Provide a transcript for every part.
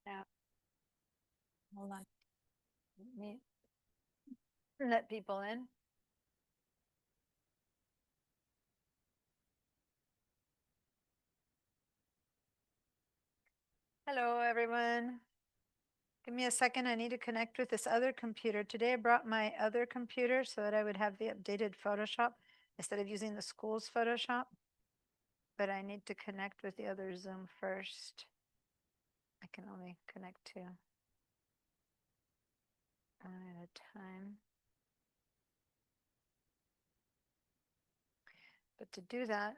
Now, hold on. Let me let people in. Hello, everyone. Give me a second. I need to connect with this other computer. Today I brought my other computer so that I would have the updated Photoshop instead of using the school's Photoshop. But I need to connect with the other Zoom first. I can only connect to at a time. But to do that,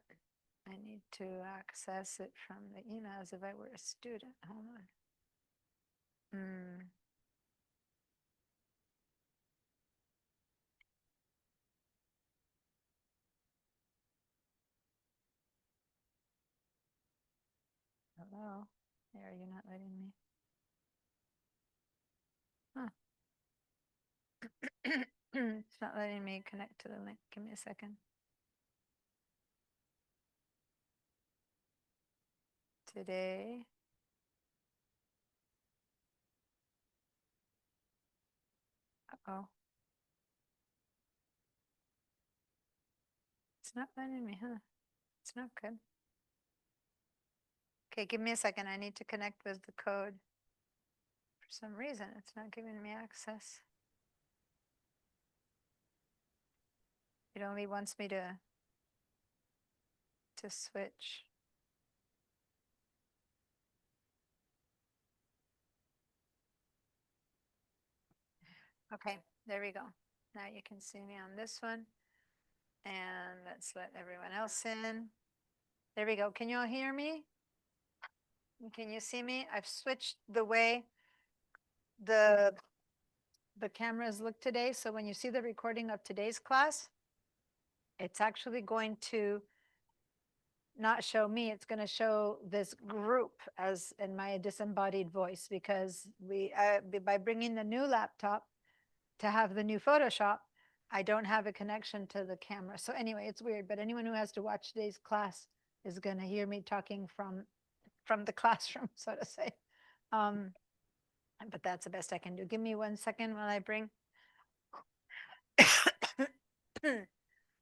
I need to access it from the email as if I were a student. Hold on. Hello? There, you're not letting me. Huh. It's not letting me connect to the link. Give me a second. Today. Uh-oh. It's not letting me, huh? It's not good. Okay, give me a second. I need to connect with the code. For some reason, it's not giving me access. It only wants me to switch. Okay, there we go. Now you can see me on this one. And let's let everyone else in. There we go. Can you all hear me? Can you see me? I've switched the way the cameras look today. So when you see the recording of today's class, it's actually going to not show me, it's going to show this group as in my disembodied voice, because we by bringing the new laptop to have the new Photoshop, I don't have a connection to the camera. So anyway, it's weird, but anyone who has to watch today's class is going to hear me talking from the classroom, so to say. But that's the best I can do. Give me 1 second while I bring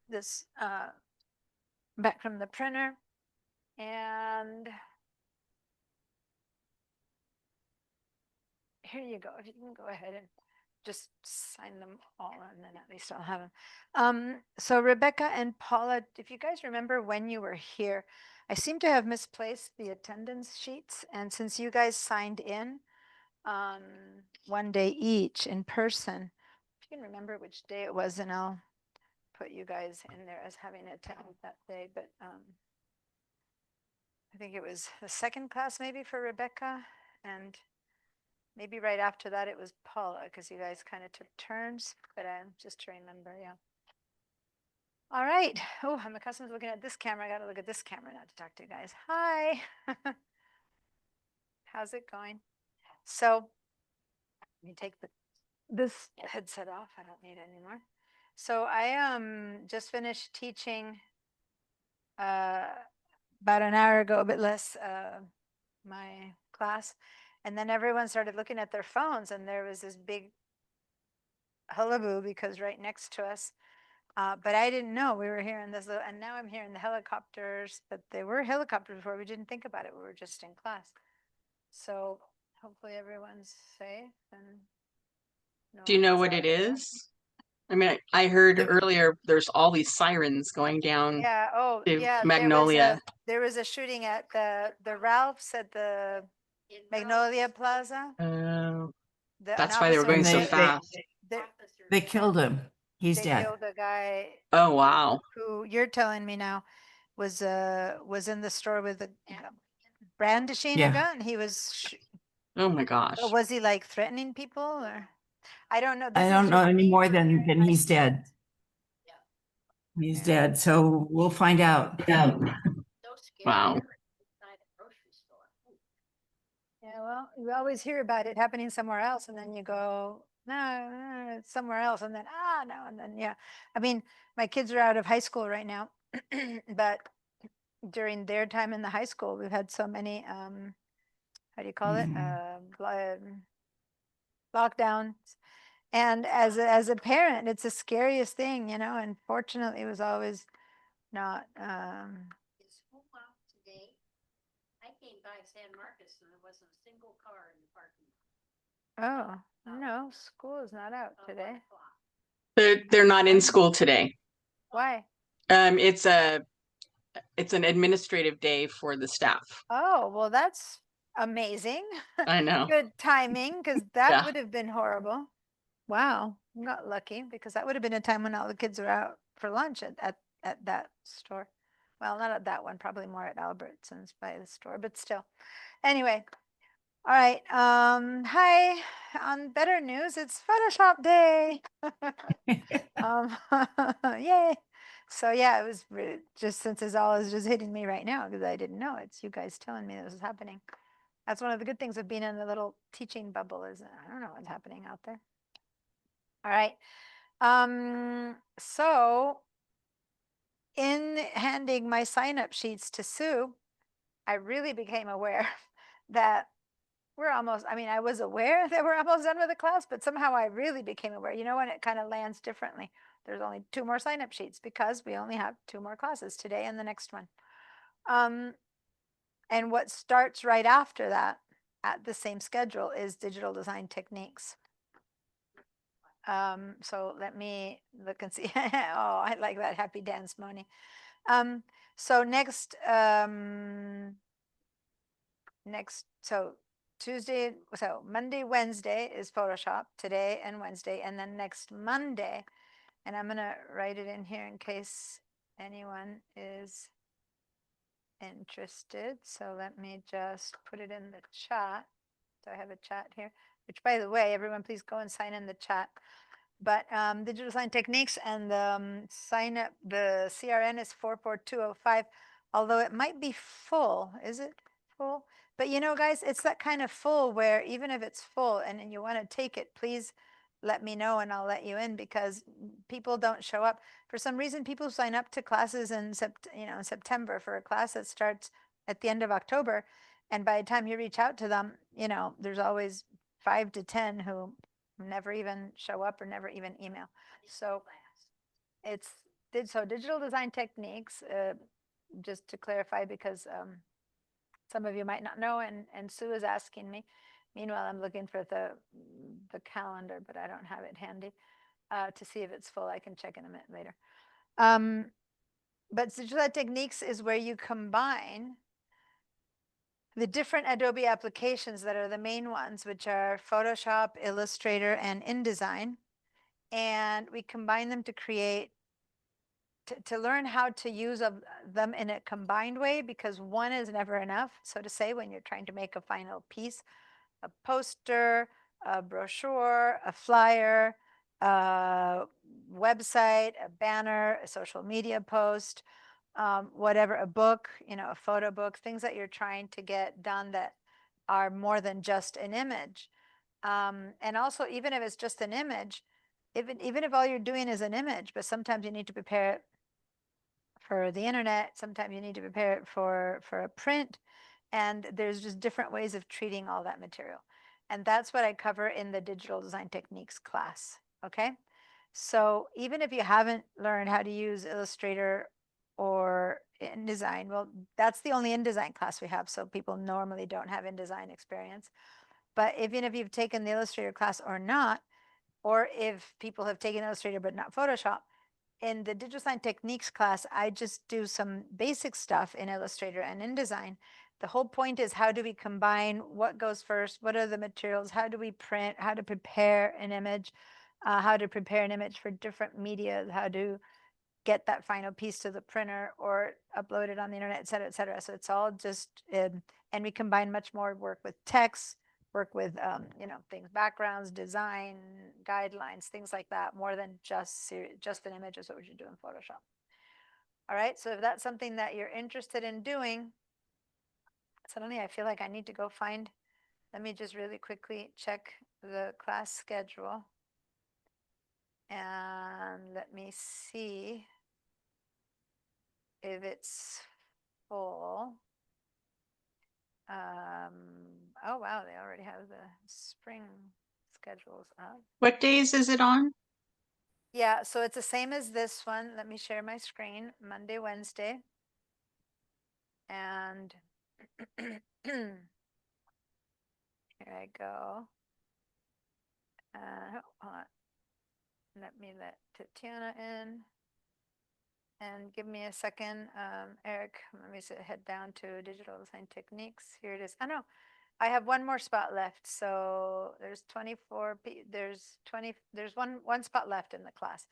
this back from the printer. And here you go. If you can go ahead and just sign them all, and then at least I'll have them. So Rebecca and Paula, if you guys remember when you were here, I seem to have misplaced the attendance sheets. And since you guys signed in 1 day each in person, if you can remember which day it was, and I'll put you guys in there as having attended that day. But I think it was the second class maybe for Rebecca, and maybe right after that it was Paula, because you guys kind of took turns, but just to remember, yeah. All right. Oh, I'm accustomed to looking at this camera. I got to look at this camera now to talk to you guys. Hi. How's it going? So let me take this headset off. I don't need it anymore. So I just finished teaching about an hour ago, a bit less, my class. And then everyone started looking at their phones, and there was this big hullabaloo because right next to us, but I didn't know we were hearing this, and now I'm hearing the helicopters, but they were helicopters before. We didn't think about it. We were just in class. So hopefully everyone's safe. And do you know what it is? I mean, I heard earlier there's all these sirens going down Yeah. Oh, to yeah. Magnolia. There was a shooting at the Ralph's at the Magnolia Plaza. That's why they were going so fast. They killed him. He's They dead. killed a guy Oh, wow. who you're telling me now was in the store with a brandishing a gun. He was. Oh my gosh. But was he like threatening people, or I don't know. I don't know any more than he's dead. He's dead. So we'll find out. Wow. Yeah, well, you always hear about it happening somewhere else, and then you go, no, it's somewhere else, and then no, and then yeah. I mean, my kids are out of high school right now, but during their time in the high school, we've had so many how do you call it? lockdowns. And as a parent, it's the scariest thing, you know, and fortunately it was always not, Is school out today? I came by San Marcos and there wasn't a single car in the parking lot. oh, no, school is not out About 1 today. o'clock. They're not in school today. Why? It's an administrative day for the staff. Oh, well, that's amazing. I know. Good timing, because that Yeah. would have been horrible. Wow, you got lucky because that would have been a time when all the kids were out for lunch at that store. Well, not at that one, probably more at Albertsons by the store, but still. Anyway, all right. Hi. On better news, it's Photoshop day. Um, yay. So yeah, it was just since it's all is just hitting me right now because I didn't know. It's you guys telling me this is happening. That's one of the good things of being in a little teaching bubble is I don't know what's happening out there. All right. So in handing my sign up sheets to Sue, I really became aware that we're almost, I mean, I was aware that we're almost done with the class, but somehow I really became aware, you know, when it kind of lands differently. There's only 2 more sign up sheets because we only have 2 more classes today and the next one. And what starts right after that at the same schedule is digital design techniques. So let me look and see. Oh, I like that happy dance, Moni. So so Tuesday, so Monday, Wednesday is Photoshop today and Wednesday, and then next Monday, and I'm gonna write it in here in case anyone is interested. So let me just put it in the chat. Do I have a chat here? Which, by the way, everyone, please go and sign in the chat. But digital design techniques and the sign up, the CRN is 44205, although it might be full. Is it full? But you know, guys, it's that kind of full where even if it's full and you want to take it, please let me know and I'll let you in because people don't show up. For some reason, people sign up to classes in September for a class that starts at the end of October. And by the time you reach out to them, you know, there's always 5 to 10 who never even show up or never even email. So it's digital design techniques, just to clarify, because some of you might not know, and Sue is asking me. Meanwhile, I'm looking for the calendar, but I don't have it handy to see if it's full. I can check in a minute later. But digital techniques is where you combine the different Adobe applications that are the main ones, which are Photoshop, Illustrator, and InDesign. And we combine them to create, to learn how to use them in a combined way, because one is never enough, so to say, when you're trying to make a final piece, a poster, a brochure, a flyer, a website, a banner, a social media post, whatever, a book, you know, a photo book, things that you're trying to get done that are more than just an image. And also, even if it's just an image, even if all you're doing is an image, but sometimes you need to prepare it for the internet, sometimes you need to prepare it for a print, and there's just different ways of treating all that material. And that's what I cover in the digital design techniques class, okay? So even if you haven't learned how to use Illustrator or InDesign, well, that's the only InDesign class we have, so people normally don't have InDesign experience. But even if you've taken the Illustrator class or not, or if people have taken Illustrator but not Photoshop, in the digital design techniques class, I just do some basic stuff in Illustrator and InDesign. The whole point is, how do we combine what goes first? What are the materials? How do we print? How to prepare an image? How to prepare an image for different media? How to get that final piece to the printer or upload it on the internet, et cetera, et cetera. So it's all just, and we combine much more work with text, work with, things, backgrounds, design, guidelines, things like that, more than just an image is what you do in Photoshop. All right, so if that's something that you're interested in doing, suddenly I feel like I need to go find, let me just really quickly check the class schedule. And let me see if it's full. Oh wow, they already have the spring schedules up. What days is it on? Yeah, so it's the same as this one. Let me share my screen, Monday, Wednesday. And here I go. Hold on. Let me let Tatiana in. And give me a second, Eric, let me head down to digital design techniques. Here it is. I know, I have one more spot left. So there's 24, there's 20, there's one spot left in the class.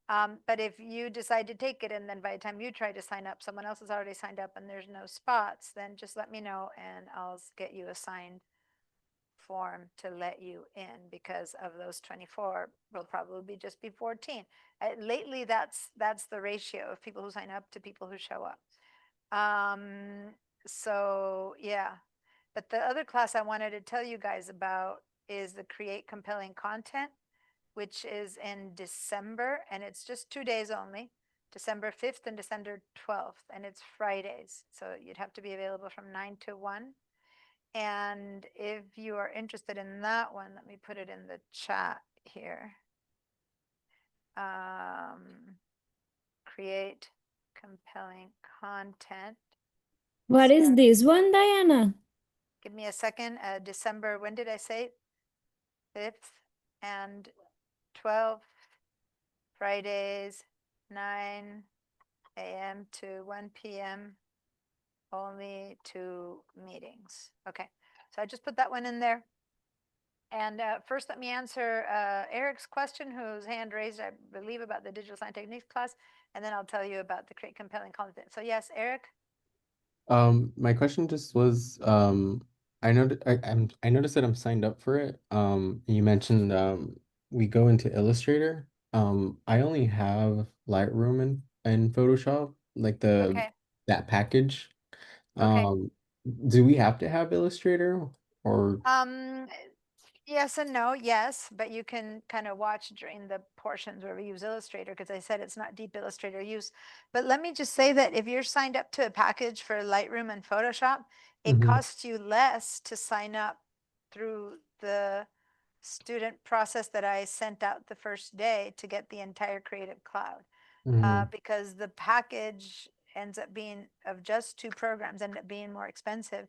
But if you decide to take it and then by the time you try to sign up, someone else has already signed up and there's no spots, then just let me know and I'll get you assigned form to let you in because of those 24 will probably just be 14. Lately, that's the ratio of people who sign up to people who show up. So yeah, but the other class I wanted to tell you guys about is the create compelling content, which is in December and it's just 2 days only, December 5th and December 12th, and it's Fridays. So you'd have to be available from 9 to 1. And if you are interested in that one, let me put it in the chat here. Create compelling content. What is So this one, Diana? give me a second. December, when did I say? 5th and 12th, Fridays, 9 a.m. to 1 p.m. Only 2 meetings. Okay, so I just put that one in there. And first, let me answer Eric's question, whose hand raised, I believe, about the digital sign techniques class, and then I'll tell you about the create compelling content. So yes, Eric. My question just was, I know I noticed that I'm signed up for it. You mentioned we go into Illustrator. I only have Lightroom and Photoshop, like Okay. that package. Okay. Do we have to have Illustrator or? Yes and no, yes, but you can kind of watch during the portions where we use Illustrator because I said it's not deep Illustrator use. But let me just say that if you're signed up to a package for Lightroom and Photoshop, it Mhm, costs you less to sign up through the student process that I sent out the first day to get the entire Creative Cloud. mhm, Because the package ends up being of just 2 programs end up being more expensive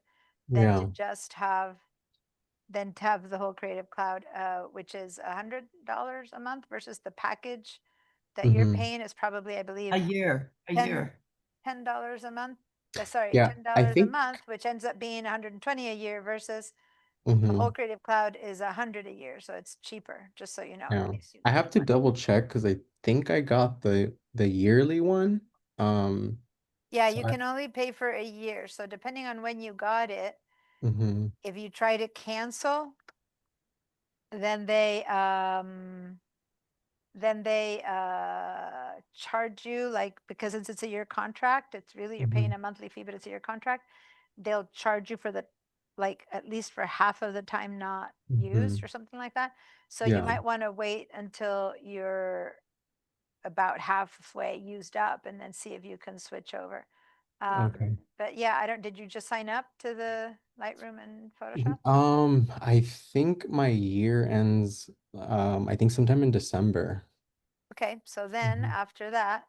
than to yeah. just have the whole Creative Cloud, which is $100 a month versus the package that you're Mhm. paying is probably, I believe, A year, a 10 year. $10 a month. Sorry, Yeah, I $10 a think. month, which ends up being 120 a year versus the whole Mhm, Creative Cloud is 100 a year, so it's cheaper. Just so you know, in yeah. case you I have to want. double check because I think I got the yearly one. Yeah, So you can only pay for a year. So depending on when you got it, mhm, if you try to cancel, then they charge you, like, because it's a year contract, it's really, you're paying mhm, a monthly fee, but it's a year contract. They'll charge you for the, like, at least for half of the time not used mhm. or something like that. So you Yeah. might want to wait until you're about halfway used up and then see if you can switch over. Okay. But yeah, did you just sign up to the Lightroom and Photoshop? I think my year ends, I think sometime in December. Okay, so then Mhm, after that,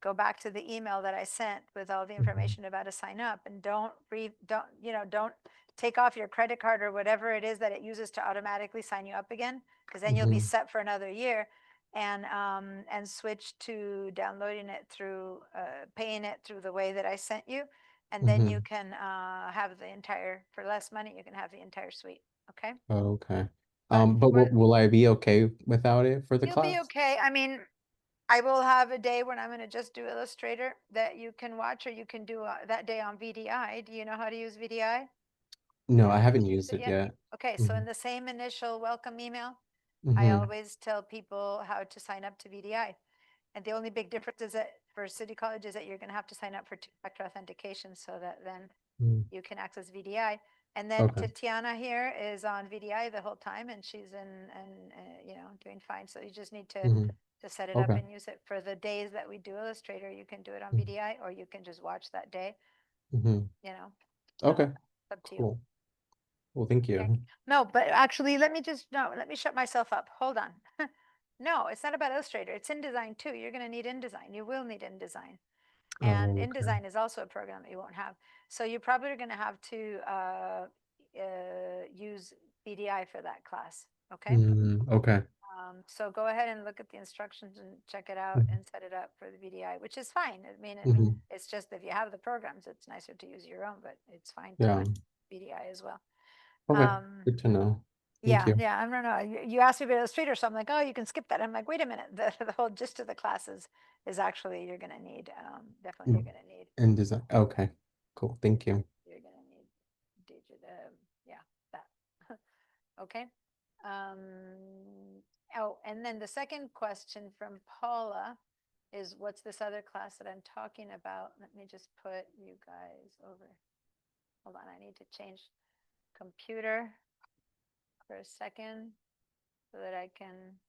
go back to the email that I sent with all the mhm, information about to sign up and don't take off your credit card or whatever it is that it uses to automatically sign you up again, because then you'll be mhm, set for another year and switch to downloading it through, paying it through the way that I sent you. And then you mhm. can have the entire, for less money, you can have the entire suite. Okay. Okay. But But for, will I be okay without it for the you'll be class? okay. I mean, I will have a day when I'm going to just do Illustrator that you can watch, or you can do that day on VDI. Do you know how to use VDI? No, Have I you haven't used used it it yet? yet. Okay, so in Mhm, the same initial welcome email, I mhm, always tell people how to sign up to VDI. And the only big difference is that for City College is that you're going to have to sign up for 2-factor authentication so that then mhm. you can access VDI. And then Okay. Tatiana here is on VDI the whole time and she's doing fine. So you just need Mhm, to set it up okay. and use it for the days that we do Illustrator. You can do it on Mhm, VDI or you can just watch that day, mhm. you know. So Okay. It's up to you. Cool. Well, thank you. Okay. No, but actually, let me shut myself up. Hold on. No, it's not about Illustrator. It's InDesign too. You're going to need InDesign. You will need InDesign. And Okay. InDesign is also a program that you won't have. So you probably are going to have to use BDI for that class. Okay. Okay. So go ahead and look at the instructions and check it out Mhm. and set it up for the BDI, which is fine. I mean, Mhm. it's just if you have the programs, it's nicer to use your own, but it's fine to Yeah. learn BDI as well. Okay. Um, Good to know. Thank you. yeah, I don't know. You asked me about Illustrator, so I'm like, oh, you can skip that. I'm like, wait a minute. The whole gist of the classes is actually you're going to need, definitely you're Mm. going to need, And design. Okay. Cool. Thank you. you're going to need yeah, that. Okay. Oh, and then the second question from Paula is what's this other class that I'm talking about? Let me just put you guys over. Hold on, I need to change computer for a second so that I can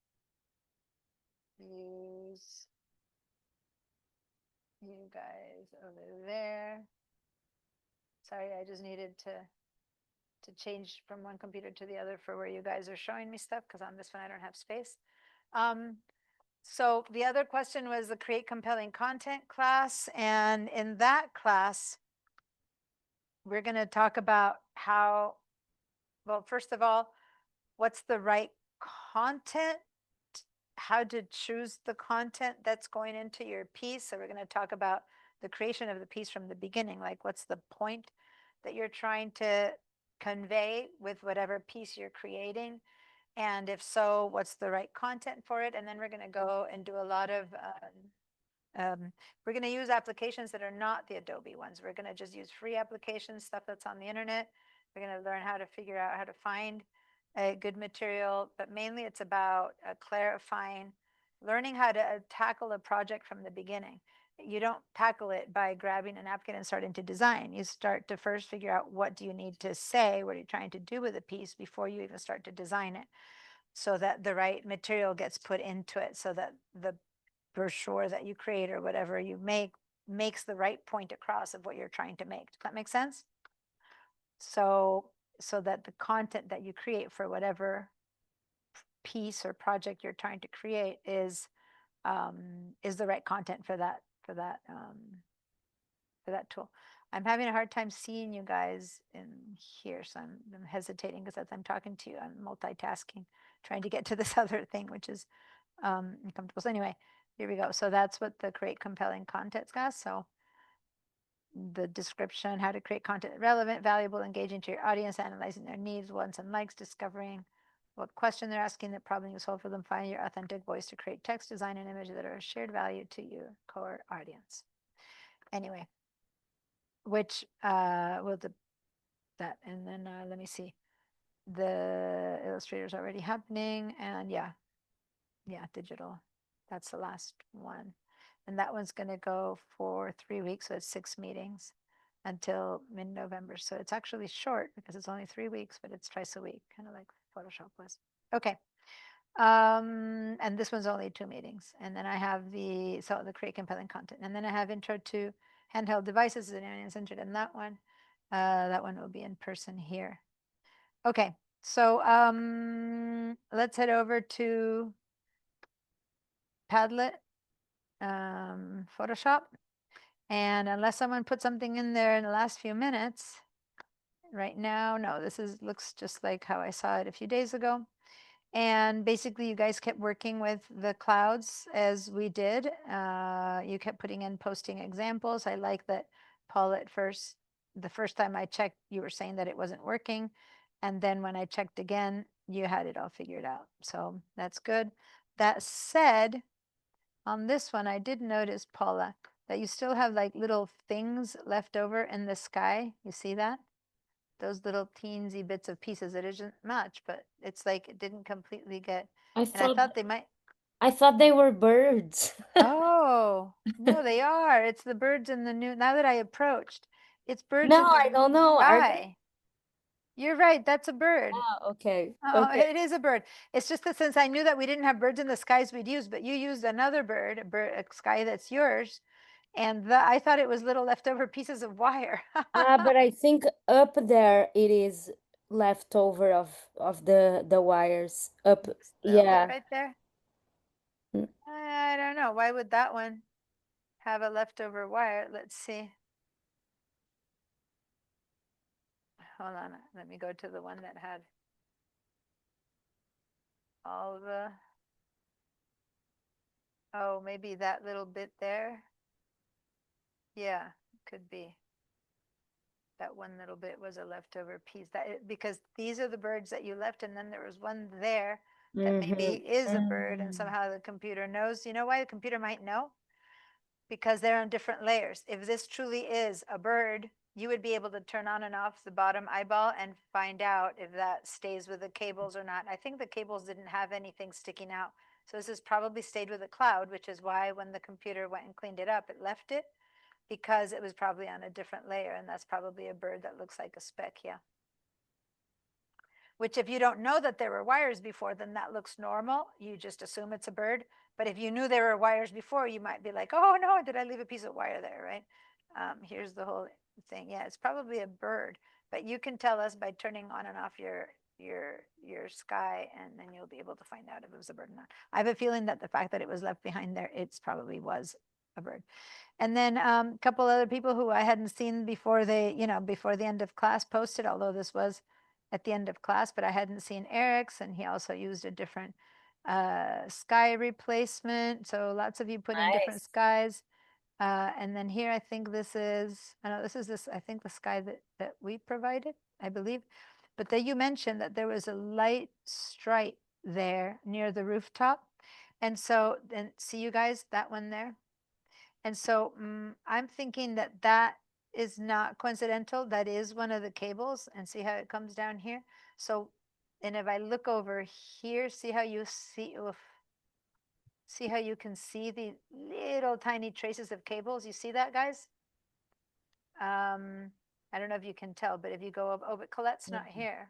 use you guys over there. Sorry, I just needed to change from one computer to the other for where you guys are showing me stuff because on this one I don't have space. So the other question was the create compelling content class. And in that class, we're going to talk about how, well, first of all, what's the right content, how to choose the content that's going into your piece. So we're going to talk about the creation of the piece from the beginning, like what's the point that you're trying to convey with whatever piece you're creating. And if so, what's the right content for it? And then we're going to go and do a lot of, we're going to use applications that are not the Adobe ones. We're going to just use free applications, stuff that's on the internet. We're going to learn how to figure out how to find a good material, but mainly it's about clarifying, learning how to tackle a project from the beginning. You don't tackle it by grabbing a napkin and starting to design. You start to first figure out what do you need to say, what are you trying to do with a piece before you even start to design it, so that the right material gets put into it, so that the brochure that you create or whatever you make makes the right point across of what you're trying to make. Does that make sense? So that the content that you create for whatever piece or project you're trying to create is the right content for that tool. I'm having a hard time seeing you guys in here, so I'm hesitating because as I'm talking to you, I'm multitasking, trying to get to this other thing, which is uncomfortable. So anyway, here we go. So that's what the create compelling content's got. So the description, how to create content relevant, valuable, engaging to your audience, analyzing their needs, wants, and likes, discovering what question they're asking, the problem you solve for them, finding your authentic voice to create text, design, and image that are of shared value to your core audience. Anyway, which will that, and then let me see. The Illustrator's already happening, and yeah, digital. That's the last one. And that one's going to go for 3 weeks. So it's 6 meetings until mid-November. So it's actually short because it's only 3 weeks, but it's twice a week, kind of like Photoshop was. Okay. And this one's only 2 meetings. And then I have the create compelling content. And then I have intro to handheld devices and aliens entered in that one. That one will be in person here. Okay. So let's head over to Padlet, Photoshop. And unless someone put something in there in the last few minutes, right now, no, this looks just like how I saw it a few days ago. And basically you guys kept working with the clouds as we did. You kept putting in posting examples. I like that, Paul, at first, the first time I checked, you were saying that it wasn't working. And then when I checked again, you had it all figured out. So that's good. That said, on this one, I did notice, Paula, that you still have like little things left over in the sky. You see that? Those little teensy bits of pieces. It isn't much, but it's like it didn't completely get. I And I thought thought they might. I thought they were birds. Oh, no, they are. It's the birds in the new. Now that I approached, it's birds No, in the I don't know. Are they? sky. You're right. That's a bird. Ah, okay. Oh, Okay. it is a bird. It's just that since I knew that we didn't have birds in the skies we'd use, but you used another bird, a sky that's yours, And I thought it was little leftover pieces of wire. But I think up there it is leftover of the wires up. Just a little bit Yeah. right there. Mm. I don't know. Why would that one have a leftover wire? Let's see. Hold on. Let me go to the one that had all the. Oh, maybe that little bit there. Yeah, could be. That one little bit was a leftover piece. Because these are the birds that you left, and then there was one there that maybe is a bird, and somehow the computer knows. You know why the computer might know? Because they're on different layers. If this truly is a bird, you would be able to turn on and off the bottom eyeball and find out if that stays with the cables or not. I think the cables didn't have anything sticking out. So this has probably stayed with the cloud, which is why when the computer went and cleaned it up, it left it, because it was probably on a different layer, and that's probably a bird that looks like a speck, yeah. Which if you don't know that there were wires before, then that looks normal. You just assume it's a bird. But if you knew there were wires before, you might be like, oh no, did I leave a piece of wire there, right? Here's the whole thing. Yeah, it's probably a bird, but you can tell us by turning on and off your sky, and then you'll be able to find out if it was a bird or not. I have a feeling that the fact that it was left behind there, it's probably was a bird. And then a couple other people who I hadn't seen before before the end of class posted, although this was at the end of class, but I hadn't seen Eric's, and he also used a different sky replacement. So lots of you put in different Nice. skies. And then here, I think this is, I think the sky that we provided, I believe. But then you mentioned that there was a light stripe there near the rooftop. And so then see you guys, that one there. And so I'm thinking that that is not coincidental. That is one of the cables, and see how it comes down here. So, and if I look over here, see how you see how you can see the little tiny traces of cables. You see that, guys? I don't know if you can tell, but if you go up, oh, but Colette's not here.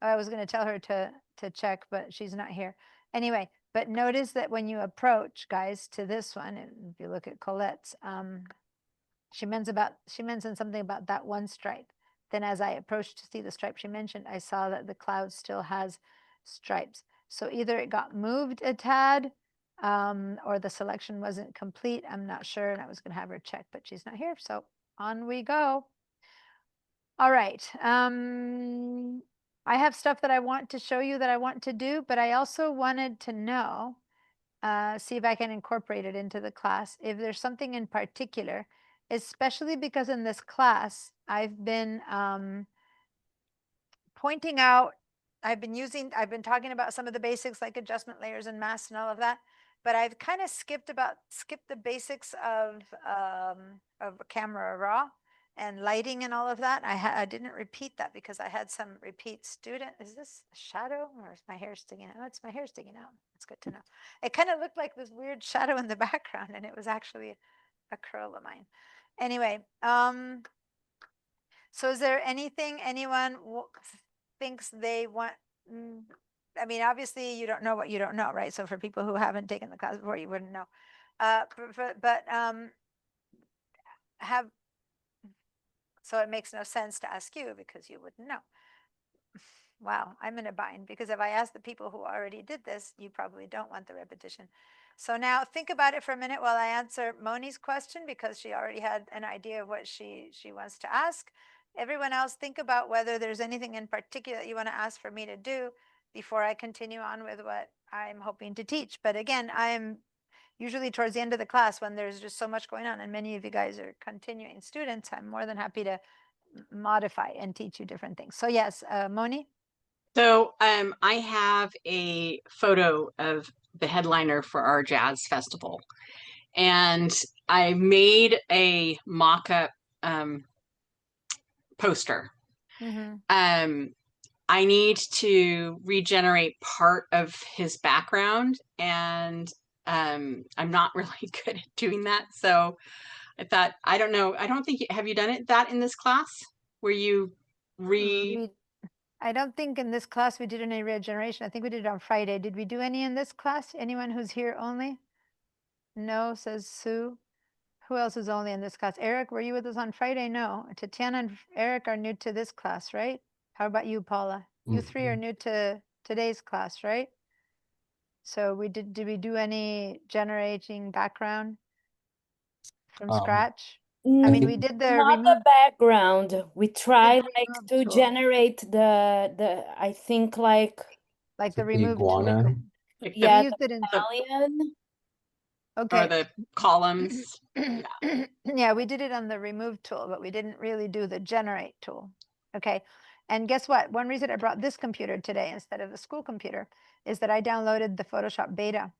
I was going to tell her to check, but she's not here. Anyway, but notice that when you approach, guys, to this one, and if you look at Colette's, she mentioned something about that one stripe. Then as I approached to see the stripe she mentioned, I saw that the cloud still has stripes. So either it got moved a tad, or the selection wasn't complete. I'm not sure, and I was going to have her check, but she's not here. So on we go. All right. I have stuff that I want to show you that I want to do, but I also wanted to know, see if I can incorporate it into the class, if there's something in particular, especially because in this class, I've been pointing out, I've been talking about some of the basics like adjustment layers and masks and all of that, but I've kind of skipped the basics of camera raw and lighting and all of that. I didn't repeat that because I had some repeat student. Is this a shadow or is my hair sticking out? Oh, it's my hair sticking out. That's good to know. It kind of looked like this weird shadow in the background, and it was actually a curl of mine. Anyway, so is there anything anyone thinks they want? I mean, obviously you don't know what you don't know, right? So for people who haven't taken the class before, you wouldn't know. So it makes no sense to ask you because you wouldn't know. Wow, I'm in a bind because if I ask the people who already did this, you probably don't want the repetition. So now think about it for a minute while I answer Moni's question because she already had an idea of what she wants to ask. Everyone else, think about whether there's anything in particular that you want to ask for me to do before I continue on with what I'm hoping to teach. But again, I am usually towards the end of the class when there's just so much going on and many of you guys are continuing students, I'm more than happy to modify and teach you different things. So yes, Moni? So I have a photo of the headliner for our jazz festival, and I made a mock-up poster. I need to regenerate part of his background, and I'm not really good at doing that. So I thought, I don't know. I don't think, have you done that in this class where you I don't think in this class we did any regeneration. I think we did it on Friday. Did we do any in this class? Anyone who's here only? No, says Sue. Who else is only in this class? Eric, were you with us on Friday? No. Tatiana and Eric are new to this class, right? How about you, Paula? You three are new to today's class, right? So did we do any generating background from scratch? I Mm, mean, think- we did the Not the remove, background. We tried like remove to tool. generate the I think like like the the remove tool. iguana. Like We yeah, used it in, Italian. or okay. the columns. Yeah, we did it on the remove tool, but we didn't really do the generate tool. Okay. And guess what? One reason I brought this computer today instead of the school computer is that I downloaded the Photoshop beta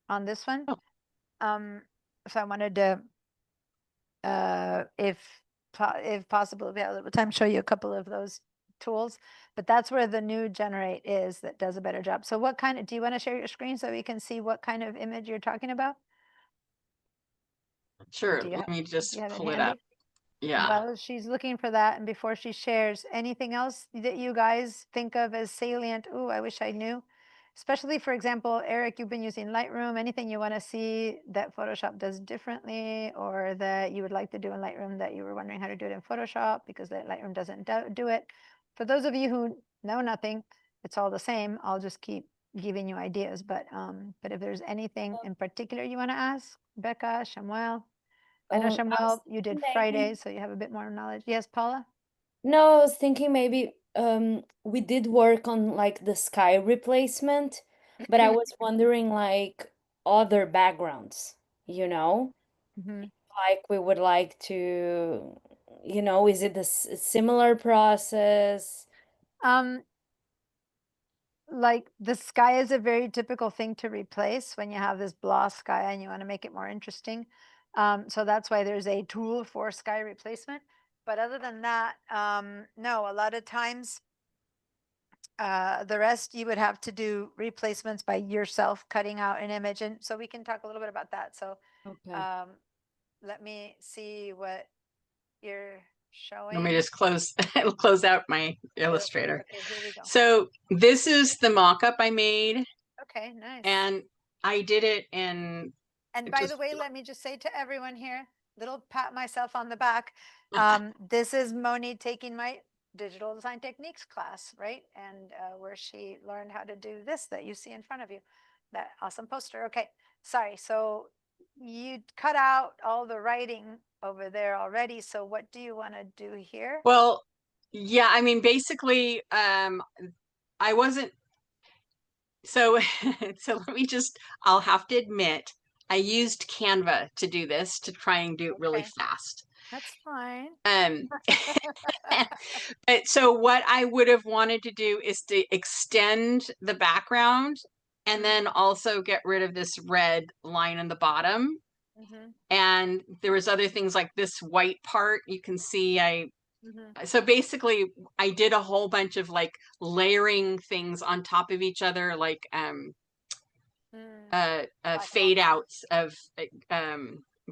on this one. Oh. So I wanted to, if possible, if we have a little time, show you a couple of those tools. But that's where the new generate is that does a better job. So what kind of, do you want to share your screen so we can see what kind of image you're talking about? Sure, Do you let have- me just you have it pull it handy? up. Yeah. Well, she's looking for that, and before she shares, anything else that you guys think of as salient? Ooh, I wish I knew. Especially, for example, Eric, you've been using Lightroom. Anything you want to see that Photoshop does differently, or that you would like to do in Lightroom that you were wondering how to do it in Photoshop because that Lightroom doesn't do it. For those of you who know nothing, it's all the same. I'll just keep giving you ideas. But if there's anything in particular you want to ask, Becca, Shamuel. I know, I was Shamuel, you did thinking Friday, so you have a bit more knowledge. Yes, Paula? No, I was thinking maybe we did work on like the sky replacement, but I was wondering like other backgrounds, you know? Mhm. Like we would like to, is it a similar process? Like the sky is a very typical thing to replace when you have this blah sky and you want to make it more interesting. So that's why there's a tool for sky replacement. But other than that, no, a lot of times the rest you would have to do replacements by yourself, cutting out an image. And so we can talk a little bit about that. So Okay. let me see what you're showing. Let me just close out my Illustrator. Okay, here we go. So this is the mock-up I made, Okay, nice. and I did it in And it by just the way, let me just say to everyone here, little pat myself on the back. This is Moni taking my digital design techniques class, right? And where she learned how to do this that you see in front of you, that awesome poster. Okay, sorry. So you cut out all the writing over there already. So what do you want to do here? well, yeah, I mean, basically, I wasn't so so let me just I'll have to admit I used Canva to do this to try and do it really Okay. fast. That's fine. But so what I would have wanted to do is to extend the background and then also get rid of this red line in the bottom. Mhm, And there was other things like this white part. You can see mhm, so basically I did a whole bunch of like layering things on top of each other, like mm, fade outs of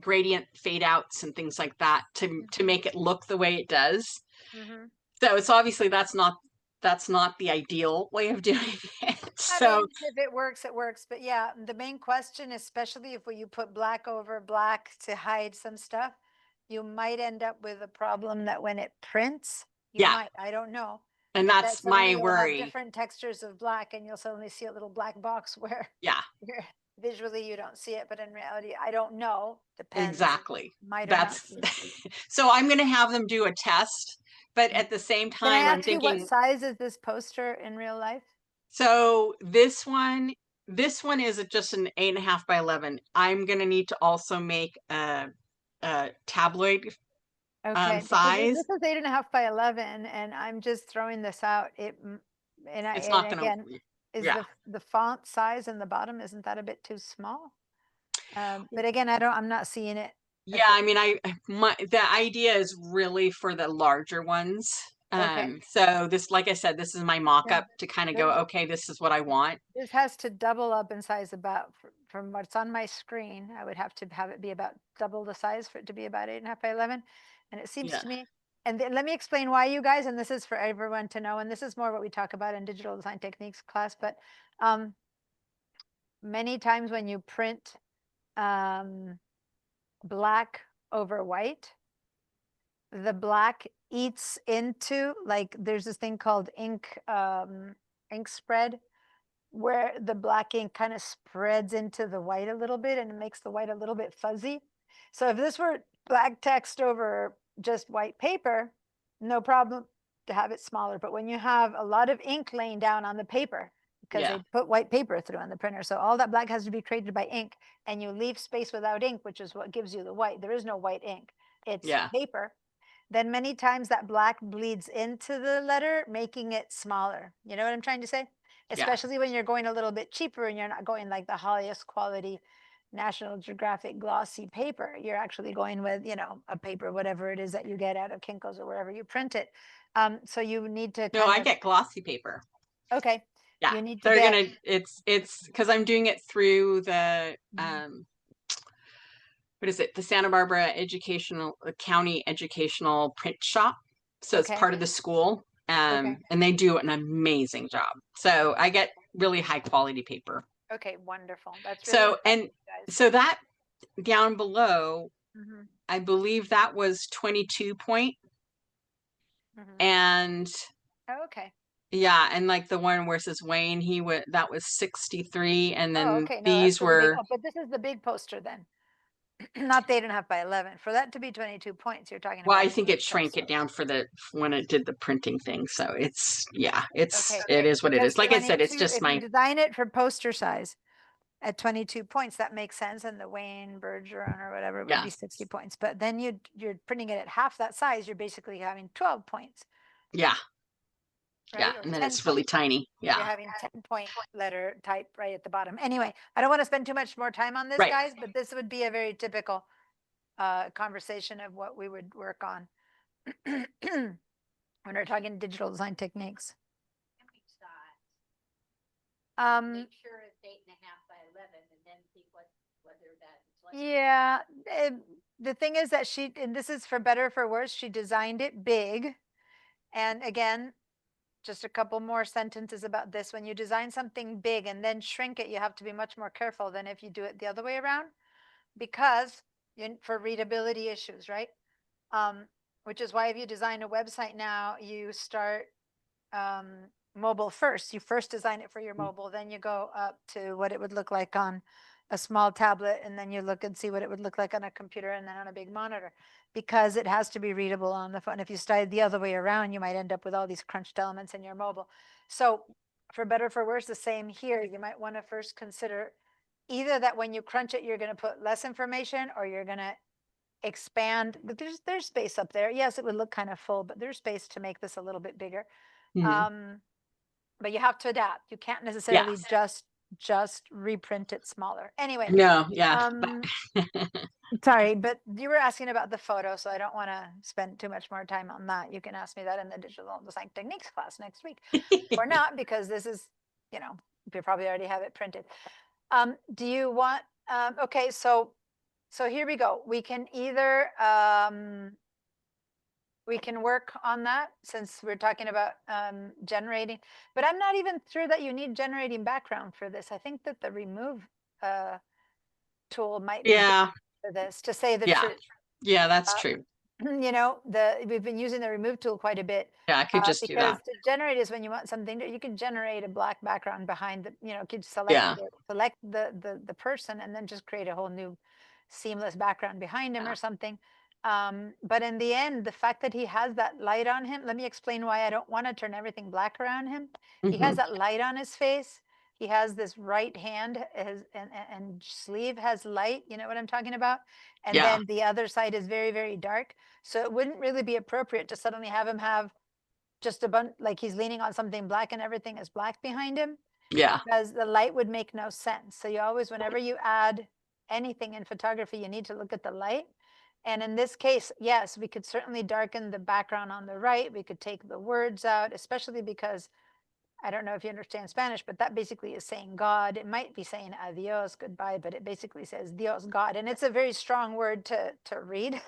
gradient fade outs and things like that to make it look the way it does. mhm. So it's obviously that's not the ideal way of doing it. I So mean, if it works, it works. But yeah, the main question, especially if you put black over black to hide some stuff, you might end up with a problem that when it prints, you yeah, might, I don't know, and but that that's suddenly my you'll have worry. different textures of black and you'll suddenly see a little black box where Yeah, visually you don't see it, but in reality, I don't know. Depends. exactly. Might or not. That's so I'm going to have them do a test, but at the same Can I time, I'm ask you what thinking, size is this poster in real life? so this one is just an 8.5 by 11. I'm going to need to also make a tabloid Okay, because size. this is 8.5 by 11, and I'm just throwing this out. It's And not going again, to, is yeah. the font size in the bottom, isn't that a bit too small? But again, I'm not seeing it. Yeah, I mean, the idea is really for the larger ones. Okay. So this, like I said, this is my mock-up to kind of go, There's- okay, this is what I want. This has to double up in size about, from what's on my screen, I would have to have it be about double the size for it to be about 8.5 by 11. And it seems Yeah. to me, and let me explain why, you guys, and this is for everyone to know, and this is more what we talk about in digital design techniques class, but many times when you print black over white, the black eats into, like, there's this thing called ink spread, where the black ink kind of spreads into the white a little bit and it makes the white a little bit fuzzy. So if this were black text over just white paper, no problem to have it smaller. But when you have a lot of ink laying down on the paper, because Yeah. they put white paper through on the printer, so all that black has to be created by ink, and you leave space without ink, which is what gives you the white. There is no white ink. It's Yeah. paper. Then many times that black bleeds into the letter, making it smaller. You know what I'm trying to say? Especially when you're going a little bit cheaper and you're not going like the highest quality National Geographic glossy paper. You're actually going with, you know, a paper, whatever it is that you get out of Kinko's or wherever you print it. So you need to No, kind I of, get glossy paper. okay, Yeah. you need to They're get, gonna, it's because I'm doing it through the Mhm. what is it? The Santa Barbara Educational County Educational Print Shop. So it's Okay. part of the school. And they do an amazing job. So I get really high quality paper. okay, wonderful. That's really So, important, and guys. so that down below, Mhm, I believe that was 22 point. mhm. And Oh, okay. yeah, and like the one where it says Wayne, that was 63. And Oh, then okay. No, that's these really big. were, Oh, but this is the big poster then. Not the 8.5 by 11. For that to be 22 points, you're talking well, about I a think big it shrank poster. it down for when it did the printing thing. So it's, yeah, it Okay, is what it because is. Like I said, it's 22, just if you my, design it for poster size at 22 points, that makes sense. And the Wayne Bergeron or whatever would yeah, be 60 points. But then you're printing it at half that size. You're basically having 12 points, yeah, yeah. right? Or And then 10 it's really points. tiny. You're Yeah. having 10-point letter type right at the bottom. Anyway, I don't want to spend too much more time on this, Right. guys, but this would be a very typical conversation of what we would work on when we're talking digital design techniques. Make sure it's 8.5 by 11 and then see whether that is less. Yeah, the thing is that and this is for better or for worse, she designed it big. And again, just a couple more sentences about this. When you design something big and then shrink it, you have to be much more careful than if you do it the other way around, because for readability issues, right? Which is why if you design a website now, you start mobile first. You first design it for your mobile, then you go up to what it would look like on a small tablet, and then you look and see what it would look like on a computer and then on a big monitor, because it has to be readable on the phone. If you started the other way around, you might end up with all these crunched elements in your mobile. So for better or for worse, the same here. You might want to first consider either that when you crunch it, you're going to put less information, or you're going to expand. But there's space up there. Yes, it would look kind of full, but there's space to make this a little bit bigger. Mhm. But you have to adapt. You can't necessarily just reprint it smaller. Anyway, No, yeah. sorry, but you were asking about the photo, so I don't want to spend too much more time on that. You can ask me that in the digital design techniques class next week, or not, because this is, you probably already have it printed. Do you want? Okay, so here we go. We can either we can work on that, since we're talking about generating, but I'm not even sure that you need generating background for this. I think that the remove tool might be good Yeah. for this, to say the Yeah. truth. Yeah, that's true. We've been using the remove tool quite a bit. Yeah, I could just do Because that. to generate is when you want something, you can generate a black background behind the, could Yeah. select the person and then just create a whole new seamless background behind him Yeah. or something. But in the end, the fact that he has that light on him, let me explain why I don't want to turn everything black around him. He has Mhm. that light on his face. He has this right hand, and sleeve has light, you know what I'm talking about? And Yeah. then the other side is very, very dark. So it wouldn't really be appropriate to suddenly have him have just a bunch, like he's leaning on something black and everything is black behind him, Yeah. because the light would make no sense. So you always, whenever you add anything in photography, you need to look at the light. And in this case, yes, we could certainly darken the background on the right. We could take the words out, especially because I don't know if you understand Spanish, but that basically is saying God. It might be saying adios, goodbye, but it basically says Dios, God. And it's a very strong word to read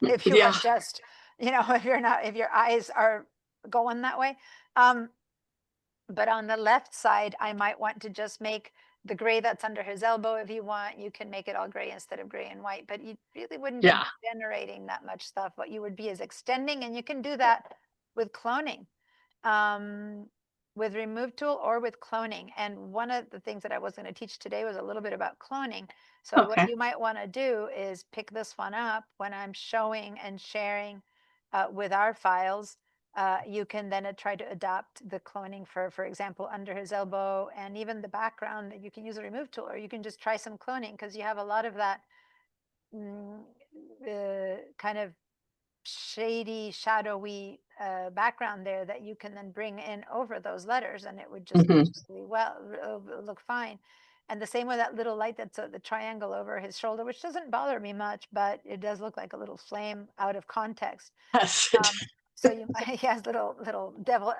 if you are Yeah. just, if your eyes are going that way. But on the left side, I might want to just make the gray that's under his elbow, if you want, you can make it all gray instead of gray and white, but you really wouldn't be Yeah. generating that much stuff. What you would be is extending, and you can do that with cloning. With remove tool or with cloning. And one of the things that I was going to teach today was a little bit about cloning. So what Okay. you might want to do is pick this one up when I'm showing and sharing with our files. You can then try to adopt the cloning for example, under his elbow, and even the background. You can use a remove tool, or you can just try some cloning, because you have a lot of that kind of shady, shadowy background there that you can then bring in over those letters, and it would just Mhm. really look fine. And the same with that little light that's the triangle over his shoulder, which doesn't bother me much, but it does look like a little flame out of context. Yes. So you he has little devil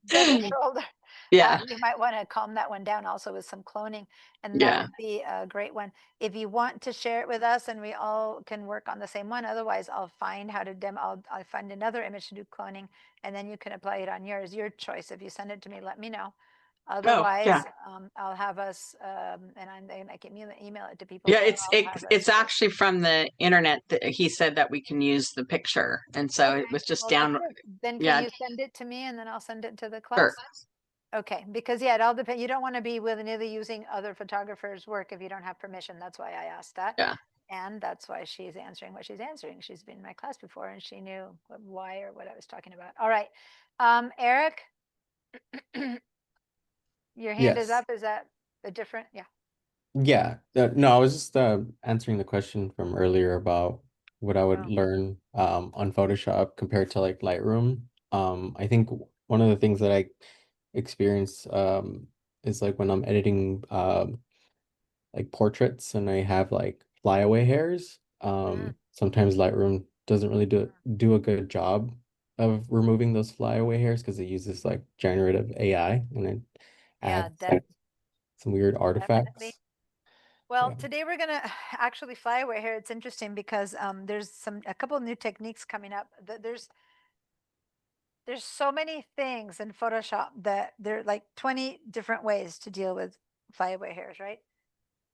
shoulder. Yeah. You might want to calm that one down also with some cloning, and that Yeah. would be a great one. If you want to share it with us and we all can work on the same one, otherwise I'll find how to demo, I'll find another image to do cloning, and then you can apply it on yours, your choice. If you send it to me, let me know. Otherwise, yeah. I'll have us, and I can email it to people. Yeah, or I'll have us it's share. actually from the internet that he said that we can use the picture, and so it Okay, was just well, down. that's good. Then Yeah. can you send it to me, and then I'll send it to the Sure. class? Okay, because yeah, it all depends. You don't want to be willy-nilly using other photographers' work if you don't have permission. That's why I asked that. Yeah. And that's why she's answering what she's answering. She's been in my class before, and she knew why or what I was talking about. All right. Eric, your hand is Yes. up. Is that a different? Yeah. Yeah. No, I was just answering the question from earlier about what I would Oh. learn on Photoshop compared to like Lightroom. I think one of the things that I experience is like when I'm editing like portraits and I have like flyaway hairs. Sometimes Lightroom doesn't really do a good job of removing those flyaway hairs because it uses like generative AI and it Yeah, adds like some weird definitely. artifacts. Well, Yeah. today we're gonna actually fly away here. It's interesting because there's a couple of new techniques coming up. There's so many things in Photoshop that there are like 20 different ways to deal with flyaway hairs, right?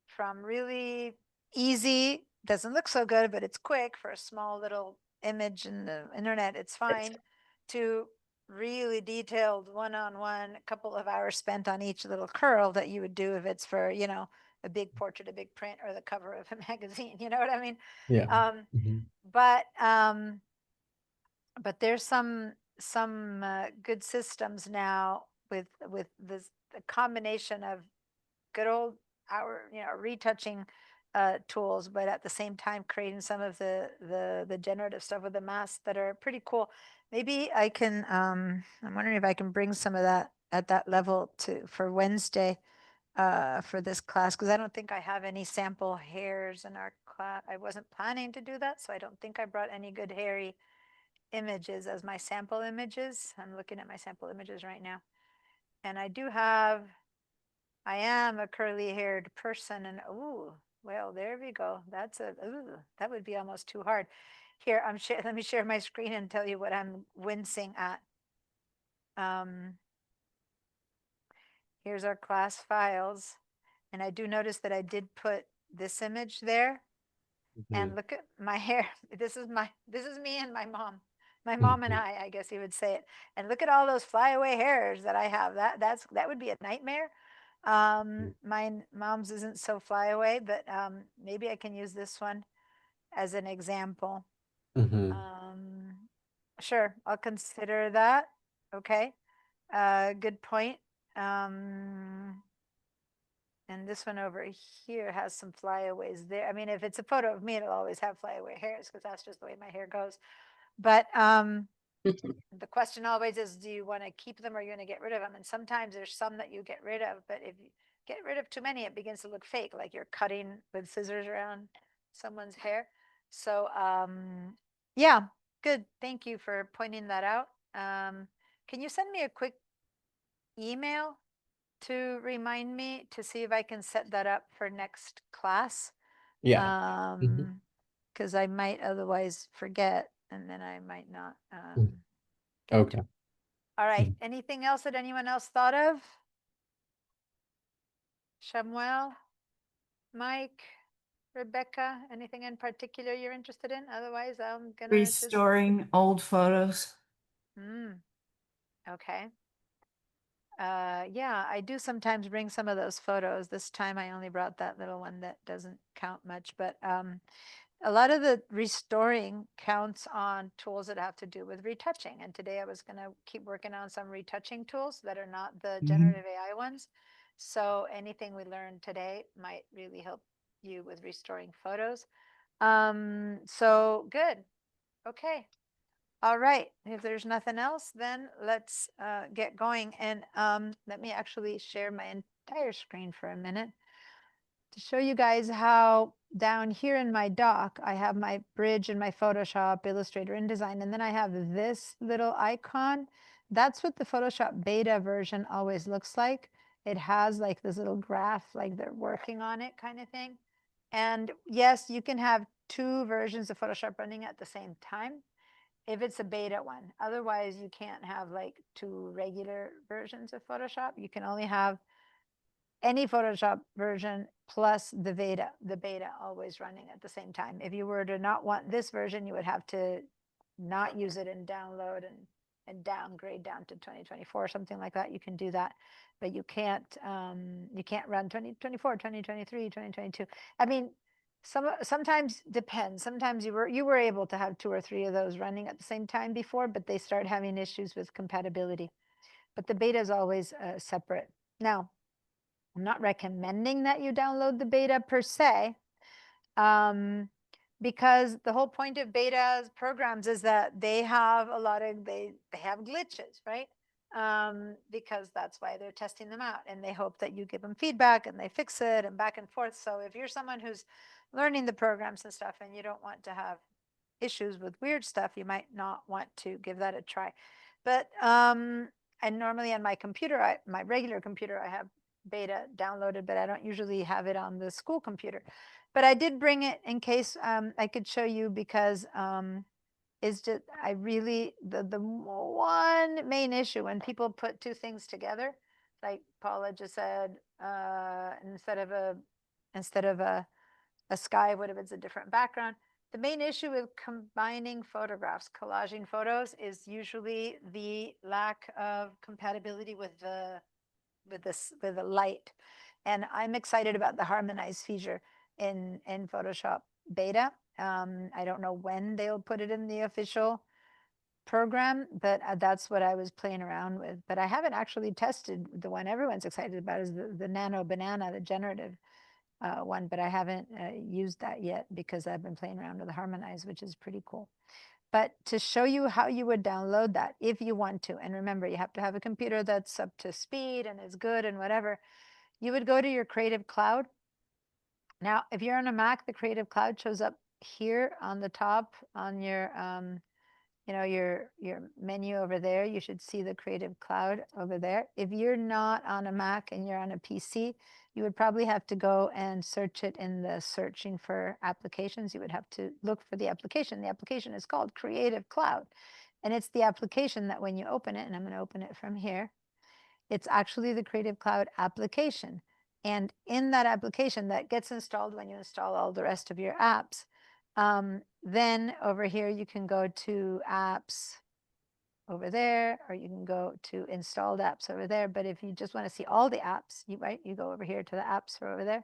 From really easy, doesn't look so good, but it's quick for a small little image in the internet, it's fine, to really detailed one-on-one, a couple of hours spent on each little curl that you would do if it's for, a big portrait, a big print, or the cover of a magazine. You know what I mean? Yeah. Um, Mhm. but there's some good systems now with this the combination of good old retouching tools, but at the same time creating some of the generative stuff with the masks that are pretty cool. Maybe I can I'm wondering if I can bring some of that at that level for Wednesday for this class, because I don't think I have any sample hairs in our class. I wasn't planning to do that, so I don't think I brought any good hairy images as my sample images. I'm looking at my sample images right now. And I am a curly haired person, and well, there we go. That would be almost too hard. Here, let me share my screen and tell you what I'm wincing at. Here's our class files. And I do notice that I did put this image there. And look at my hair. This is me and my mom. My mom and I guess you would say it. And look at all those flyaway hairs that I have. That would be a nightmare. Mom's isn't so flyaway, but maybe I can use this one as an example. Sure, I'll consider that. Okay. Good point. And this one over here has some flyaways there. I mean, if it's a photo of me, it'll always have flyaway hairs because that's just the way my hair goes. But the question always is, do you want to keep them or are you going to get rid of them? And sometimes there's some that you get rid of, but if you get rid of too many, it begins to look fake, like you're cutting with scissors around someone's hair. So yeah, good. Thank you for pointing that out. Can you send me a quick email to remind me to see if I can set that up for next class? Yeah. Because I might otherwise forget, and then I might not get Okay. All right. Anything else that anyone else thought of? Samuel, Mike, Rebecca, anything in particular you're interested in? Otherwise, I'm gonna just. Restoring old photos. Okay. Yeah, I do sometimes bring some of those photos. This time I only brought that little one that doesn't count much, but a lot of the restoring counts on tools that have to do with retouching. And today I was going to keep working on some retouching tools that are not the generative AI ones. So anything we learned today might really help you with restoring photos. So good. Okay. All right. If there's nothing else, then let's get going. And let me actually share my entire screen for a minute to show you guys how down here in my dock, I have my bridge in my Photoshop, Illustrator, InDesign, and then I have this little icon. That's what the Photoshop beta version always looks like. It has like this little graph, like they're working on it kind of thing. And yes, you can have two versions of Photoshop running at the same time if it's a beta one. Otherwise, you can't have like two regular versions of Photoshop. You can only have any Photoshop version plus the beta always running at the same time. If you were to not want this version, you would have to not use it and download and downgrade down to 2024 or something like that. You can do that, but you can't run 2024, 2023, 2022. I mean, sometimes depends. Sometimes you were able to have two or three of those running at the same time before, but they start having issues with compatibility. But the beta is always separate. Now, I'm not recommending that you download the beta per se, because the whole point of beta programs is that they have a lot of, they have glitches, right? Because that's why they're testing them out, and they hope that you give them feedback and they fix it and back and forth. So if you're someone who's learning the programs and stuff and you don't want to have issues with weird stuff, you might not want to give that a try. But and normally on my computer, my regular computer, I have beta downloaded, but I don't usually have it on the school computer. But I did bring it in case I could show you, because it's just, I really, the one main issue when people put two things together, like Paula just said, instead of a sky, what if it's a different background? The main issue with combining photographs, collaging photos, is usually the lack of compatibility with the light. And I'm excited about the harmonize feature in Photoshop beta. I don't know when they'll put it in the official program, but that's what I was playing around with. But I haven't actually tested the one everyone's excited about, is the nano banana, the generative one, but I haven't used that yet because I've been playing around with the harmonize, which is pretty cool. But to show you how you would download that if you want to, and remember, you have to have a computer that's up to speed and is good and whatever, you would go to your Creative Cloud. Now, if you're on a Mac, the Creative Cloud shows up here on the top on your your menu over there. You should see the Creative Cloud over there. If you're not on a Mac and you're on a PC, you would probably have to go and search it in the searching for applications. You would have to look for the application. The application is called Creative Cloud. And it's the application that when you open it, and I'm going to open it from here, it's actually the Creative Cloud application. And in that application that gets installed when you install all the rest of your apps, then over here, you can go to apps over there, or you can go to installed apps over there. But if you just want to see all the apps, you go over here to the apps over there,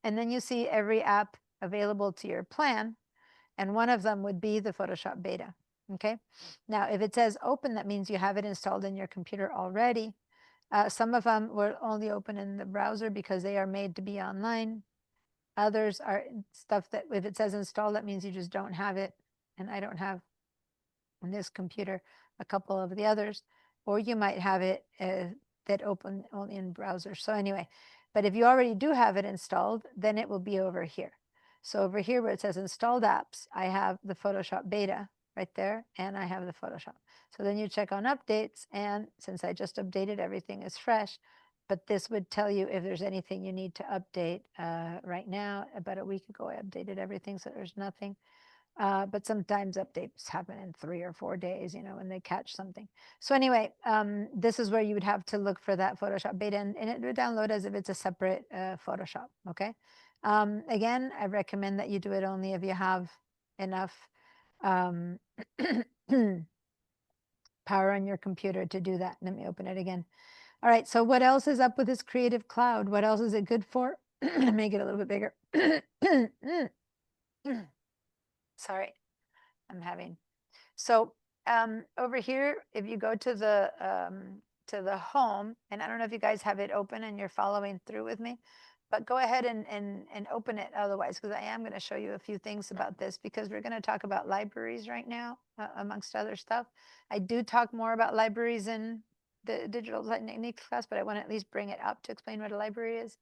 and then you see every app available to your plan. And one of them would be the Photoshop beta. Okay. Now, if it says open, that means you have it installed in your computer already. Some of them will only open in the browser because they are made to be online. Others are stuff that if it says install, that means you just don't have it. And I don't have on this computer a couple of the others, or you might have it that open only in browser. So anyway, but if you already do have it installed, then it will be over here. So over here where it says installed apps, I have the Photoshop beta right there, and I have the Photoshop. So then you check on updates, and since I just updated, everything is fresh. But this would tell you if there's anything you need to update right now. About a week ago, I updated everything, so there's nothing. But sometimes updates happen in 3 or 4 days, you know, when they catch something. So anyway, this is where you would have to look for that Photoshop beta, and it would download as if it's a separate Photoshop, okay? Again, I recommend that you do it only if you have enough um, power on your computer to do that. Let me open it again. All right, so what else is up with this Creative Cloud? What else is it good for? Make it a little bit bigger. Sorry, I'm having. So over here, if you go to the home, and I don't know if you guys have it open and you're following through with me, but go ahead and open it otherwise, because I am going to show you a few things about this, because we're going to talk about libraries right now, amongst other stuff. I do talk more about libraries in the digital design techniques class, but I want to at least bring it up to explain what a library is.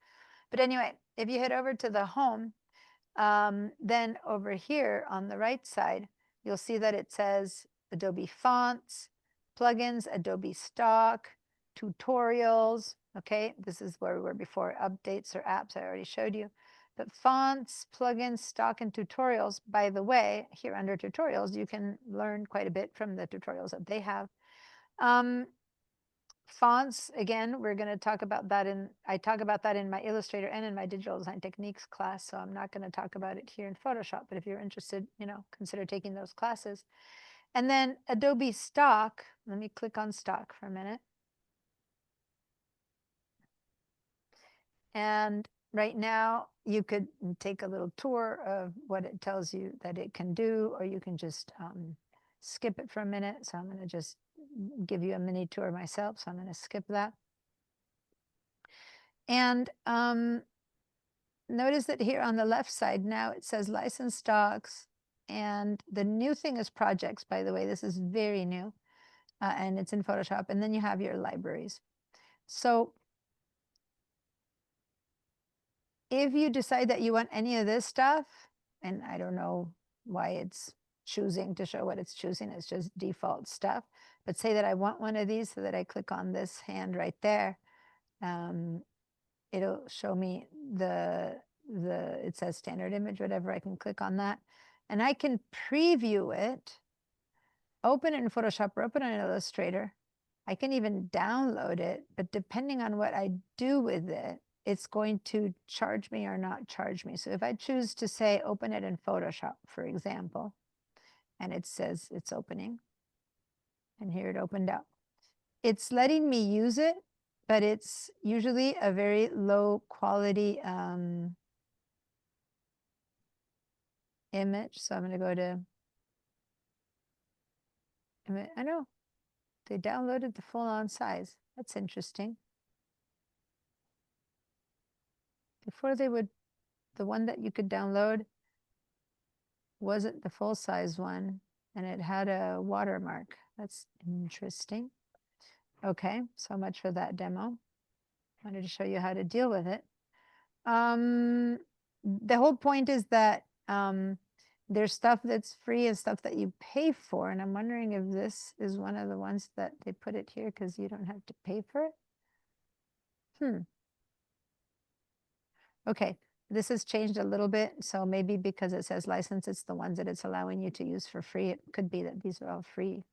But anyway, if you head over to the home, then over here on the right side, you'll see that it says Adobe Fonts, Plugins, Adobe Stock, Tutorials. Okay, this is where we were before, updates or apps, I already showed you. But fonts, plugins, stock, and tutorials, by the way, here under tutorials, you can learn quite a bit from the tutorials that they have. Fonts, again, we're going to talk about that I talk about that in my Illustrator and in my digital design techniques class, so I'm not going to talk about it here in Photoshop, but if you're interested, you know, consider taking those classes. And then Adobe Stock, let me click on Stock for a minute. And right now you could take a little tour of what it tells you that it can do, or you can just skip it for a minute. So I'm going to just give you a mini tour myself. So I'm going to skip that. And notice that here on the left side now it says license stocks. And the new thing is projects, by the way. This is very new. And it's in Photoshop. And then you have your libraries. So if you decide that you want any of this stuff, and I don't know why it's choosing to show what it's choosing, it's just default stuff. But say that I want one of these, so that I click on this hand right there. It'll show me it says standard image, whatever. I can click on that and I can preview it, open it in Photoshop or open it in Illustrator. I can even download it, but depending on what I do with it, it's going to charge me or not charge me. So if I choose to say open it in Photoshop, for example, and it says it's opening, and here it opened up, it's letting me use it, but it's usually a very low quality image. So I'm going to go to image. I know they downloaded the full on size. That's interesting. Before they would, the one that you could download wasn't the full size one, and it had a watermark. That's interesting. Okay, so much for that demo. Wanted to show you how to deal with it. The whole point is that there's stuff that's free and stuff that you pay for, and I'm wondering if this is one of the ones that they put it here because you don't have to pay for it. Okay, this has changed a little bit, so maybe because it says license, it's the ones that it's allowing you to use for free. It could be that these are all free.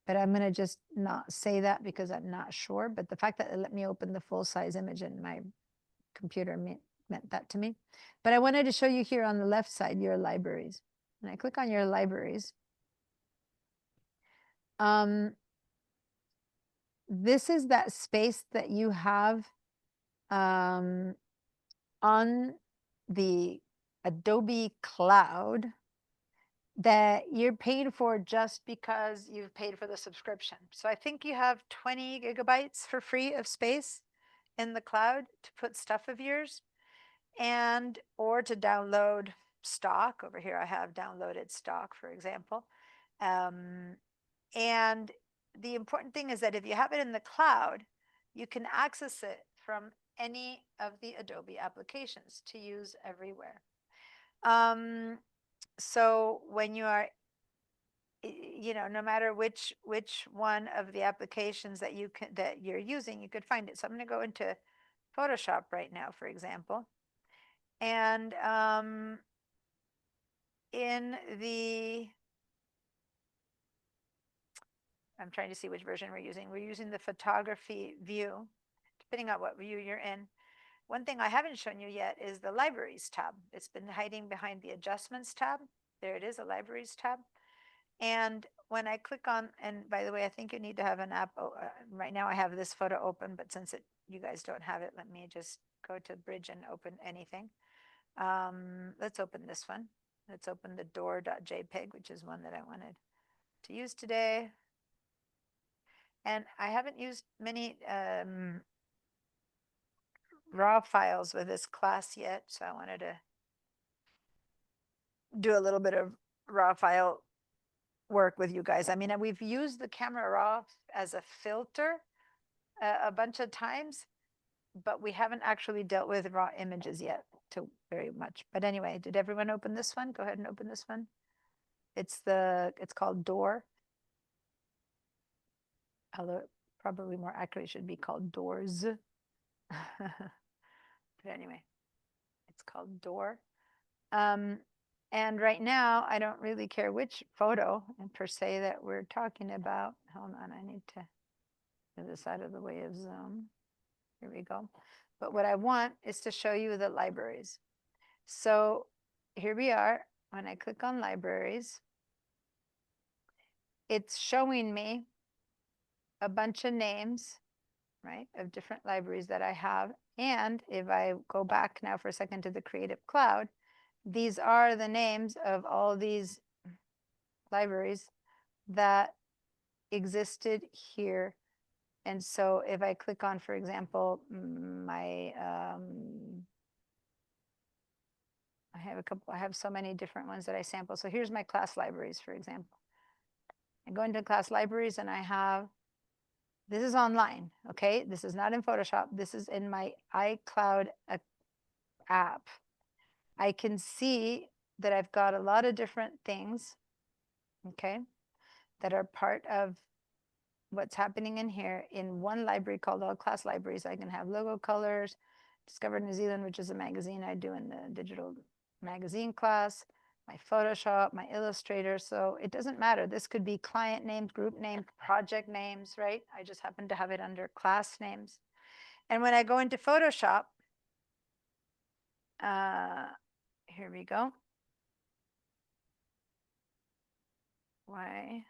But I'm going to just not say that because I'm not sure. But the fact that it let me open the full size image in my computer meant that to me. But I wanted to show you here on the left side, your libraries. When I click on your libraries, this is that space that you have on the Adobe Cloud that you're paying for just because you've paid for the subscription. So I think you have 20 gigabytes for free of space in the cloud to put stuff of yours, and or to download stock. Over here I have downloaded stock, for example. And the important thing is that if you have it in the cloud, you can access it from any of the Adobe applications to use everywhere. So when you are, you know, no matter which one of the applications that you're using, you could find it. So I'm going to go into Photoshop right now, for example, and in the, I'm trying to see which version we're using. We're using the photography view, depending on what view you're in. One thing I haven't shown you yet is the libraries tab. It's been hiding behind the adjustments tab. There it is, a libraries tab. And when I click on, and by the way, I think you need to have an app. Right now I have this photo open, but since you guys don't have it, let me just go to Bridge and open anything. Let's open this one. Let's open the door.jpg, which is one that I wanted to use today. And I haven't used many raw files with this class yet, so I wanted to do a little bit of raw file work with you guys. I mean, we've used the camera raw as a filter a bunch of times, but we haven't actually dealt with raw images yet too very much. But anyway, did everyone open this one? Go ahead and open this one. It's called door. Although probably more accurately should be called doors. But anyway, it's called door. And right now, I don't really care which photo per se that we're talking about. Hold on, I need to move this out of the way of Zoom. Here we go. But what I want is to show you the libraries. So here we are. When I click on libraries, it's showing me a bunch of names, right, of different libraries that I have. And if I go back now for a second to the Creative Cloud, these are the names of all these libraries that existed here. And so if I click on, for example, my, I have so many different ones that I sample. So here's my class libraries, for example. I go into class libraries and I have, this is online, okay? This is not in Photoshop. This is in my iCloud app. I can see that I've got a lot of different things, okay, that are part of what's happening in here. In one library called All Class Libraries, I can have logo colors, Discover New Zealand, which is a magazine I do in the digital magazine class, my Photoshop, my Illustrator. So it doesn't matter. This could be client names, group names, project names, right? I just happen to have it under class names. And when I go into Photoshop, here we go. Why?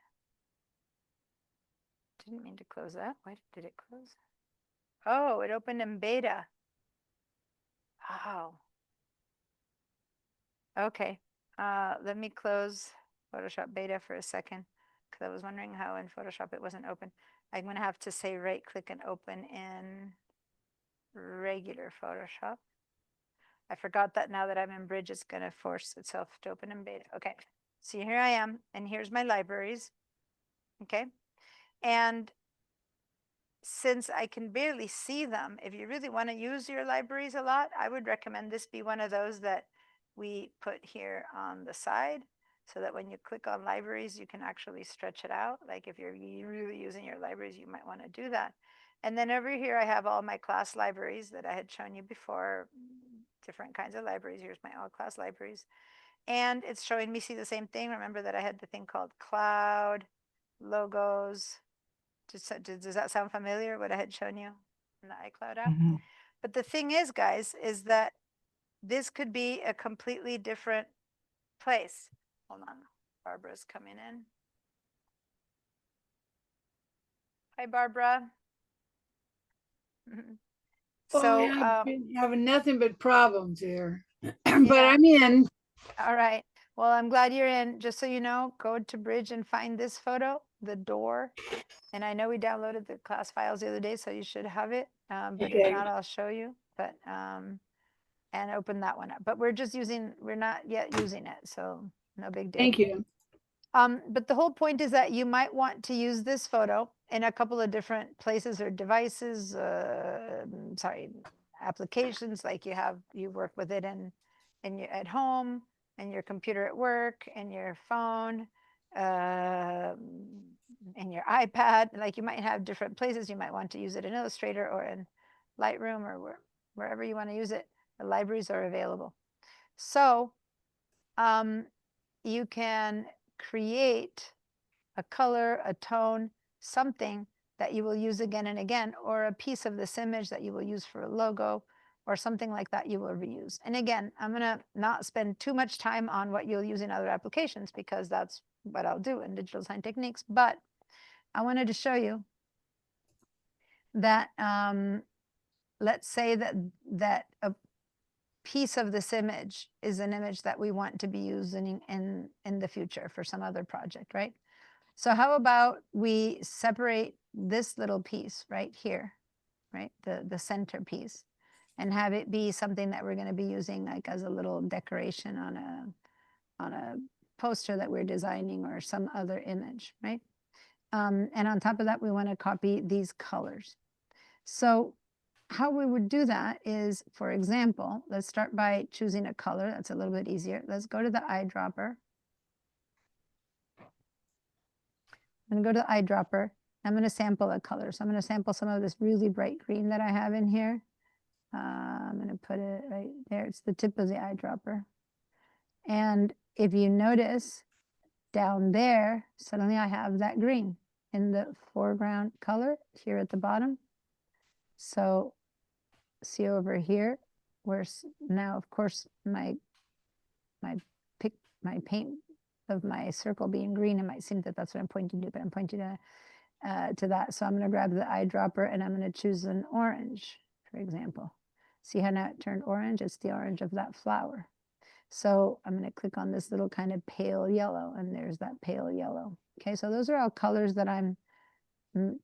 Didn't mean to close that. Why did it close? Oh, it opened in beta. Oh. Okay. Let me close Photoshop beta for a second because I was wondering how in Photoshop it wasn't open. I'm going to have to say right click and open in regular Photoshop. I forgot that now that I'm in Bridge, it's going to force itself to open in beta. Okay. So here I am, and here's my libraries. Okay. And since I can barely see them, if you really want to use your libraries a lot, I would recommend this be one of those that we put here on the side so that when you click on libraries, you can actually stretch it out. Like if you're really using your libraries, you might want to do that. And then over here, I have all my class libraries that I had shown you before, different kinds of libraries. Here's my all class libraries. And it's showing me, see the same thing. Remember that I had the thing called cloud, logos. Does that sound familiar, what I had shown you in the iCloud app? Mhm. But the thing is, guys, is that this could be a completely different place. Hold on, Barbara's coming in. Hi, Barbara. So, I've been having nothing but problems here, but yeah. I'm in. All right. Well, I'm glad you're in. Just so you know, go to Bridge and find this photo, the door. And I know we downloaded the class files the other day, so you should have it. But if Okay. not, I'll show you. But and open that one up. But we're not yet using it, so no big deal. Thank you. But the whole point is that you might want to use this photo in a couple of different places or devices, applications, like you work with it at home, and your computer at work, and your phone, and your iPad. Like you might have different places. You might want to use it in Illustrator or in Lightroom or wherever you want to use it. The libraries are available. So you can create a color, a tone, something that you will use again and again, or a piece of this image that you will use for a logo or something like that you will reuse. And again, I'm gonna not spend too much time on what you'll use in other applications because that's what I'll do in digital design techniques. But I wanted to show you that let's say that a piece of this image is an image that we want to be using in the future for some other project, right? So how about we separate this little piece right here, right? The center piece, and have it be something that we're going to be using like as a little decoration on a poster that we're designing or some other image, right? And on top of that, we want to copy these colors. So how we would do that is, for example, let's start by choosing a color. That's a little bit easier. Let's go to the eyedropper. I'm going to go to the eyedropper. I'm going to sample a color. So I'm going to sample some of this really bright green that I have in here. I'm going to put it right there. It's the tip of the eyedropper. And if you notice down there, suddenly I have that green in the foreground color here at the bottom. So see over here, where now, of course, my paint of my circle being green, it might seem that that's what I'm pointing to, but I'm pointing to that. So I'm going to grab the eyedropper and I'm going to choose an orange, for example. See how now it turned orange? It's the orange of that flower. So I'm going to click on this little kind of pale yellow, and there's that pale yellow. Okay, so those are all colors that I'm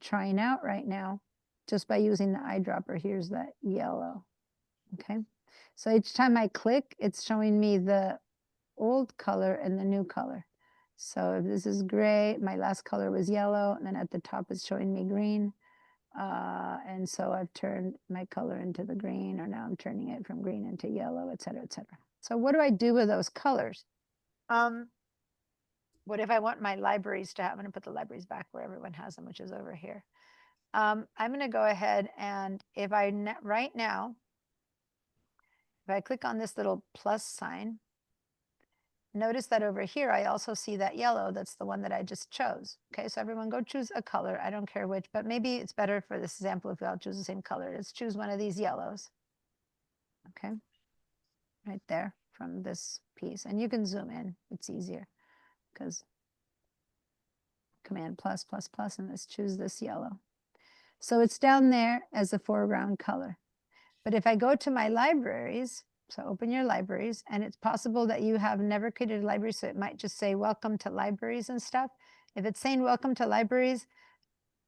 trying out right now just by using the eyedropper. Here's that yellow. Okay, so each time I click, it's showing me the old color and the new color. So if this is gray, my last color was yellow, and then at the top it's showing me green. And so I've turned my color into the green, or now I'm turning it from green into yellow, et cetera, et cetera. So what do I do with those colors? What if I want my libraries to have, I'm going to put the libraries back where everyone has them, which is over here. I'm going to go ahead and if I right now, if I click on this little plus sign, notice that over here, I also see that yellow. That's the one that I just chose. Okay, so everyone go choose a color. I don't care which, but maybe it's better for this example if we all choose the same color. Let's choose one of these yellows. Okay, right there from this piece. And you can zoom in. It's easier because Command plus, plus, plus, and let's choose this yellow. So it's down there as a foreground color. But if I go to my libraries, so open your libraries, and it's possible that you have never created a library, so it might just say welcome to libraries and stuff. If it's saying welcome to libraries,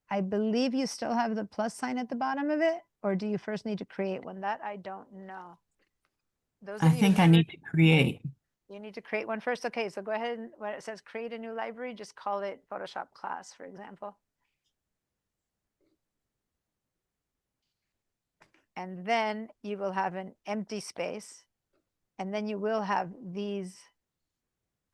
I believe you still have the plus sign at the bottom of it, or do you first need to create one? That I don't know. Those I of you think who I never, need to create. you need to create one first. Okay, so go ahead and when it says create a new library, just call it Photoshop class, for example. And then you will have an empty space. And then you will have these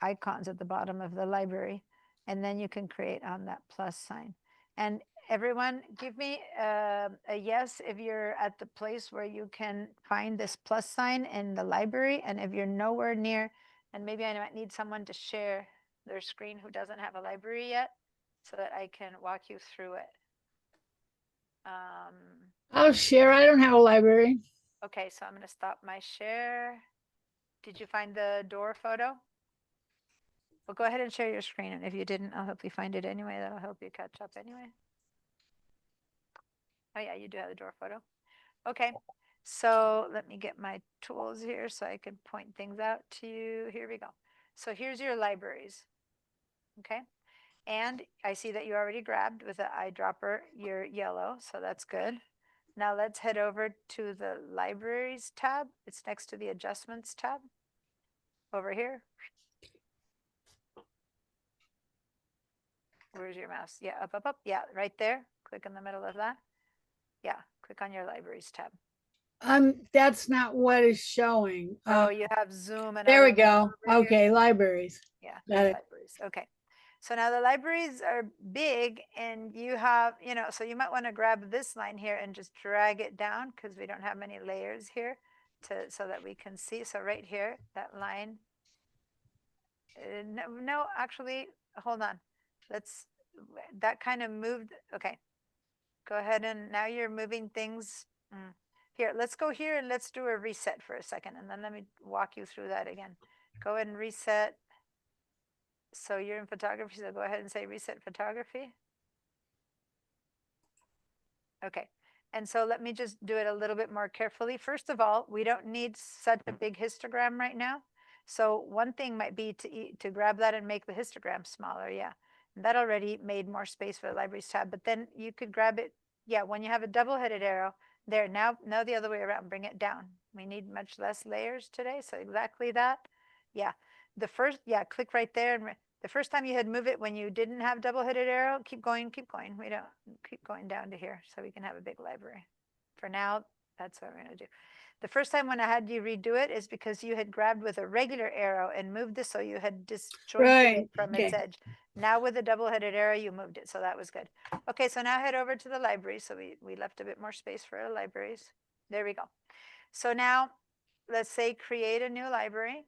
icons at the bottom of the library. And then you can create on that plus sign. And everyone, give me a yes if you're at the place where you can find this plus sign in the library. And if you're nowhere near, and maybe I might need someone to share their screen who doesn't have a library yet so that I can walk you through it. I'll share. I don't have a library. Okay, so I'm going to stop my share. Did you find the door photo? Well, go ahead and share your screen. And if you didn't, I'll help you find it anyway. That'll help you catch up anyway. Oh yeah, you do have the door photo. Okay, so let me get my tools here so I can point things out to you. Here we go. So here's your libraries. Okay, and I see that you already grabbed with the eyedropper your yellow, so that's good. Now let's head over to the libraries tab. It's next to the adjustments tab over here. Where's your mouse? Yeah, up, up, up. Yeah, right there. Click in the middle of that. Yeah, click on your libraries tab. That's not what is showing. Oh, you have Zoom and There we other go. over here. Okay, libraries. Yeah, Got it. libraries. Okay. So now the libraries are big and you have, you know, so you might want to grab this line here and just drag it down because we don't have many layers here so that we can see. So right here, that line No, no, actually, hold on. Let's, that kind of moved, okay. Go ahead and now you're moving things. Here, let's go here and let's do a reset for a second, and then let me walk you through that again. Go ahead and reset. So you're in photography, so go ahead and say reset photography. Okay, and so let me just do it a little bit more carefully. First of all, we don't need such a big histogram right now. So one thing might be to grab that and make the histogram smaller, yeah. And that already made more space for the libraries tab, but then you could grab it, yeah, when you have a double-headed arrow, there, now the other way around, bring it down. We need much less layers today, so exactly that. Yeah, the first, yeah, click right there, and the first time you had move it when you didn't have double-headed arrow, keep going, we don't, keep going down to here so we can have a big library. For now, that's what we're gonna do. The first time when I had you redo it is because you had grabbed with a regular arrow and moved this so you had disjointed Right, it from its okay. edge. Now with a double-headed arrow, you moved it, so that was good. Okay, so now head over to the library. So we left a bit more space for our libraries. There we go. So now let's say create a new library.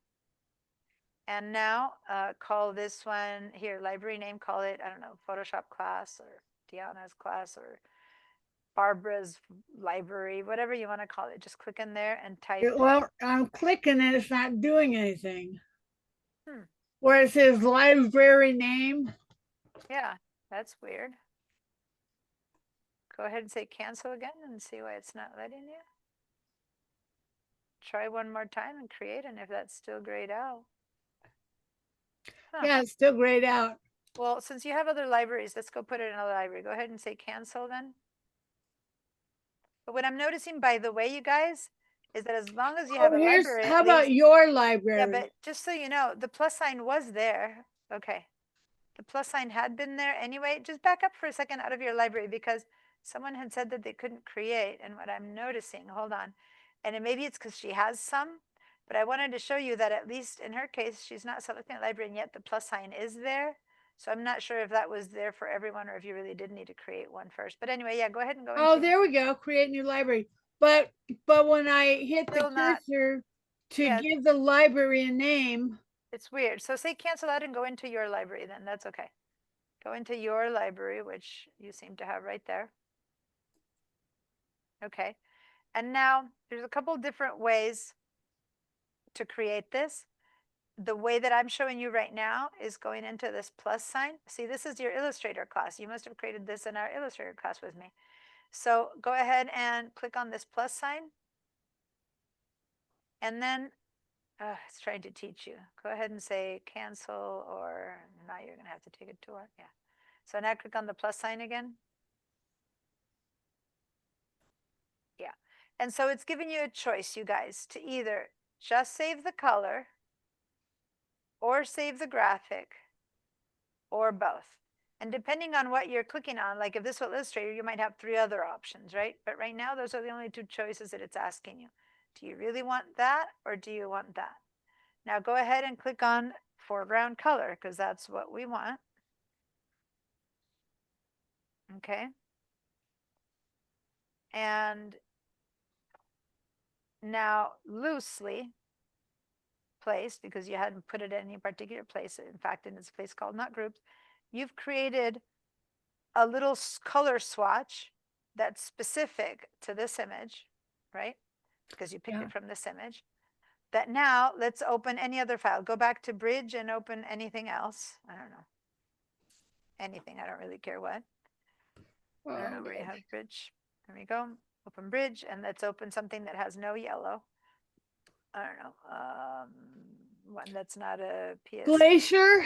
And now call this one here, library name, call it, I don't know, Photoshop class or Diana's class or Barbara's library, whatever you want to call it. Just click in there and type. Well, I'm clicking and it's not doing anything. Hmm. Where it says library name. Yeah, that's weird. Go ahead and say cancel again and see why it's not letting you. Try one more time and create, and if that's still grayed out. Huh. Yeah, it's still grayed out. Well, since you have other libraries, let's go put it in another library. Go ahead and say cancel then. But what I'm noticing, by the way, you guys, is that as long as you have Oh, a here's, library, how at about least, your yeah, library? but just so you know, the plus sign was there. Okay. The plus sign had been there anyway. Just back up for a second out of your library because someone had said that they couldn't create. And what I'm noticing, hold on, and maybe it's because she has some, but I wanted to show you that at least in her case, she's not selecting a library and yet the plus sign is there. So I'm not sure if that was there for everyone or if you really did need to create one first. But anyway, yeah, go ahead and go Oh, into. there we go. Create new library. But when I hit the Still not, cursor to yeah, give the library a name, it's weird. So say cancel out and go into your library then. That's okay. Go into your library, which you seem to have right there. Okay. And now there's a couple different ways to create this. The way that I'm showing you right now is going into this plus sign. See, this is your Illustrator class. You must have created this in our Illustrator class with me. So go ahead and click on this plus sign. And then it's trying to teach you. Go ahead and say cancel, or now you're going to have to take a tour. Yeah. So now click on the plus sign again. Yeah. And so it's giving you a choice, you guys, to either just save the color or save the graphic or both. And depending on what you're clicking on, like if this was Illustrator, you might have 3 other options, right? But right now, those are the only 2 choices that it's asking you. Do you really want that or do you want that? Now go ahead and click on foreground color because that's what we want. Okay. And now loosely placed, because you hadn't put it in any particular place, in fact, in this place called not groups, you've created a little color swatch that's specific to this image, right? Because you picked Yeah. it from this image. That now let's open any other file. Go back to Bridge and open anything else. I don't know. Anything, I don't really care what. I don't know where you have Bridge. There we go. Open Bridge and let's open something that has no yellow. I don't know. One that's not a PSD. Glacier.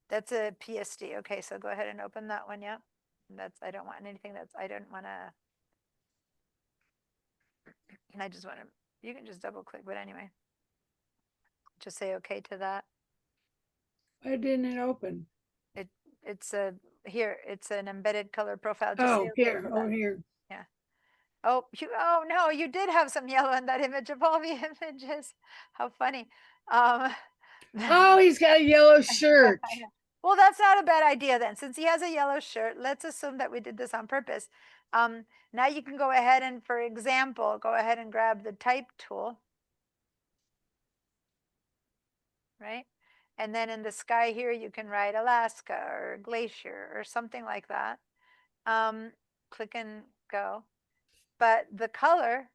That's a PSD. Okay, so go ahead and open that one. Yeah. That's, I don't want anything that's, I don't want to. And I just want to, you can just double click, but anyway, just say okay to that. Why didn't it open? It's a, here, it's an embedded color profile. Just say Oh, okay here, to over that. here. Oh, oh no, you did have some yellow in that image of all the images. How funny. Oh, he's got a yellow shirt. Well, that's not a bad idea then. Since he has a yellow shirt, let's assume that we did this on purpose. Now you can go ahead and, for example, go ahead and grab the type tool, right? And then in the sky here, you can write Alaska or glacier or something like that. Click and go. But the color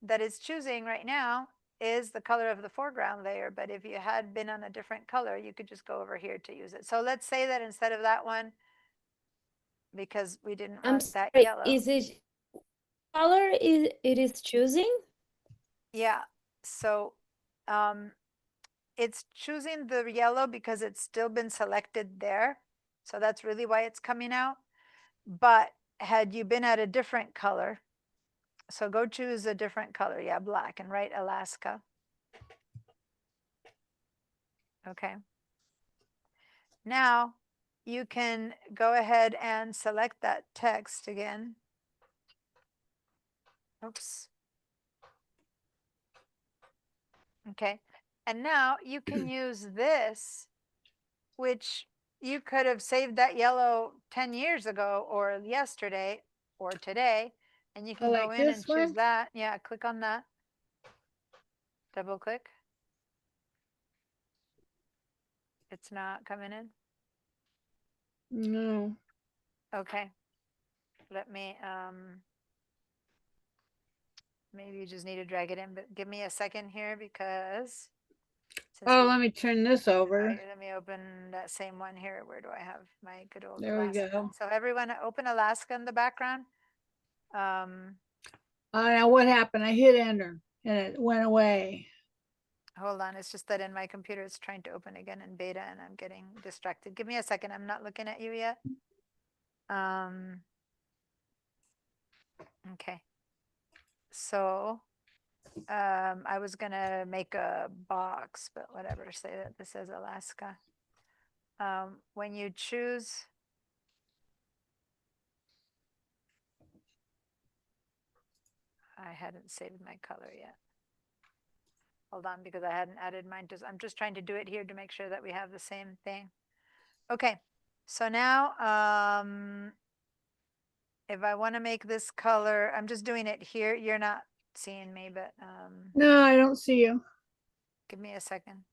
that it's choosing right now is the color of the foreground layer. But if you had been on a different color, you could just go over here to use it. So let's say that instead of that one, because we didn't I'm want that sorry, yellow. is it color it is choosing? Yeah. So it's choosing the yellow because it's still been selected there. So that's really why it's coming out. But had you been at a different color, so go choose a different color. Yeah, black, and write Alaska. Okay. Now you can go ahead and select that text again. Oops. Okay. And now you can use this, which you could have saved that yellow 10 years ago or yesterday or today. And you can go like in and this choose one? that. Yeah, click on that. Double click. It's not coming in. No. Okay. Let me, maybe you just need to drag it in, but give me a second here because. since Oh, we- let me turn this over. Right, let me open that same one here. Where do I have my good old There we Alaska? go. So everyone open Alaska in the background. Now what happened? I hit enter and it went away. Hold on, it's just that in my computer it's trying to open again in beta and I'm getting distracted. Give me a second, I'm not looking at you yet. Okay. So I was gonna make a box, but whatever, say that this is Alaska. When you choose, I hadn't saved my color yet. Hold on, because I hadn't added mine. I'm just trying to do it here to make sure that we have the same thing. Okay, so now if I want to make this color, I'm just doing it here. You're not seeing me, but No, I don't see you. give me a second.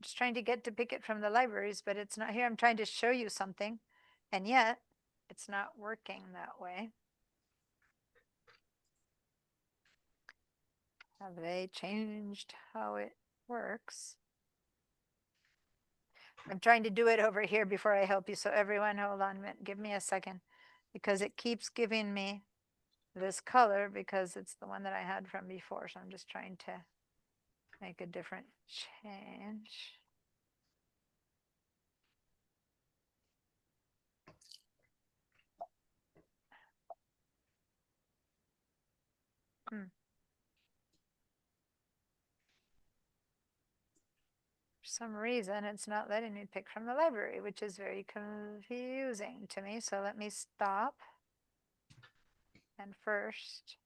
Just trying to get to pick it from the libraries, but it's not here. I'm trying to show you something, and yet it's not working that way. Have they changed how it works? I'm trying to do it over here before I help you. So everyone, hold on, give me a second, because it keeps giving me this color because it's the one that I had from before. So I'm just trying to make a different change. For some reason, it's not letting me pick from the library, which is very confusing to me. So let me stop. And first,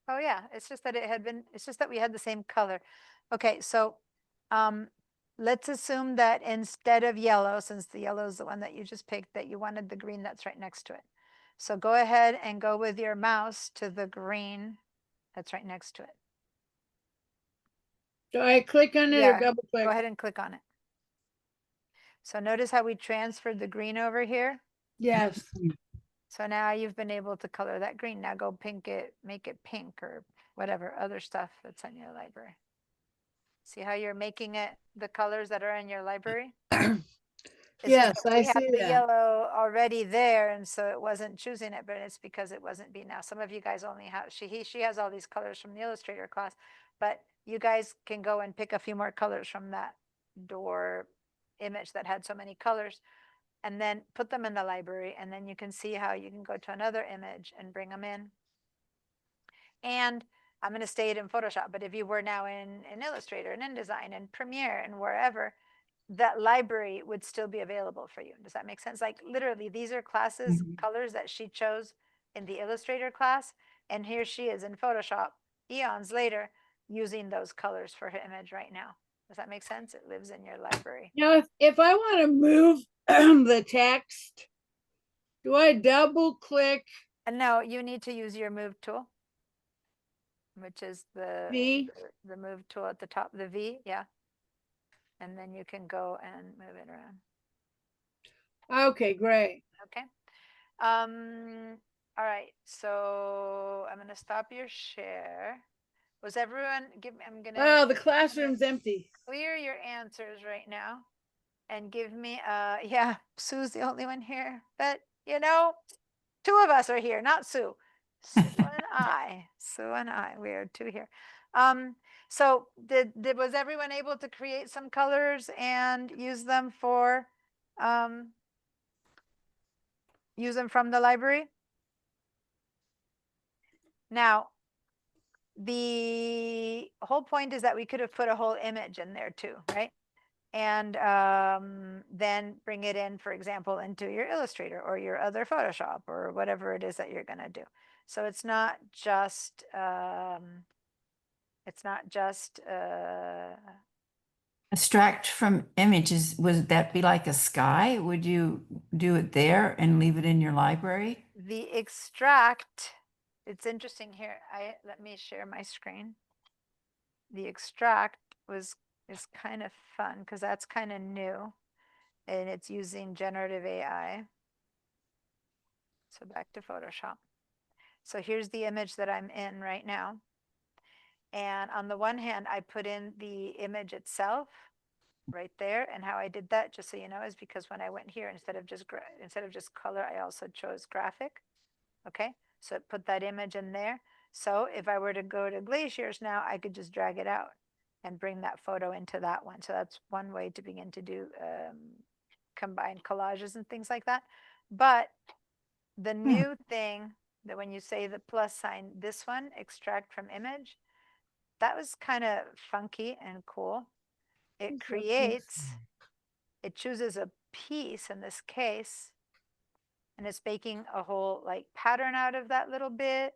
oh yeah, it's just that it's just that we had the same color. Okay, so let's assume that instead of yellow, since the yellow is the one that you just picked, that you wanted the green that's right next to it. So go ahead and go with your mouse to the green that's right next to it. Do I click on it or Yeah, double click? go ahead and click on it. So notice how we transferred the green over here. Yes. So now you've been able to color that green. Now go pink it, make it pink or whatever other stuff that's in your library. See how you're making it the colors that are in your library? It's just Yes, that I we had see the that. yellow already there, and so it wasn't choosing it, but it's because it wasn't being now. Some of you guys only have she has all these colors from the Illustrator class, but you guys can go and pick a few more colors from that door image that had so many colors, and then put them in the library, and then you can see how you can go to another image and bring them in. And I'm going to stay it in Photoshop, but if you were now in Illustrator and InDesign and Premiere and wherever, that library would still be available for you. Does that make sense? Like literally, these are classes, colors that she chose in the Illustrator class, and here she is in Photoshop eons later using those colors for her image right now. Does that make sense? It lives in your library. Now, if I want to move the text, do I double click No, you need to use your move tool, which is V? the move tool at the top, the V, yeah. And then you can go and move it around. Okay, great. Okay. All right. So I'm gonna stop your share. Was everyone I'm gonna Oh, the classroom's empty. clear your answers right now and give me yeah, Sue's the only one here. But you know, two of us are here, not Sue. Sue and I. Sue and I. We are two here. So was everyone able to create some colors and use them for use them from the library? Now, the whole point is that we could have put a whole image in there too, right? And then bring it in, for example, into your Illustrator or your other Photoshop or whatever it is that you're going to do. So it's not just Extract from images, would that be like a sky? Would you do it there and leave it in your library? the extract. It's interesting here. Let me share my screen. The extract is kind of fun because that's kind of new and it's using generative AI. So back to Photoshop. So here's the image that I'm in right now. And on the one hand, I put in the image itself right there. And how I did that, just so you know, is because when I went here, instead of just color, I also chose graphic. Okay, so it put that image in there. So if I were to go to glaciers now, I could just drag it out and bring that photo into that one. So that's one way to begin to do combine collages and things like that. But the new thing that when you say the plus sign, this one, extract from image, that was kind of funky and cool. It creates, it chooses a piece in this case, and it's making a whole like pattern out of that little bit,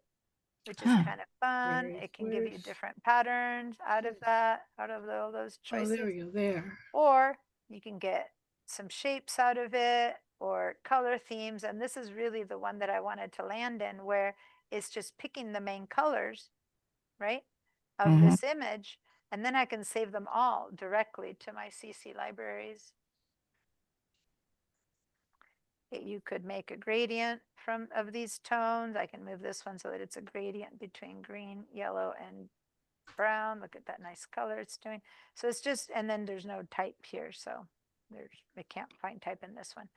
which is Huh. kind of fun. Very It can give you first. different patterns out of that, out of all those Oh, choices. there we go, there. Or you can get some shapes out of it or color themes. And this is really the one that I wanted to land in, where it's just picking the main colors, right, of Mhm. this image. And then I can save them all directly to my CC libraries. You could make a gradient of these tones. I can move this one so that it's a gradient between green, yellow, and brown. Look at that nice color it's doing. So it's just, and then there's no type here. So I can't find type in this one.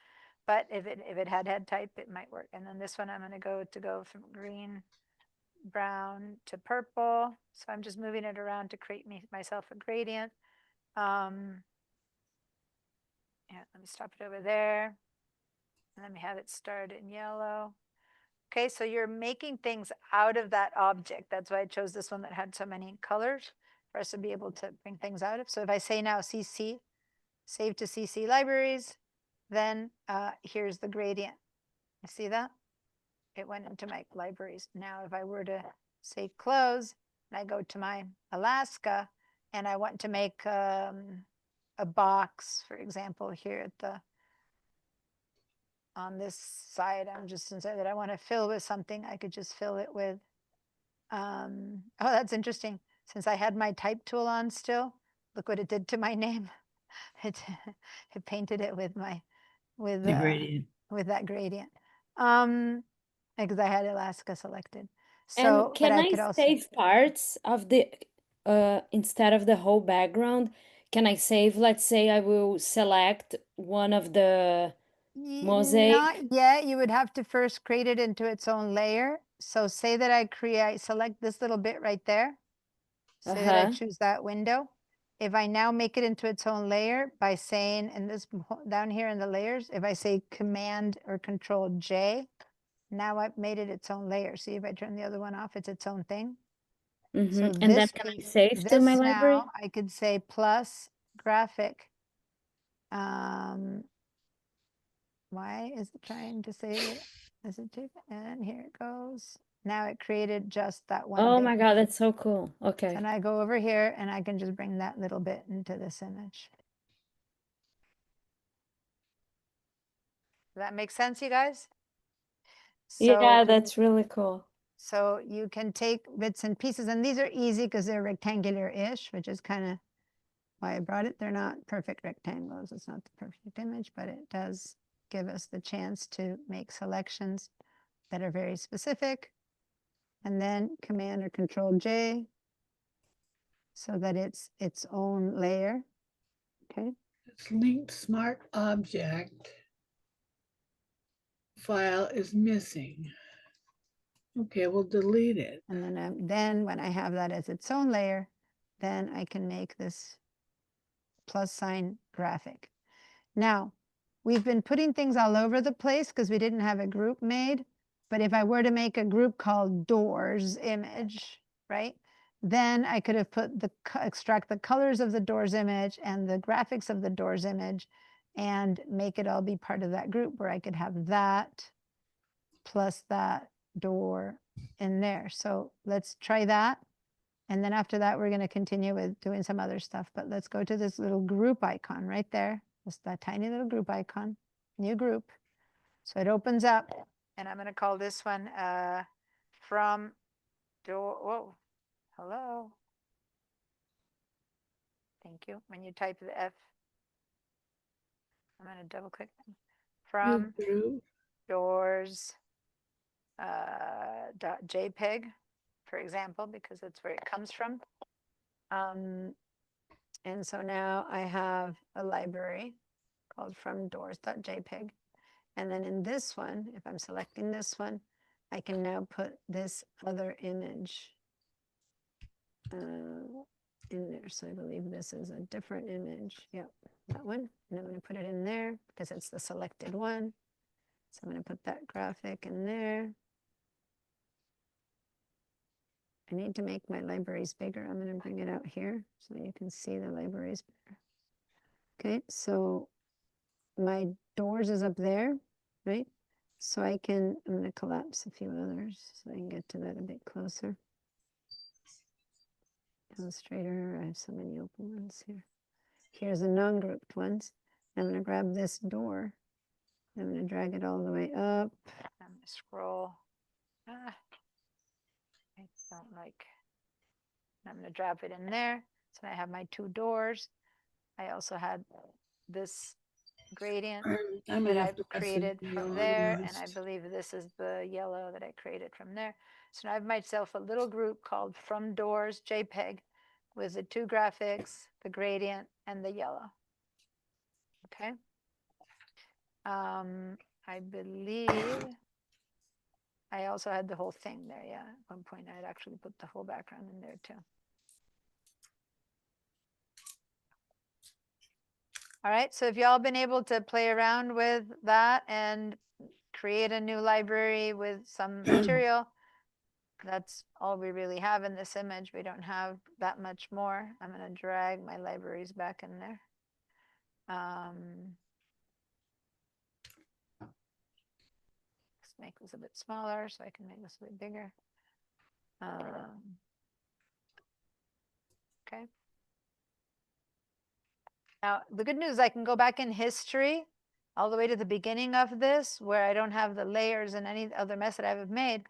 But if it had type, it might work. And then this one, I'm going to go from green, brown to purple. So I'm just moving it around to create myself a gradient. Yeah, let me stop it over there. Let me have it start in yellow. Okay, so you're making things out of that object. That's why I chose this one that had so many colors for us to be able to bring things out of. So if I say now CC, save to CC libraries, then here's the gradient. You see that? It went into my libraries. Now, if I were to say close, and I go to my Alaska, and I want to make a box, for example, here at the on this side, I'm just going to say that I want to fill with something. I could just fill it with, oh, that's interesting. Since I had my type tool on still, look what it did to my name. It painted it with my, with The gradient. with that gradient. Because I had Alaska selected. And So, but can I I could also, save parts of the instead of the whole background? Can I save, let's say I will select one of the not mosaic? yet. You would have to first create it into its own layer. So say that I select this little bit right there. Say that I Uh-huh. choose that window. If I now make it into its own layer by saying, and this down here in the layers, if I say Command or Control J, now I've made it its own layer. See, if I turn the other one off, it's its own thing. So And then this can I piece, save to my this library? now, I could say plus graphic. Why is it trying to save it? Is it too? And here it goes. Now it created just that one Oh bit. my God, that's so cool. So Okay. now I go over here and I can just bring that little bit into this image. Does that make sense, you guys? Yeah, So, that's really cool. so you can take bits and pieces, and these are easy because they're rectangular-ish, which is kind of why I brought it. They're not perfect rectangles. It's not the perfect image, but it does give us the chance to make selections that are very specific. And then Command or Control J so that it's its own layer. Okay. This linked smart object file is missing. Okay, we'll delete it. And then when I have that as its own layer, then I can make this plus sign graphic. Now, we've been putting things all over the place because we didn't have a group made. But if I were to make a group called doors image, right? Then I could have put extract the colors of the doors image and the graphics of the doors image and make it all be part of that group where I could have that plus that door in there. So let's try that. And then after that, we're going to continue with doing some other stuff. But let's go to this little group icon right there. Just that tiny little group icon, new group. So it opens up, and I'm going to call this one from door. Whoa, hello. Thank you. When you type the F, I'm going to double click from New group. doors .jpg, for example, because that's where it comes from. And so now I have a library called from doors.jpg. And then in this one, if I'm selecting this one, I can now put this other image in there. So I believe this is a different image. Yep, that one. And I'm going to put it in there because it's the selected one. So I'm going to put that graphic in there. I need to make my libraries bigger. I'm going to bring it out here so you can see the libraries better. Okay, so my doors is up there, right? So I'm going to collapse a few others so I can get to that a bit closer. Illustrator, I have so many open ones here. Here's the non-grouped ones. I'm going to grab this door. I'm going to drag it all the way up. I'm going to scroll. I don't like. I'm going to drop it in there. So I have my two doors. I also had this gradient I'm that gonna have I've to mess with created the from there, and I organized. believe this is the yellow that I created from there. So now I have myself a little group called From Doors JPEG with the two graphics, the gradient, and the yellow. Okay. I believe I also had the whole thing there. Yeah, at one point I had actually put the whole background in there too. All right, so if y'all been able to play around with that and create a new library with some material, that's all we really have in this image. We don't have that much more. I'm going to drag my libraries back in there. Let's make this a bit smaller so I can make this a bit bigger. Okay. Now, the good news is I can go back in history all the way to the beginning of this where I don't have the layers and any other mess that I've made,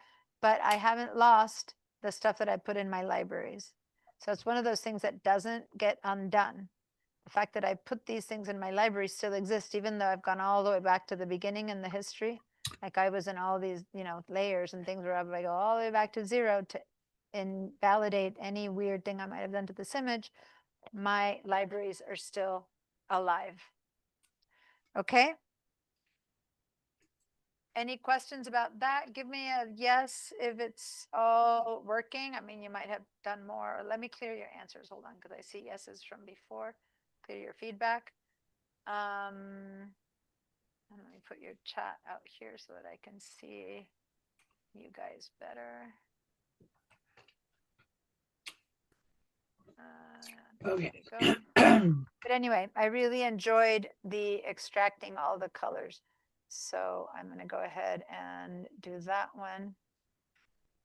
but I haven't lost the stuff that I put in my libraries. So it's one of those things that doesn't get undone. The fact that I put these things in my library still exists, even though I've gone all the way back to the beginning in the history. Like I was in all these, layers and things where I go all the way back to zero to invalidate any weird thing I might have done to this image. My libraries are still alive. Okay. Any questions about that? Give me a yes if it's all working. I mean, you might have done more. Let me clear your answers. Hold on, because I see yeses from before. Clear your feedback. Let me put your chat out here so that I can see you guys better. Okay. There we go. But anyway, I really enjoyed the extracting all the colors. So I'm going to go ahead and do that one.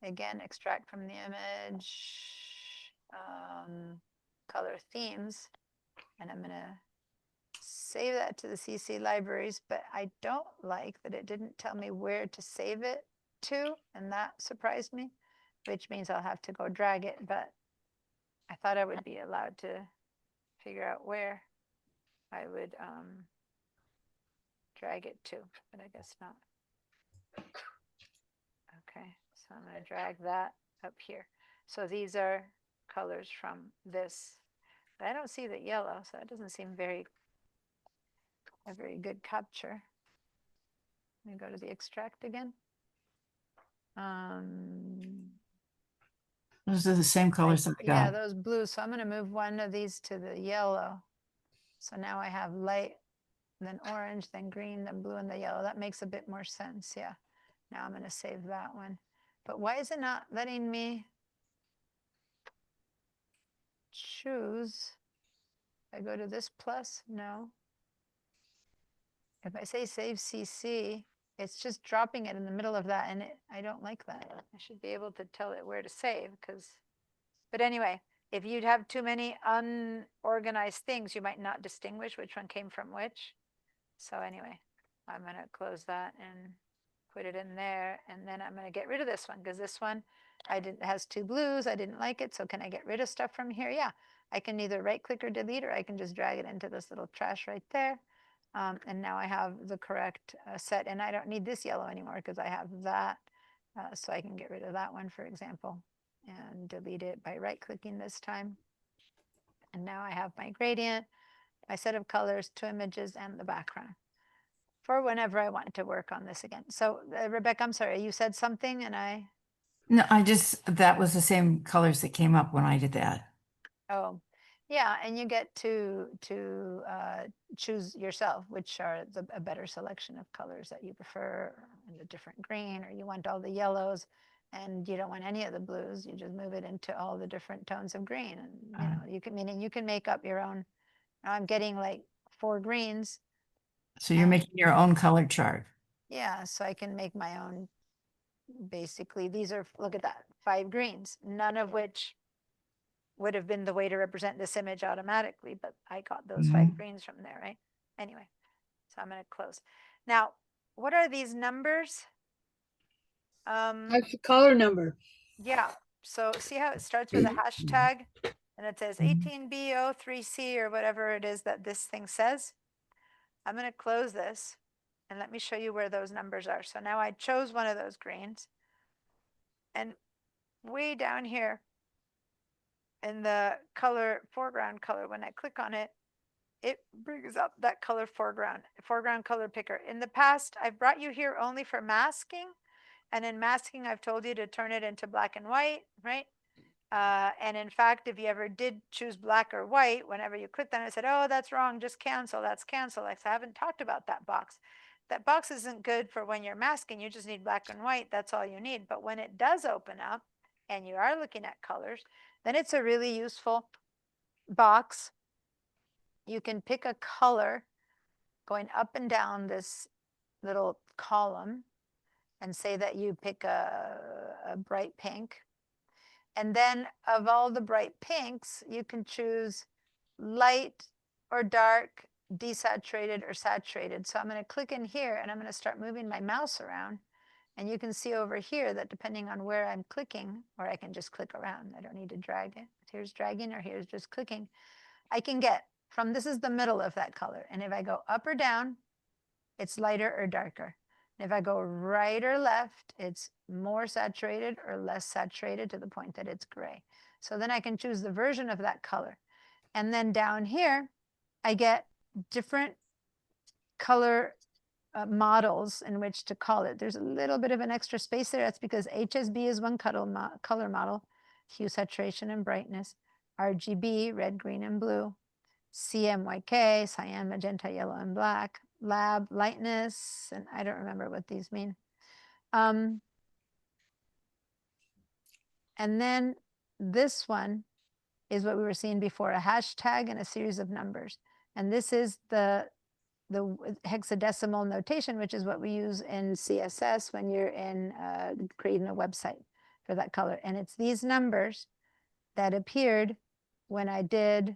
Again, extract from the image, color themes, and I'm going to save that to the CC libraries, but I don't like that it didn't tell me where to save it to, and that surprised me, which means I'll have to go drag it, but I thought I would be allowed to figure out where I would drag it to, but I guess not. Okay, so I'm going to drag that up here. So these are colors from this. But I don't see the yellow, so it doesn't seem a very good capture. Let me go to the extract again. Those are the same colors that I Yeah, got. those blues. So I'm going to move one of these to the yellow. So now I have light, then orange, then green, then blue, and the yellow. That makes a bit more sense. Yeah. Now I'm going to save that one. But why is it not letting me choose? I go to this plus? No. If I say save CC, it's just dropping it in the middle of that, and I don't like that. I should be able to tell it where to save, but anyway, if you'd have too many unorganized things, you might not distinguish which one came from which. So anyway, I'm going to close that and put it in there, and then I'm going to get rid of this one, because this one has two blues. I didn't like it, so can I get rid of stuff from here? Yeah, I can either right click or delete, or I can just drag it into this little trash right there. And now I have the correct set, and I don't need this yellow anymore because I have that. So I can get rid of that one, for example, and delete it by right clicking this time. And now I have my gradient, my set of colors, 2 images, and the background for whenever I want to work on this again. So Rebecca, I'm sorry, you said something and No, that was the same colors that came up when I did that. Oh, yeah, and you get to choose yourself, which are a better selection of colors that you prefer, and a different green, or you want all the yellows, and you don't want any of the blues. You just move it into all the different tones of green, and you can make up your own. Now I'm getting like 4 greens. So you're making your own color chart. Yeah, so I can make my own. Basically, these are, look at that, 5 greens, none of which would have been the way to represent this image automatically, but I got those 5 greens from there, right? Anyway, so I'm going to close. Now, what are these numbers? That's the color number. Yeah, so see how it starts with a hashtag, and it says 18B03C or whatever it is that this thing says. I'm going to close this, and let me show you where those numbers are. So now I chose one of those greens, and way down here in the color, foreground color, when I click on it, it brings up that color foreground color picker. In the past, I've brought you here only for masking. And in masking, I've told you to turn it into black and white, right? And in fact, if you ever did choose black or white, whenever you clicked on it, said, oh, that's wrong, just cancel, that's cancel. Like, I haven't talked about that box. That box isn't good for when you're masking, you just need black and white, that's all you need. But when it does open up and you are looking at colors, then it's a really useful box. You can pick a color going up and down this little column and say that you pick a bright pink. And then of all the bright pinks, you can choose light or dark, desaturated or saturated. So I'm going to click in here and I'm going to start moving my mouse around. And you can see over here that depending on where I'm clicking, or I can just click around. I don't need to drag it. Here's dragging, or here's just clicking. I can get from, this is the middle of that color. And if I go up or down, it's lighter or darker. And if I go right or left, it's more saturated or less saturated to the point that it's gray. So then I can choose the version of that color. And then down here, I get different color models in which to call it. There's a little bit of an extra space there. That's because HSB is one color model, hue, saturation, and brightness. RGB, red, green, and blue. CMYK, cyan, magenta, yellow, and black. Lab, lightness, and I don't remember what these mean. And then this one is what we were seeing before, a hashtag and a series of numbers. And this is the hexadecimal notation, which is what we use in CSS when you're in creating a website for that color. And it's these numbers that appeared when I did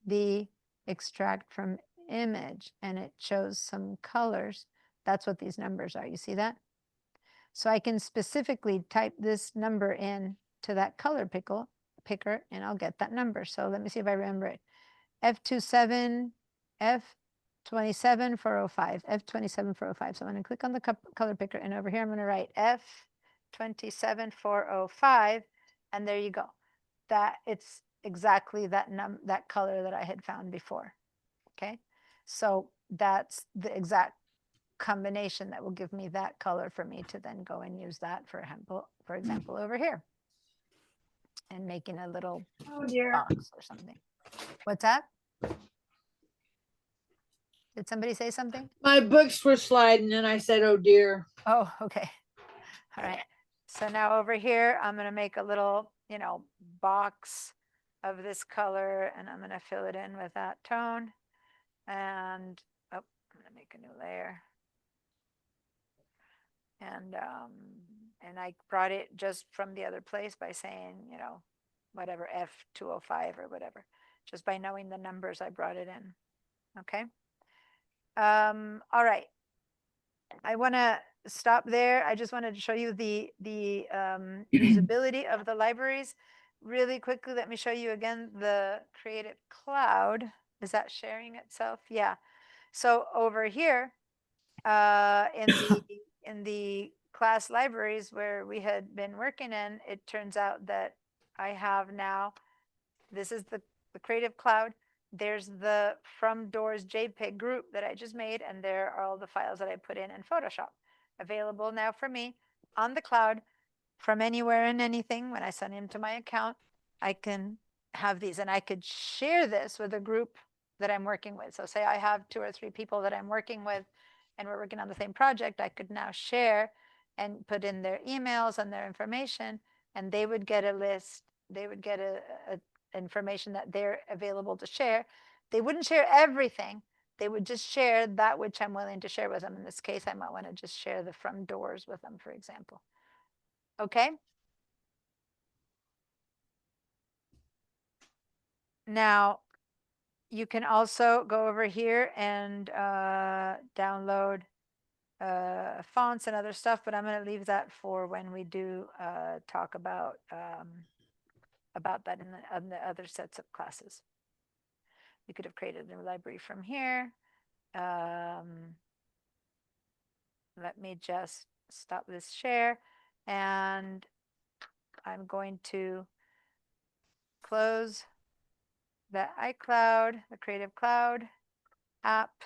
the extract from image and it shows some colors, that's what these numbers are. You see that? So I can specifically type this number in to that color picker and I'll get that number. So let me see if I remember it. F27, F27405, F27405. So I'm going to click on the color picker and over here I'm going to write F27405 and there you go. That it's exactly that color that I had found before. Okay, so that's the exact combination that will give me that color for me to then go and use that for example over here and making a little box or something. What's that? Did somebody say something? My books were sliding and I said, oh dear. Oh, okay. All right. So now over here, I'm going to make a little, box of this color and I'm going to fill it in with that tone. And I'm going to make a new layer. And I brought it just from the other place by saying, whatever, F205 or whatever, just by knowing the numbers, I brought it in. Okay. All right. I want to stop there. I just wanted to show you the usability of the libraries. Really quickly, let me show you again the Creative Cloud. Is that sharing itself? Yeah. So over here, in the class libraries where we had been working in, it turns out that I have now, this is the Creative Cloud. There's the From Doors JPEG group that I just made, and there are all the files that I put in Photoshop. Available now for me on the cloud from anywhere and anything. When I send them to my account, I can have these, and I could share this with a group that I'm working with. So say I have 2 or 3 people that I'm working with, and we're working on the same project, I could now share and put in their emails and their information, and they would get a list. They would get a information that they're available to share. They wouldn't share everything. They would just share that which I'm willing to share with them. In this case, I might want to just share the From Doors with them, for example. Okay. Now, you can also go over here and download fonts and other stuff, but I'm going to leave that for when we do talk about that in the other sets of classes. You could have created a new library from here. Let me just stop this share, and I'm going to close the iCloud, the Creative Cloud app,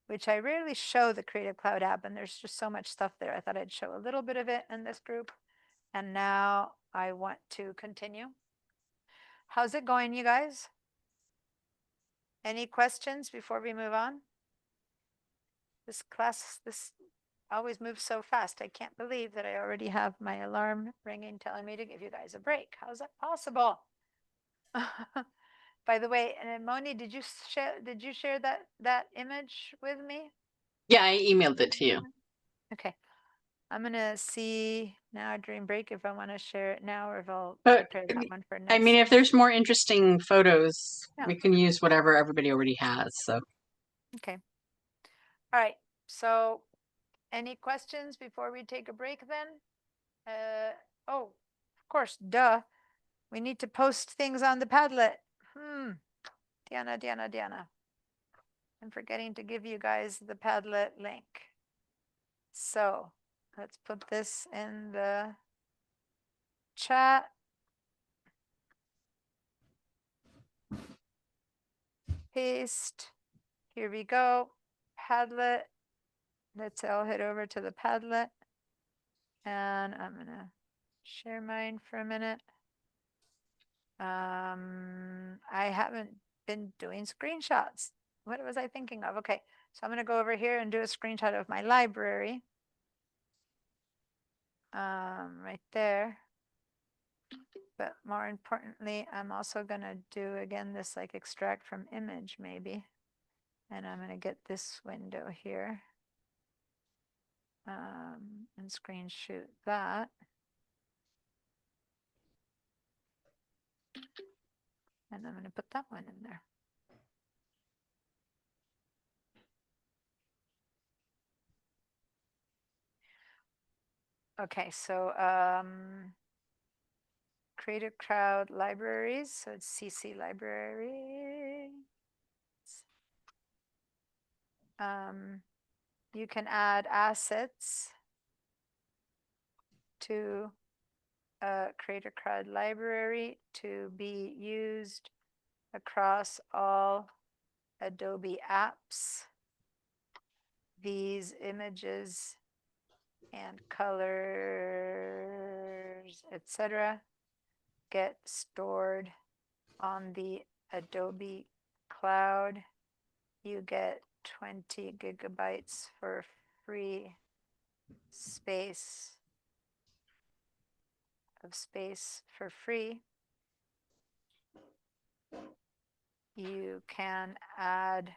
which I rarely show the Creative Cloud app, and there's just so much stuff there. I thought I'd show a little bit of it in this group. And now I want to continue. How's it going, you guys? Any questions before we move on? This class, this always moves so fast. I can't believe that I already have my alarm ringing telling me to give you guys a break. How is that possible? By the way, and Moni, did you share that image with me? Yeah, I emailed it to you. Okay. I'm gonna see now during break if I want to share it now or if I'll But prepare that one for next. I mean, if there's more interesting photos, Yeah. we can use whatever everybody already has. So Okay. All right. So any questions before we take a break then? Oh, of course, duh. We need to post things on the Padlet. Diana. I'm forgetting to give you guys the Padlet link. So let's put this in the chat. Paste. Here we go. Padlet. Let's all head over to the Padlet. And I'm going to share mine for a minute. I haven't been doing screenshots. What was I thinking of? Okay, so I'm going to go over here and do a screenshot of my library. Right there. But more importantly, I'm also going to do again this like extract from image maybe. And I'm going to get this window here. And screen shoot that. And I'm going to put that one in there. Okay, so Creative Crowd Libraries, so it's CC Library. You can add assets to a Creative Crowd library to be used across all Adobe apps. These images and colors, etc., get stored on the Adobe cloud. You get 20 gigabytes for free space for free. You can add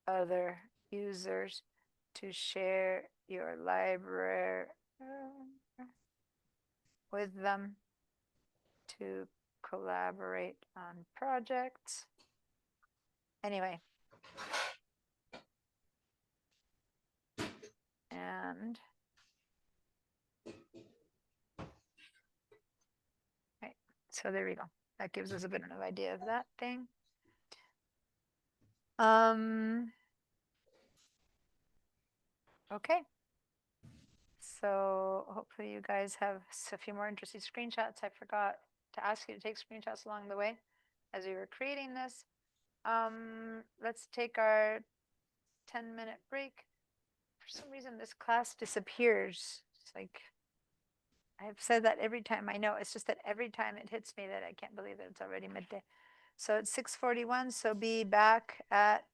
other users to share your library with them to collaborate on projects. Anyway. And right, so there we go. That gives us a bit of an idea of that thing. Okay. So hopefully you guys have a few more interesting screenshots. I forgot to ask you to take screenshots along the way as we were creating this. Let's take our 10-minute break. For some reason, this class disappears. It's like, I've said that every time. I know, it's just that every time it hits me that I can't believe that it's already midday. So it's 6:41, so be back at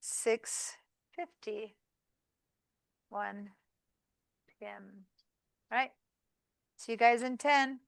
6:51 p.m. All right, see you guys in 10.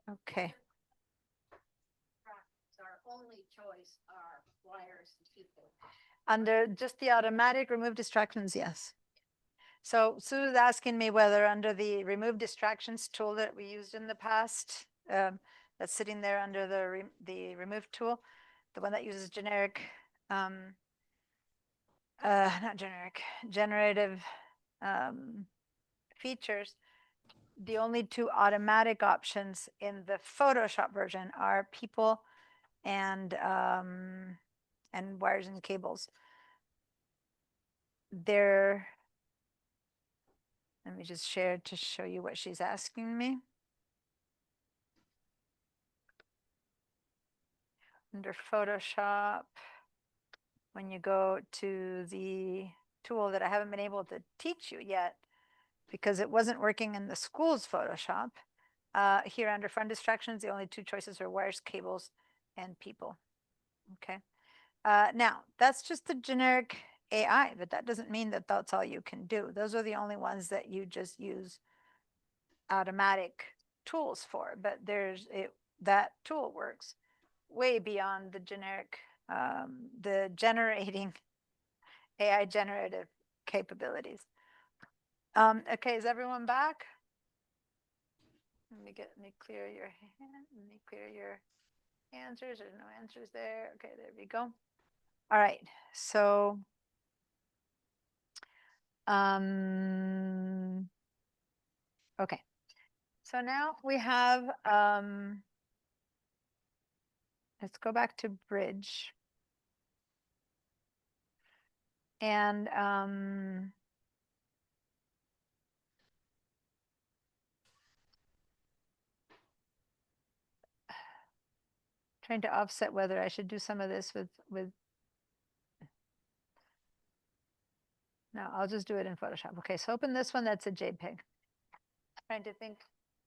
Okay. Our only choice are wires and people. Under just the automatic remove distractions, yes. So Sue is asking me whether under the remove distractions tool that we used in the past, that's sitting there under the remove tool, the one that uses generic, not generic, generative features, the only two automatic options in the Photoshop version are people and wires and cables. They're, let me just share to show you what she's asking me. Under Photoshop, when you go to the tool that I haven't been able to teach you yet because it wasn't working in the school's Photoshop, here under fun distractions, the only two choices are wires, cables, and people. Okay. Now, that's just the generic AI, but that doesn't mean that that's all you can do. Those are the only ones that you just use automatic tools for, but that tool works way beyond the generic, the generating AI generative capabilities. Okay, is everyone back? Let me clear your hand. Let me clear your answers. There's no answers there. Okay, there we go. All right, so okay. So now we have let's go back to bridge. And trying to offset whether I should do some of this with no, I'll just do it in Photoshop. Okay, so open this one, that's a JPEG. Trying to think,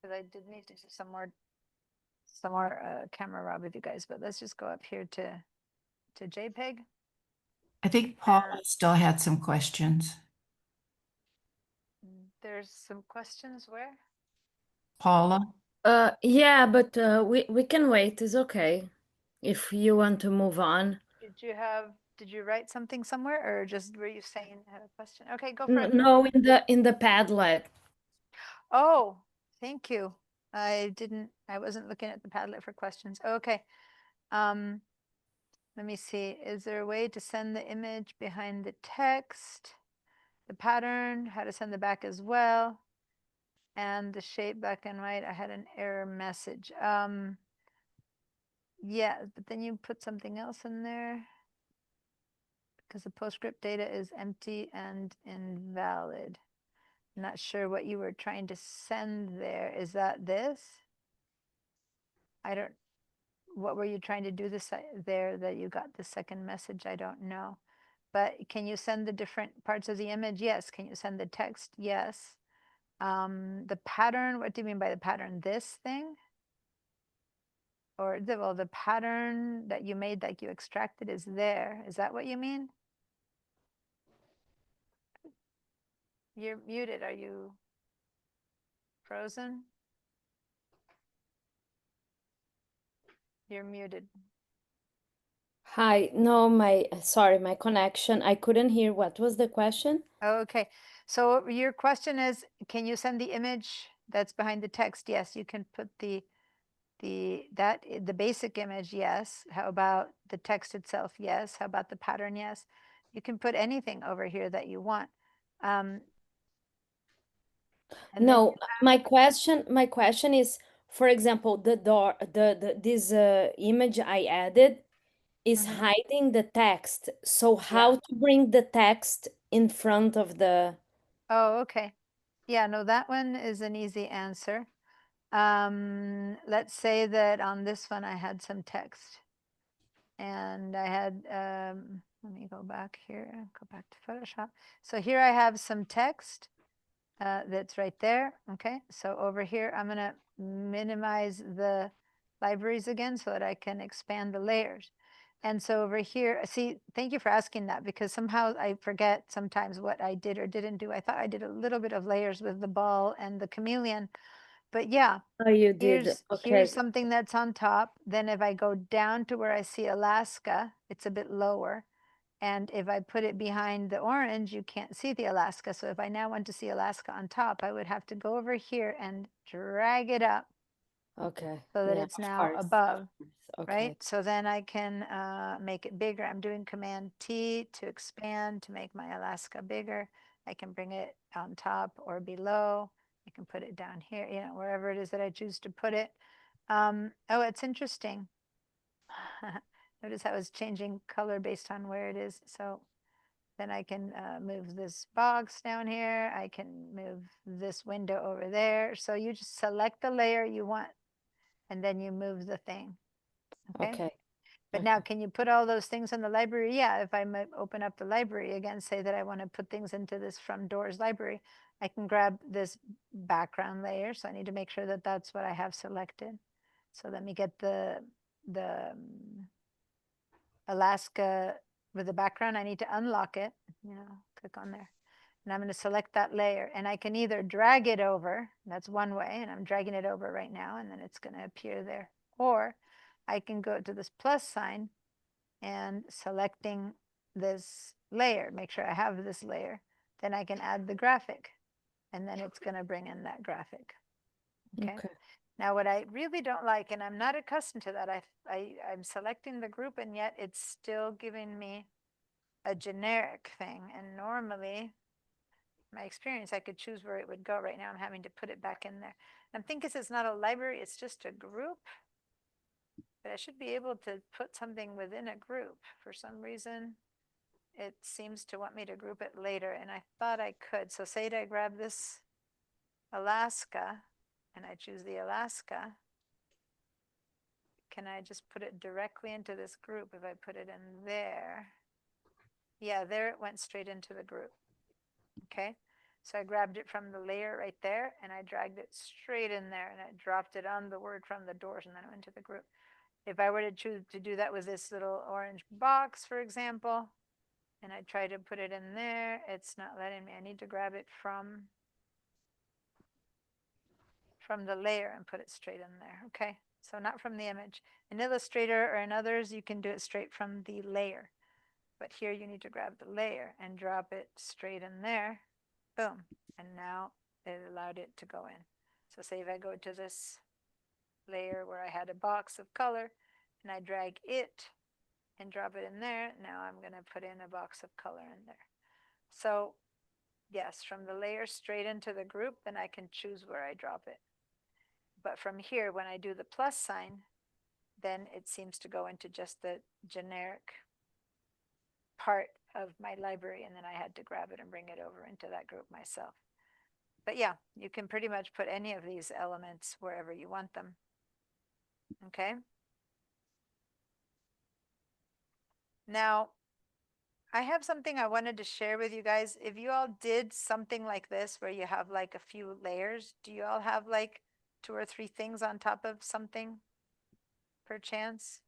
because I did need to do some more camera raw with you guys, but let's just go up here to JPEG. I think Paula still had some questions. There's some questions where? Paula? Yeah, but we can wait. It's okay if you want to move on. Did you write something somewhere, or just were you saying you had a question? Okay, go for it. No, in the Padlet. Oh, thank you. I wasn't looking at the Padlet for questions. Okay. Let me see. Is there a way to send the image behind the text? The pattern, how to send the back as well. And the shape black and white, I had an error message. Yeah, but then you put something else in there because the PostScript data is empty and invalid. Not sure what you were trying to send there. Is that this? What were you trying to do there that you got the second message? I don't know. But can you send the different parts of the image? Yes. Can you send the text? Yes. The pattern, what do you mean by the pattern? This thing? Or the pattern that you made, like you extracted, is there. Is that what you mean? You're muted. Are you frozen? You're muted. Hi, no, sorry, my connection. I couldn't hear. What was the question? Okay. So your question is, can you send the image that's behind the text? Yes, you can put the basic image, yes. How about the text itself? Yes. How about the pattern? Yes. You can put anything over here that you want. And No, my question is, for example, the door, this image I added is Mhm. hiding the text. So how to bring the text in front of the? Oh, okay. Yeah, no, that one is an easy answer. Let's say that on this one I had some text and I had, let me go back here, go back to Photoshop. So here I have some text that's right there. Okay, so over here, I'm gonna minimize the libraries again so that I can expand the layers. And so over here, see, thank you for asking that, because somehow I forget sometimes what I did or didn't do. I thought I did a little bit of layers with the ball and the chameleon, But yeah, Oh, you did. here's Okay. something that's on top. Then if I go down to where I see Alaska, it's a bit lower. And if I put it behind the orange, you can't see the Alaska. So if I now want to see Alaska on top, I would have to go over here and drag it up Okay. so that Yeah, it's of now course, of above, course. Okay. right? So then I can make it bigger. I'm doing Command T to expand to make my Alaska bigger. I can bring it on top or below. I can put it down here, you know, wherever it is that I choose to put it. Oh, it's interesting. Notice how it's changing color based on where it is. So then I can move this box down here. I can move this window over there. So you just select the layer you want and then you move the thing. Okay. Okay. But now, can you put all those things in the library? Yeah, if I open up the library again, say that I want to put things into this From Doors library, I can grab this background layer. So I need to make sure that that's what I have selected. So let me get the Alaska with the background. I need to unlock it, you know, click on there. And I'm going to select that layer and I can either drag it over. That's one way. And I'm dragging it over right now. And then it's going to appear there. Or I can go to this plus sign and selecting this layer, make sure I have this layer. Then I can add the graphic and then it's going to bring in that graphic. Okay. Okay. Now, what I really don't like, and I'm not accustomed to that, I'm selecting the group and yet it's still giving me a generic thing. And normally, my experience, I could choose where it would go. Right now, I'm having to put it back in there. I'm thinking it's not a library, it's just a group. But I should be able to put something within a group. For some reason, it seems to want me to group it later, and I thought I could. So say I grab this Alaska, and I choose the Alaska. Can I just put it directly into this group if I put it in there? Yeah, there it went straight into the group. Okay, so I grabbed it from the layer right there and I dragged it straight in there and I dropped it on the word From the Doors and then it went to the group. If I were to choose to do that with this little orange box, for example, and I try to put it in there, it's not letting me. I need to grab it from the layer and put it straight in there. Okay, so not from the image. In Illustrator or in others, you can do it straight from the layer. But here you need to grab the layer and drop it straight in there. Boom. And now it allowed it to go in. So say if I go to this layer where I had a box of color and I drag it and drop it in there, now I'm going to put in a box of color in there. So yes, from the layer straight into the group, then I can choose where I drop it. But from here, when I do the plus sign, then it seems to go into just the generic part of my library, and then I had to grab it and bring it over into that group myself. But yeah, you can pretty much put any of these elements wherever you want them. Okay. Now, I have something I wanted to share with you guys. If you all did something like this where you have like a few layers, do you all have like 2 or 3 things on top of something per chance?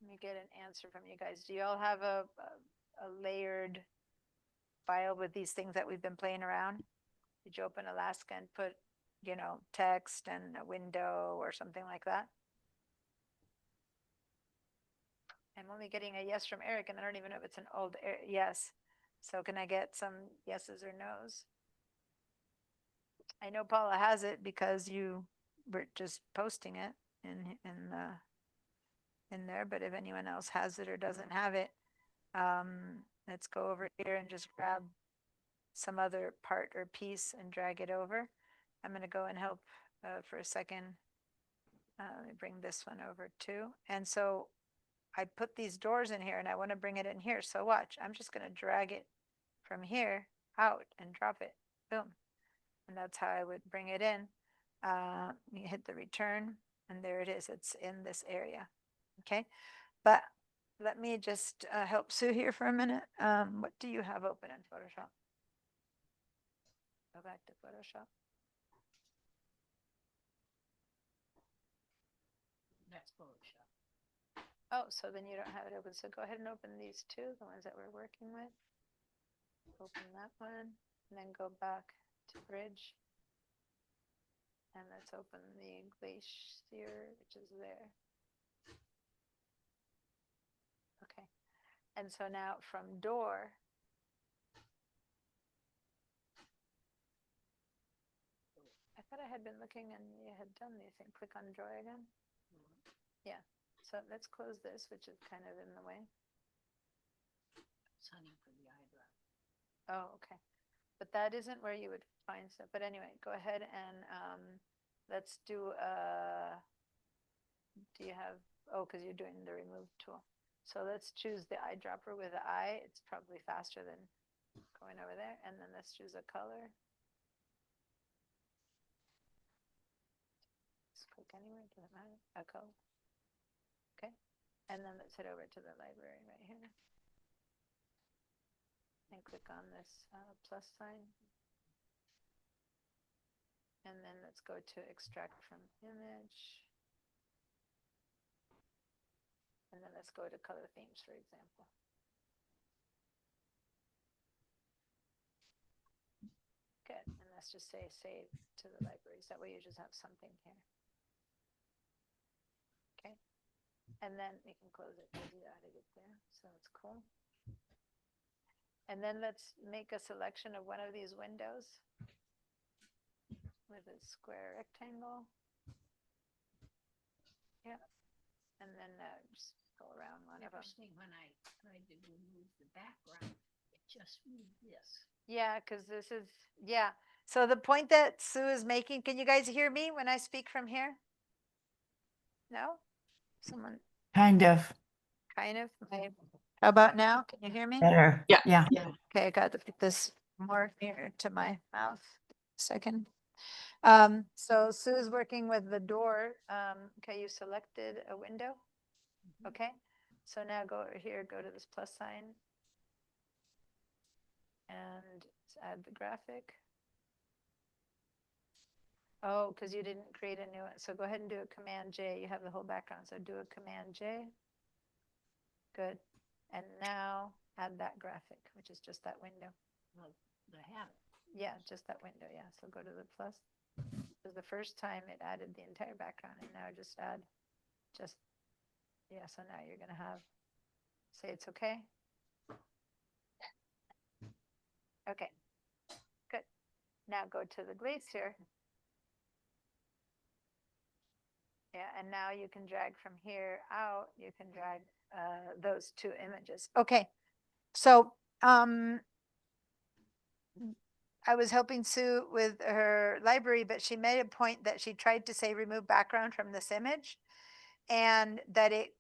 Let me get an answer from you guys. Do you all have a layered file with these things that we've been playing around? Did you open Alaska and put, you know, text and a window or something like that? I'm only getting a yes from Eric, and I don't even know if it's an old yes. So can I get some yeses or nos? I know Paula has it because you were just posting it in there. But if anyone else has it or doesn't have it, let's go over here and just grab some other part or piece and drag it over. I'm going to go and help for a second. Let me bring this one over too. And so I put these doors in here and I want to bring it in here. So watch, I'm just going to drag it from here out and drop it. Boom. And that's how I would bring it in. You hit the return and there it is. It's in this area. Okay. But let me just help Sue here for a minute. What do you have open in Photoshop? Go back to Photoshop. That's Photoshop. Oh, so then you don't have it open. So go ahead and open these two, the ones that we're working with. Open that one and then go back to bridge. And let's open the glacier, which is there. Okay. And so now from door, I thought I had been looking and you had done the thing. Click on drawer again. Yeah. So let's close this, which is kind of in the way. It's hunting for the eye drop. Oh, okay. But that isn't where you would find stuff. But anyway, go ahead and let's do do you have, oh, because you're doing the remove tool. So let's choose the eyedropper with the eye. It's probably faster than going over there. And then let's choose a color. Just click anywhere, doesn't matter. A color. Okay. And then let's head over to the library right here. And click on this plus sign. And then let's go to extract from image. And then let's go to color themes, for example. Good. And let's just say save to the libraries. That way you just have something here. Okay. And then we can close it because you added it there. So it's cool. And then let's make a selection of one of these windows with a square rectangle. Yeah. And then just go around one of them. Interesting, when I tried to remove the background, it just moved this. Yeah, because this is, yeah. So the point that Sue is making, can you guys hear me when I speak from here? No? Someone Kind of kind of. How about now? Can you hear me? better. Yeah. Yeah. Okay, I got to put this more near to my mouth. Second. So Sue is working with the door. Okay, you selected a window. Okay, so now go over here, go to this plus sign. And let's add the graphic. Oh, because you didn't create a new one. So go ahead and do a Command J. You have the whole background. So do a Command J. Good. And now add that graphic, which is just that window. Well, I have it. Yeah, just that window. Yeah. So go to the plus. Because the first time it added the entire background, and now just add just, yeah. So now you're going to have, say it's okay. Okay. Good. Now go to the glacier. Yeah, and now you can drag from here out, you can drag those two images. Okay, so I was helping Sue with her library, but she made a point that she tried to say remove background from this image and that it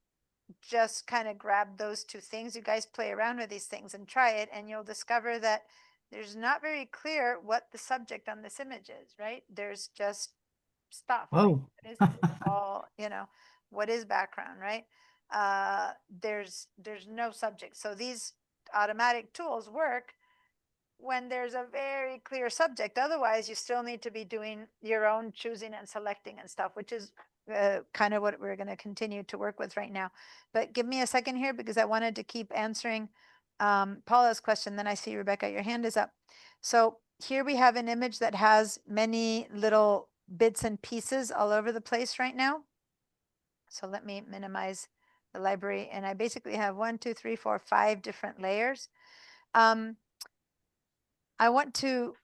just kind of grabbed those two things. You guys play around with these things and try it, and you'll discover that there's not very clear what the subject on this image is, right? There's just stuff. Like, Whoa. what is all, you know, what is background, right? There's no subject. So these automatic tools work when there's a very clear subject. Otherwise, you still need to be doing your own choosing and selecting and stuff, which is kind of what we're going to continue to work with right now. But give me a second here because I wanted to keep answering Paula's question. Then I see, Rebecca, your hand is up. So here we have an image that has many little bits and pieces all over the place right now. So let me minimize the library. And I basically have 1, 2, 3, 4, 5 different layers. I want to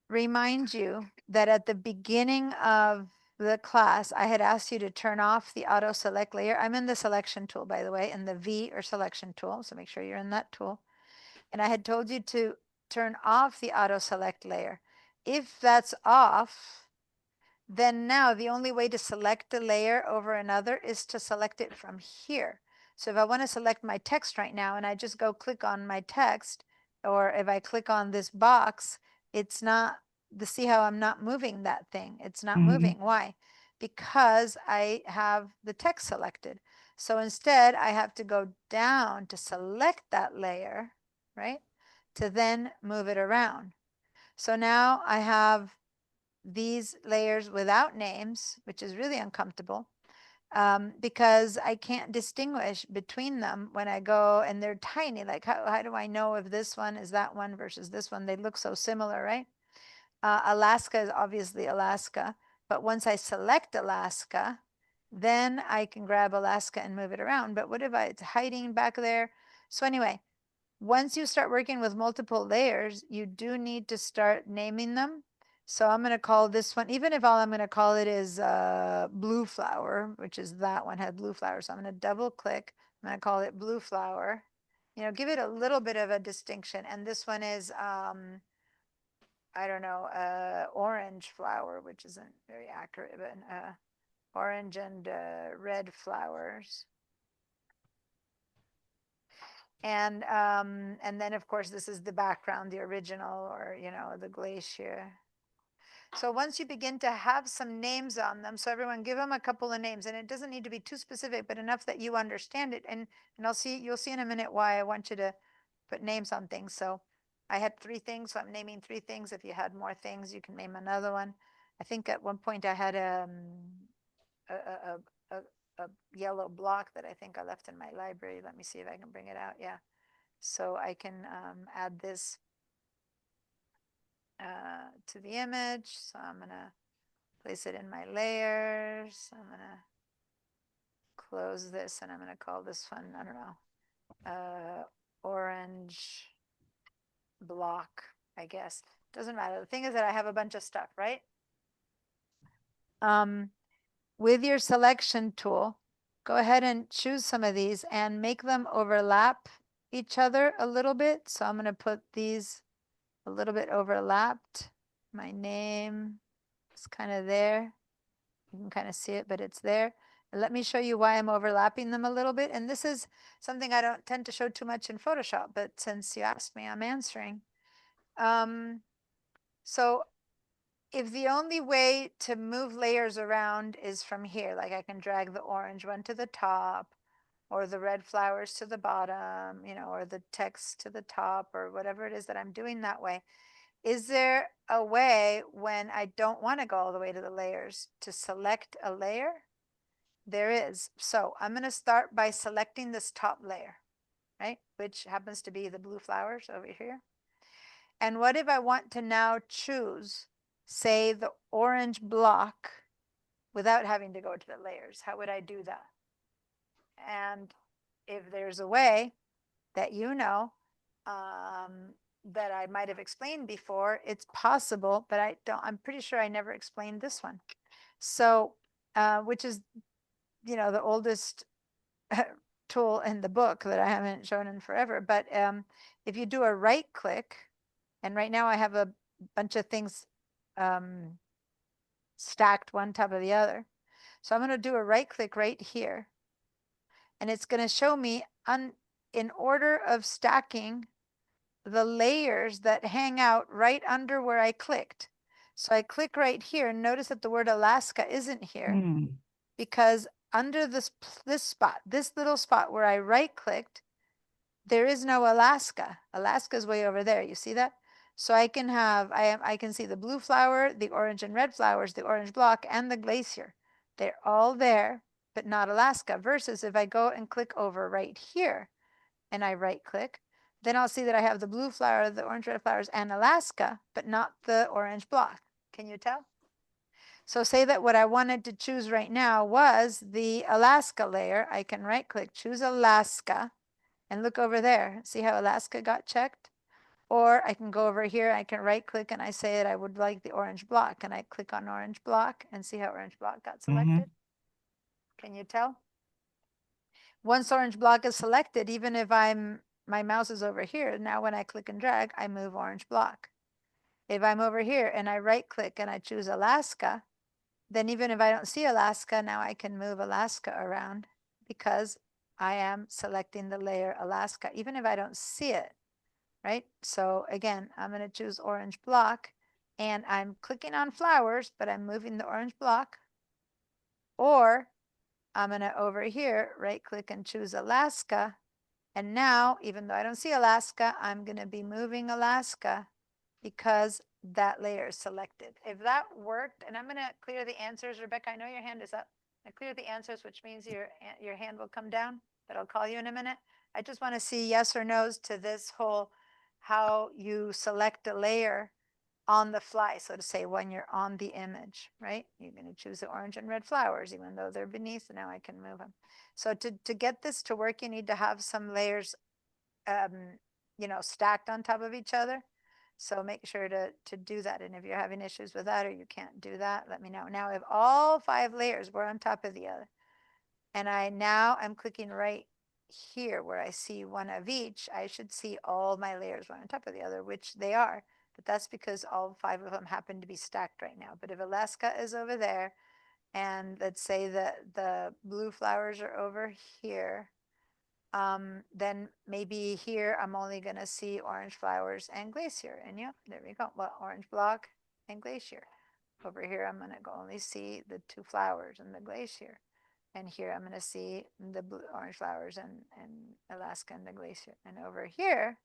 remind you that at the beginning of the class, I had asked you to turn off the auto select layer. I'm in the selection tool, by the way, in the V or selection tool. So make sure you're in that tool. And I had told you to turn off the auto select layer. If that's off, then now the only way to select a layer over another is to select it from here. So if I want to select my text right now and I just go click on my text, or if I click on this box, it's not, see how I'm not moving that thing. It's not moving. Why? Because I have the text selected. So instead I have to go down to select that layer, right? To then move it around. So now I have these layers without names, which is really uncomfortable. because I can't distinguish between them when I go and they're tiny. Like how do I know if this one is that one versus this one? They look so similar, right? Alaska is obviously Alaska, but once I select Alaska, then I can grab Alaska and move it around. But what if it's hiding back there? So anyway, once you start working with multiple layers, you do need to start naming them. So I'm going to call this one, even if all I'm going to call it is blue flower, which is that one had blue flower. So I'm going to double click. I'm going to call it blue flower. You know, give it a little bit of a distinction. And this one is, I don't know, orange flower, which isn't very accurate, but orange and red flowers. And then of course this is the background, the original, or you know, the glacier. So once you begin to have some names on them, so everyone give them a couple of names, and it doesn't need to be too specific, but enough that you understand it. And you'll see in a minute why I want you to put names on things. So I had 3 things, so I'm naming 3 things. If you had more things, you can name another one. I think at one point I had a yellow block that I think I left in my library. Let me see if I can bring it out. Yeah. So I can add this to the image. So I'm going to place it in my layers. I'm going to close this and I'm going to call this one, I don't know, orange block, I guess. Doesn't matter. The thing is that I have a bunch of stuff, right? With your selection tool, go ahead and choose some of these and make them overlap each other a little bit. So I'm going to put these a little bit overlapped. My name is kind of there. You can kind of see it, but it's there. And let me show you why I'm overlapping them a little bit. And this is something I don't tend to show too much in Photoshop, but since you asked me, I'm answering. So if the only way to move layers around is from here, like I can drag the orange one to the top or the red flowers to the bottom, you know, or the text to the top or whatever it is that I'm doing that way. Is there a way when I don't want to go all the way to the layers to select a layer? There is. So I'm going to start by selecting this top layer, right? Which happens to be the blue flowers over here. And what if I want to now choose, say, the orange block without having to go to the layers? How would I do that? And if there's a way that you know that I might have explained before, it's possible, but I'm pretty sure I never explained this one. So, which is, you know, the oldest tool in the book that I haven't shown in forever. But if you do a right click, and right now I have a bunch of things stacked one top of the other. So I'm going to do a right click right here. And it's going to show me in order of stacking the layers that hang out right under where I clicked. So I click right here and notice that the word Alaska isn't here because under this spot, this little spot where I right clicked, there is no Alaska. Alaska is way over there. You see that? So I can have, I can see the blue flower, the orange and red flowers, the orange block, and the glacier. They're all there, but not Alaska. Versus if I go and click over right here and I right click, then I'll see that I have the blue flower, the orange red flowers, and Alaska, but not the orange block. Can you tell? So say that what I wanted to choose right now was the Alaska layer. I can right click, choose Alaska, and look over there. See how Alaska got checked? Or I can go over here, I can right click and I say that I would like the orange block, and I click on orange block and see how orange block got selected. Can you tell? Once orange block is selected, even if my mouse is over here, now when I click and drag, I move orange block. If I'm over here and I right click and I choose Alaska, then even if I don't see Alaska, now I can move Alaska around because I am selecting the layer Alaska, even if I don't see it, right? So again, I'm going to choose orange block and I'm clicking on flowers, but I'm moving the orange block. Or I'm going to over here, right click and choose Alaska. And now, even though I don't see Alaska, I'm going to be moving Alaska because that layer is selected. If that worked, and I'm going to clear the answers. Rebecca, I know your hand is up. I cleared the answers, which means your hand will come down, but I'll call you in a minute. I just want to see yes or no's to this whole, how you select a layer on the fly, so to say, when you're on the image, right? You're going to choose the orange and red flowers, even though they're beneath. Now I can move them. So to get this to work, you need to have some layers, you know, stacked on top of each other. So make sure to do that. And if you're having issues with that or you can't do that, let me know. Now, if all 5 layers were on top of the other, and I'm clicking right here where I see one of each, I should see all my layers one on top of the other, which they are. But that's because all 5 of them happen to be stacked right now. But if Alaska is over there, and let's say that the blue flowers are over here, then maybe here I'm only going to see orange flowers and glacier. And yep, there we go. Well, orange block and glacier. Over here, I'm going to only see the 2 flowers and the glacier. And here I'm going to see the blue, orange flowers and Alaska and the glacier. And over here,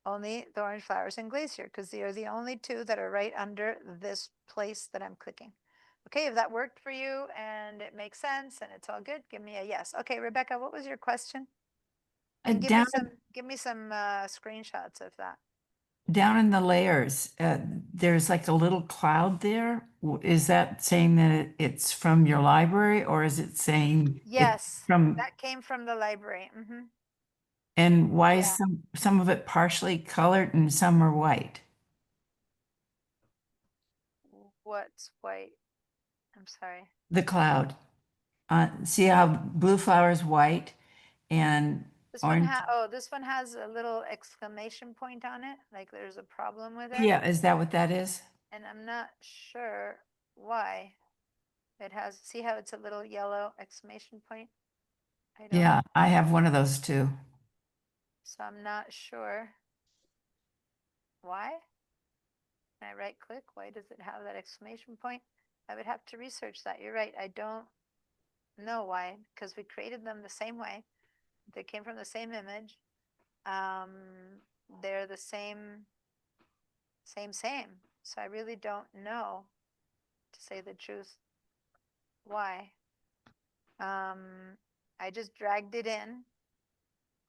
only the orange flowers and glacier, because they are the only 2 that are right under this place that I'm clicking. Okay, if that worked for you and it makes sense and it's all good, give me a yes. Okay, Rebecca, what was your question? And Down give me some screenshots of that. down in the layers, there's like a little cloud there. Is that saying that it's from your library, or is it saying it's Yes, from? that came from the library. And why Yeah. is some of it partially colored and some are white? What's white? I'm sorry. The cloud. See how blue flower is white and This orange? this one has a little exclamation point on it, like there's a problem with it. Yeah, is that what that is? And I'm not sure why. It has, see how it's a little yellow exclamation point? I don't, Yeah, I have one of those too. so I'm not sure why. When I right click, why does it have that exclamation point? I would have to research that. You're right. I don't know why, because we created them the same way. They came from the same image. They're the same. So I really don't know, to say the truth, why. I just dragged it in,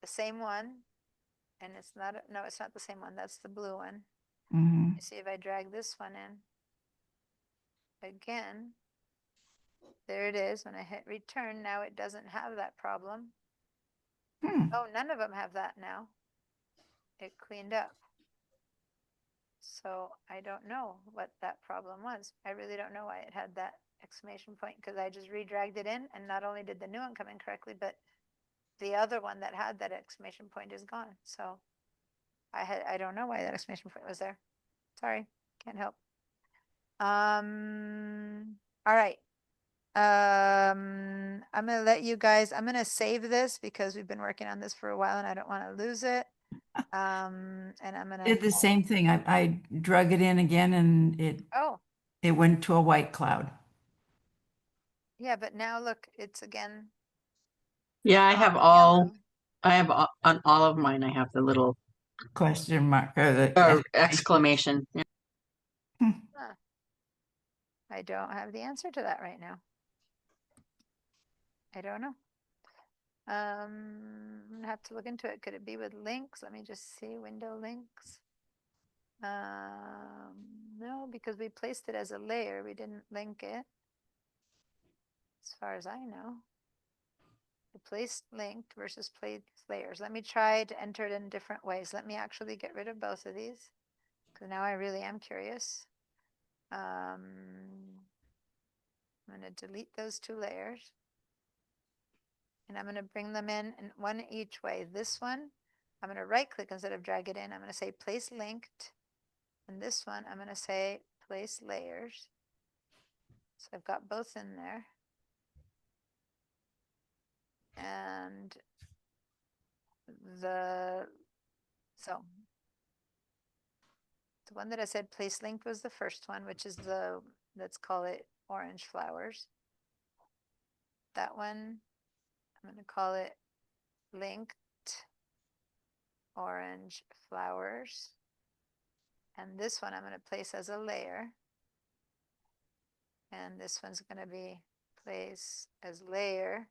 the same one, and it's not, no, it's not the same one. That's the blue one. Mhm. You see if I drag this one in again, there it is. When I hit return, now it doesn't have that problem. Hmm. Oh, none of them have that now. It cleaned up. So I don't know what that problem was. I really don't know why it had that exclamation point, because I just re-dragged it in, and not only did the new one come in correctly, but the other one that had that exclamation point is gone. So I don't know why that exclamation point was there. Sorry, can't help. All right. I'm gonna let you guys, I'm gonna save this because we've been working on this for a while and I don't want to lose it. And I'm gonna, Did the same thing. I drug it in again and oh, it went to a white cloud. yeah, but now look, it's again Yeah, I have yellow. on all of mine, I have the little Question mark or the exclamation. Yeah. Huh. I don't have the answer to that right now. I don't know. I'm gonna have to look into it. Could it be with links? Let me just see, window links. No, because we placed it as a layer. We didn't link it. As far as I know. The placed linked versus placed layers. Let me try to enter it in different ways. Let me actually get rid of both of these, because now I really am curious. I'm going to delete those 2 layers. And I'm going to bring them in one each way. This one, I'm going to right click instead of drag it in. I'm going to say place linked. And this one, I'm going to say place layers. So I've got both in there. And the one that I said place linked was the first one, which is the, let's call it orange flowers. That one, I'm going to call it linked orange flowers. And this one I'm going to place as a layer. And this one's going to be place as layer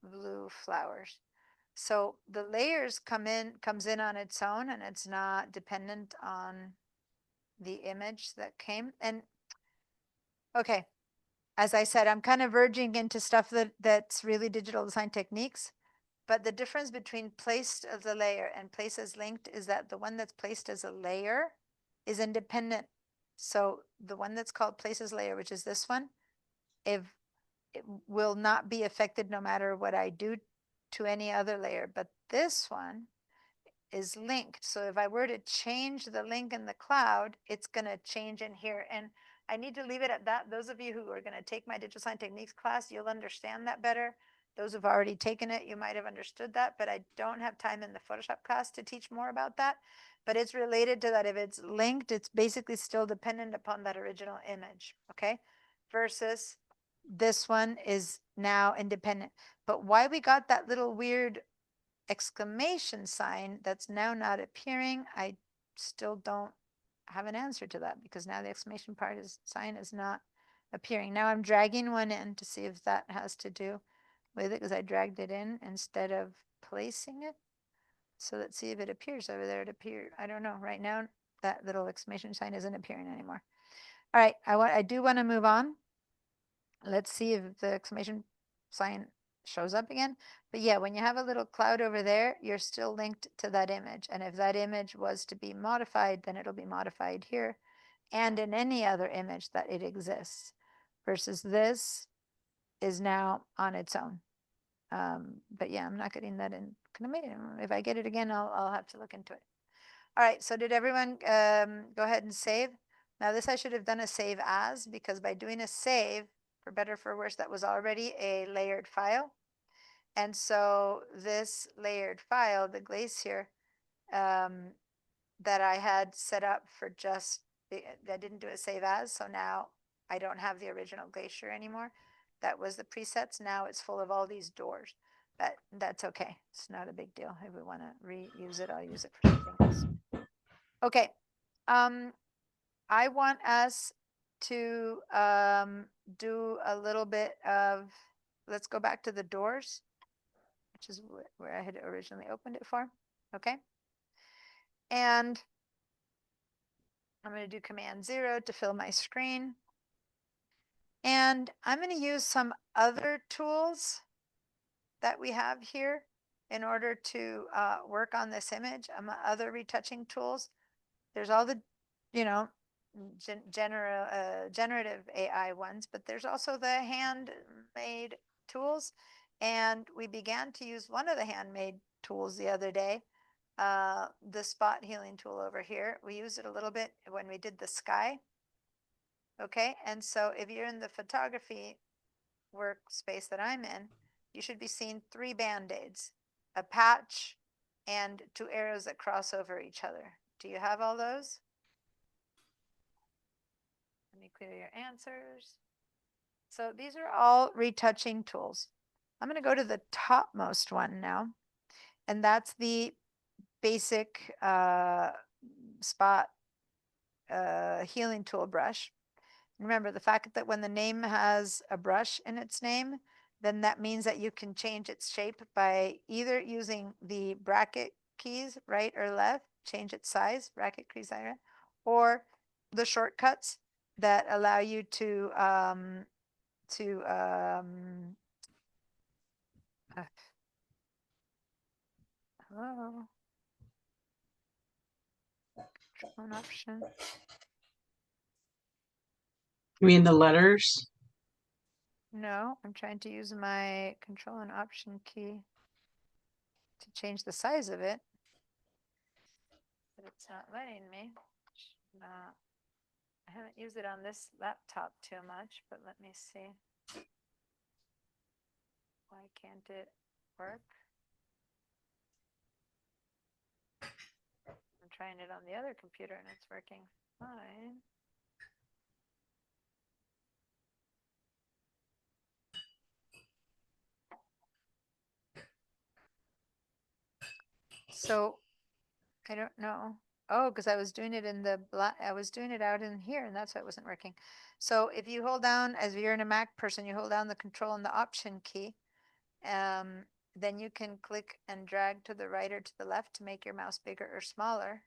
blue flowers. So the layers comes in on its own, and it's not dependent on the image that came. And okay, as I said, I'm kind of verging into stuff that's really digital design techniques. But the difference between placed as a layer and place as linked is that the one that's placed as a layer is independent. So the one that's called place as layer, which is this one, if it will not be affected no matter what I do to any other layer. But this one is linked. So if I were to change the link in the cloud, it's going to change in here. And I need to leave it at that. Those of you who are going to take my digital design techniques class, you'll understand that better. Those who've already taken it, you might have understood that, but I don't have time in the Photoshop class to teach more about that. But it's related to that. If it's linked, it's basically still dependent upon that original image, okay? Versus this one is now independent. But why we got that little weird exclamation sign that's now not appearing, I still don't have an answer to that, because now the exclamation sign is not appearing. Now I'm dragging one in to see if that has to do with it, because I dragged it in instead of placing it. So let's see if it appears over there. It appeared. I don't know. Right now, that little exclamation sign isn't appearing anymore. All right. I do want to move on. Let's see if the exclamation sign shows up again. But yeah, when you have a little cloud over there, you're still linked to that image. And if that image was to be modified, then it'll be modified here and in any other image that it exists. Versus this is now on its own. But yeah, I'm not getting that in. If I get it again, I'll have to look into it. All right, so did everyone go ahead and save? Now this I should have done a save as, because by doing a save, for better or for worse, that was already a layered file. And so this layered file, the glacier, that I had set up for just, I didn't do a save as, so now I don't have the original glacier anymore. That was the presets. Now it's full of all these doors, but that's okay. It's not a big deal. If we want to reuse it, I'll use it for something else. Okay. I want us to do a little bit of, let's go back to the doors, which is where I had originally opened it for. Okay. And I'm going to do Command 0 to fill my screen. And I'm going to use some other tools that we have here in order to work on this image. Other retouching tools. There's all the, you know, generative AI ones, but there's also the handmade tools. And we began to use one of the handmade tools the other day, the spot healing tool over here. We used it a little bit when we did the sky. Okay, and so if you're in the photography workspace that I'm in, you should be seeing 3 band-aids, a patch, and 2 arrows that cross over each other. Do you have all those? Let me clear your answers. So these are all retouching tools. I'm going to go to the topmost one now, and that's the basic spot healing tool brush. Remember the fact that when the name has a brush in its name, then that means that you can change its shape by either using the bracket keys, right or left, change its size, bracket keys, or the shortcuts that allow you to hello, control option. You mean the letters? No, I'm trying to use my control and option key to change the size of it, but it's not letting me. I haven't used it on this laptop too much, but let me see. Why can't it work? I'm trying it on the other computer and it's working fine. So I don't know. Oh, because I was doing it in the black, I was doing it out in here and that's why it wasn't working. So if you hold down, as you're in a Mac person, you hold down the control and the option key. Then you can click and drag to the right or to the left to make your mouse bigger or smaller.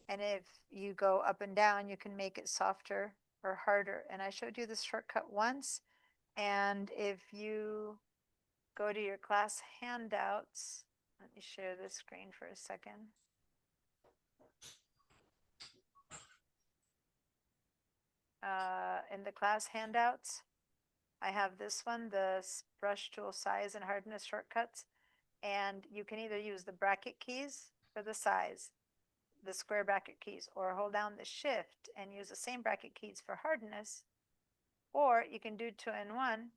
And if you go up and down, you can make it softer or harder. And I showed you this shortcut once. And if you go to your class handouts, let me share this screen for a second. In the class handouts, I have this one, the brush tool size and hardness shortcuts. And you can either use the bracket keys for the size, the square bracket keys, or hold down the shift and use the same bracket keys for hardness. Or you can do 2-in-1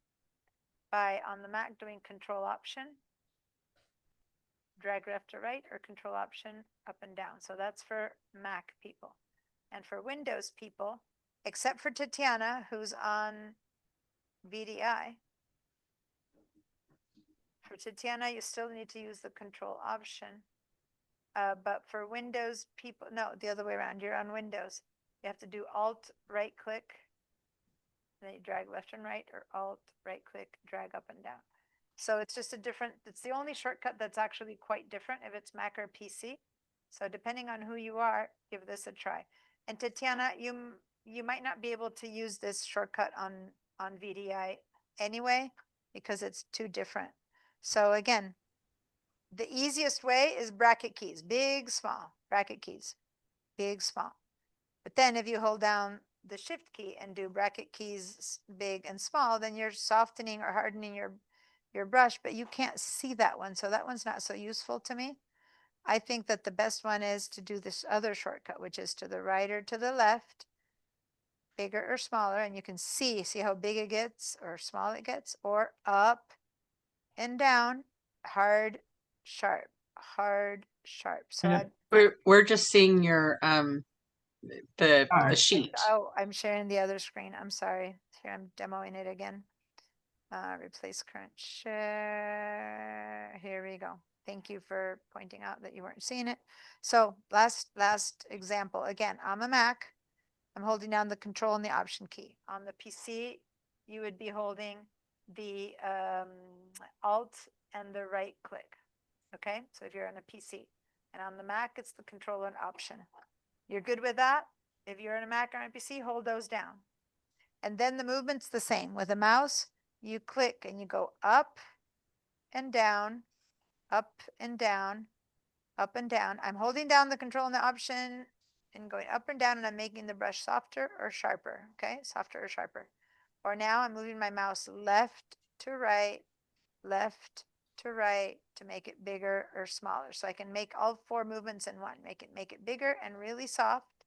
by on the Mac doing control option, drag left to right, or control option up and down. So that's for Mac people. And for Windows people, except for Tatiana, who's on VDI, for Tatiana, you still need to use the control option. But for Windows people, no, the other way around, you're on Windows. You have to do Alt right click, then you drag left and right, or Alt right click, drag up and down. So it's just a different, it's the only shortcut that's actually quite different if it's Mac or PC. So depending on who you are, give this a try. And Tatiana, you might not be able to use this shortcut on VDI anyway, because it's too different. So again, the easiest way is bracket keys, big, small, bracket keys, big, small. But then if you hold down the shift key and do bracket keys big and small, then you're softening or hardening your brush, but you can't see that one. So that one's not so useful to me. I think that the best one is to do this other shortcut, which is to the right or to the left, bigger or smaller. And you can see how big it gets or small it gets, or up and down, hard, sharp, hard, sharp. So And We're just seeing your the Alright. sheet. oh, I'm sharing the other screen. I'm sorry. Here, I'm demoing it again. Replace current share. Here we go. Thank you for pointing out that you weren't seeing it. So last example, again, I'm a Mac. I'm holding down the control and the option key. On the PC, you would be holding the Alt and the right click. Okay, so if you're on a PC, and on the Mac, it's the control and option. You're good with that? If you're in a Mac or on a PC, hold those down. And then the movement's the same. With a mouse, you click and you go up and down, up and down, up and down. I'm holding down the control and the option and going up and down, and I'm making the brush softer or sharper. Okay, softer or sharper. Or now I'm moving my mouse left to right to make it bigger or smaller. So I can make all 4 movements in one. Make it bigger and really soft,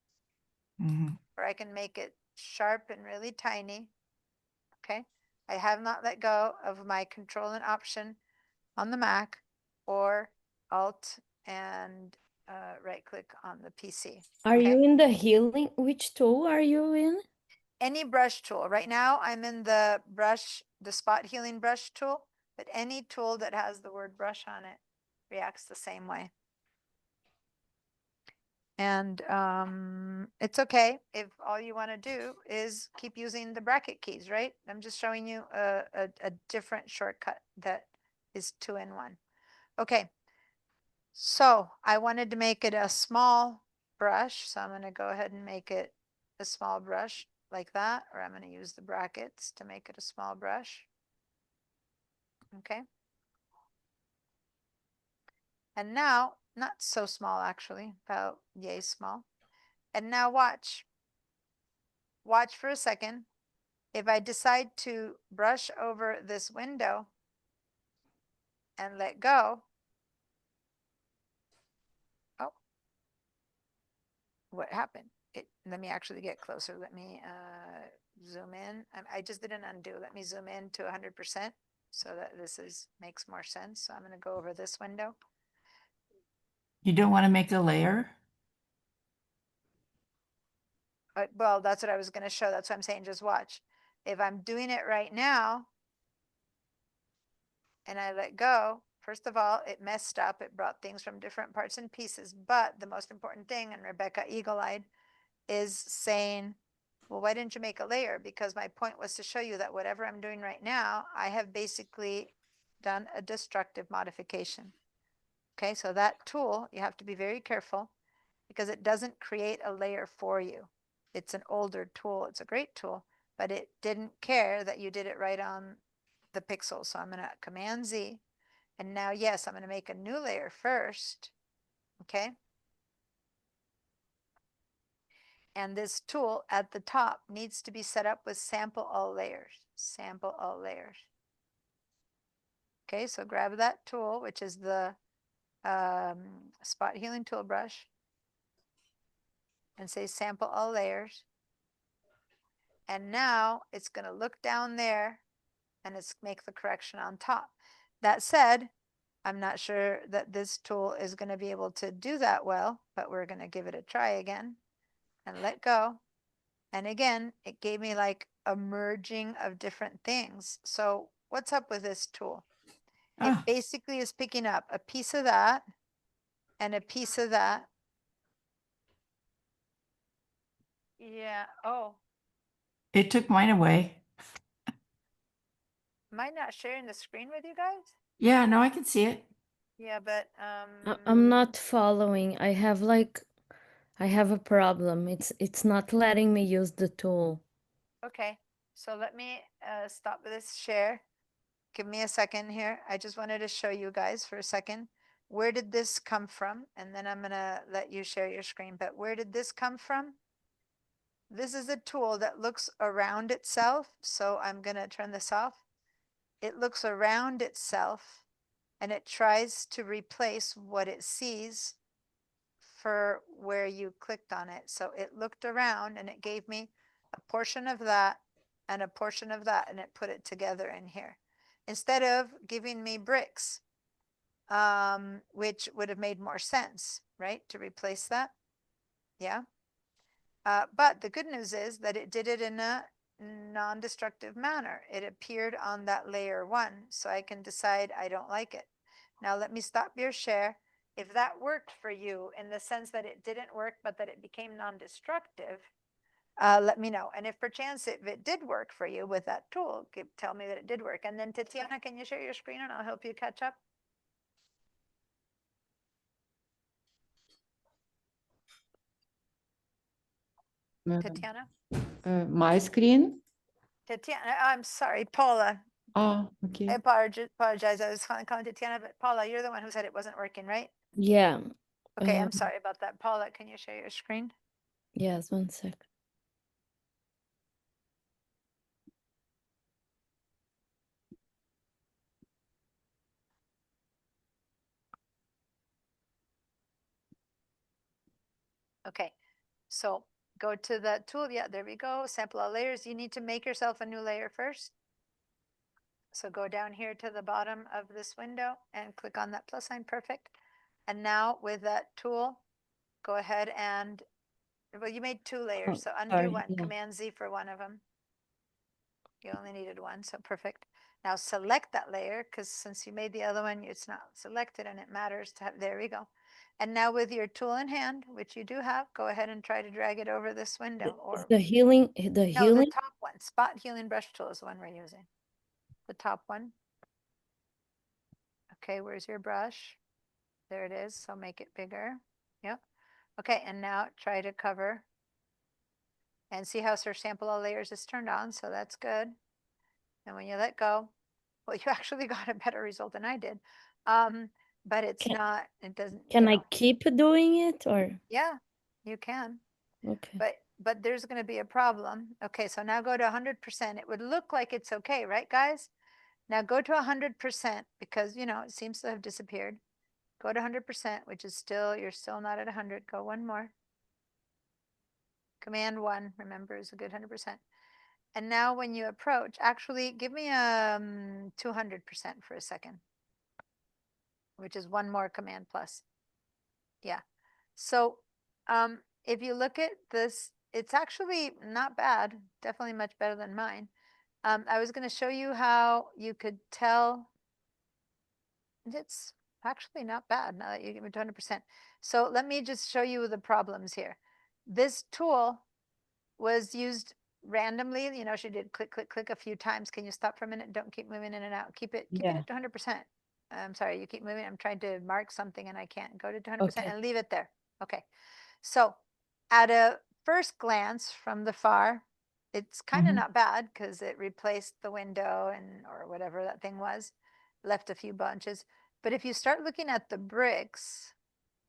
Mhm. or I can make it sharp and really tiny. Okay, I have not let go of my control and option on the Mac, or Alt and right click on the PC. Are Okay? you in the healing? Which tool are you in? Any brush tool. Right now I'm in the brush, the spot healing brush tool, but any tool that has the word brush on it reacts the same way. And it's okay if all you want to do is keep using the bracket keys, right? I'm just showing you a different shortcut that is 2-in-1. Okay, so I wanted to make it a small brush, so I'm going to go ahead and make it a small brush like that, or I'm going to use the brackets to make it a small brush. Okay. And now, not so small actually, about yay small. And now watch. Watch for a second. If I decide to brush over this window and let go, oh, what happened? Let me actually get closer. Let me zoom in. I just did an undo. Let me zoom in to 100% so that this makes more sense. So I'm going to go over this window. You don't want to make a layer? Well, that's what I was going to show. That's what I'm saying. Just watch. If I'm doing it right now and I let go first of all, it messed up. It brought things from different parts and pieces. But the most important thing, and Rebecca eagle-eyed, is saying, well, why didn't you make a layer? Because my point was to show you that whatever I'm doing right now, I have basically done a destructive modification. Okay, so that tool, you have to be very careful because it doesn't create a layer for you. It's an older tool. It's a great tool, but it didn't care that you did it right on the pixel. So I'm going to Command Z. And now, yes, I'm going to make a new layer first. Okay. And this tool at the top needs to be set up with sample all layers. Sample all layers. Okay, so grab that tool, which is the spot healing tool brush, and say sample all layers. And now it's going to look down there and it's make the correction on top. That said, I'm not sure that this tool is going to be able to do that well, but we're going to give it a try again and let go. And again, it gave me like a merging of different things. So what's up with this tool? It Ah, basically is picking up a piece of that and a piece of that. Yeah. Oh, it took mine away. am I not sharing the screen with you guys? Yeah, no, I can see it. Yeah, but I'm not following. I have a problem. It's not letting me use the tool. okay. So let me stop this share. Give me a second here. I just wanted to show you guys for a second. Where did this come from? And then I'm gonna let you share your screen. But where did this come from? This is a tool that looks around itself. So I'm gonna turn this off. It looks around itself and it tries to replace what it sees for where you clicked on it. So it looked around and it gave me a portion of that and a portion of that, and it put it together in here. Instead of giving me bricks, which would have made more sense, right? To replace that. Yeah. But the good news is that it did it in a non-destructive manner. It appeared on that layer 1, so I can decide I don't like it. Now let me stop your share. If that worked for you in the sense that it didn't work, but that it became non-destructive, let me know. And if perchance if it did work for you with that tool, tell me that it did work. And then Tatiana, can you share your screen and I'll help you catch up? Tatiana? My screen? Tatiana, I'm sorry, Paula. Ah, I okay. apologize. I was calling Tatiana, but Paula, you're the one who said it wasn't working, right? Yeah. Okay, I'm sorry about that. Paula, can you share your screen? Yes, 1 sec. Okay, so go to the tool. Yeah, there we go. Sample all layers. You need to make yourself a new layer first. So go down here to the bottom of this window and click on that plus sign. Perfect. And now with that tool, go ahead and, well, you made 2 layers. So undo sorry, one, yeah. Command Z for one of them. You only needed one, so perfect. Now select that layer because since you made the other one, it's not selected and it matters to have, there we go. And now with your tool in hand, which you do have, go ahead and try to drag it over this window or The healing, no, the top one. Spot healing brush tool is the one we're using. The top one. Okay, where's your brush? There it is. So make it bigger. Yep. Okay, and now try to cover and see how Sir Sample All Layers is turned on. So that's good. And when you let go, well, you actually got a better result than I did. But it's Can- not, it doesn't, you Can I know, keep doing it or? yeah, you can. Okay. But there's going to be a problem. Okay, so now go to 100%. It would look like it's okay, right, guys? Now go to 100% because, you know, it seems to have disappeared. Go to 100%, which is still, you're still not at 100. Go one more. Command 1, remember, is a good 100%. And now when you approach, actually give me 200% for a second, which is one more command plus. Yeah. So if you look at this, it's actually not bad. Definitely much better than mine. I was going to show you how you could tell. It's actually not bad now that you give it 200%. So let me just show you the problems here. This tool was used randomly. You know, she did click, click, click a few times. Can you stop for a minute? Don't keep moving in and out. Keep it Yeah. at 200%. I'm sorry, you keep moving. I'm trying to mark something and I can't. Go to 200% Okay. and leave it there. Okay. So at a first glance from the far, it's kind of Mhm. not bad because it replaced the window and or whatever that thing was, left a few bunches. But if you start looking at the bricks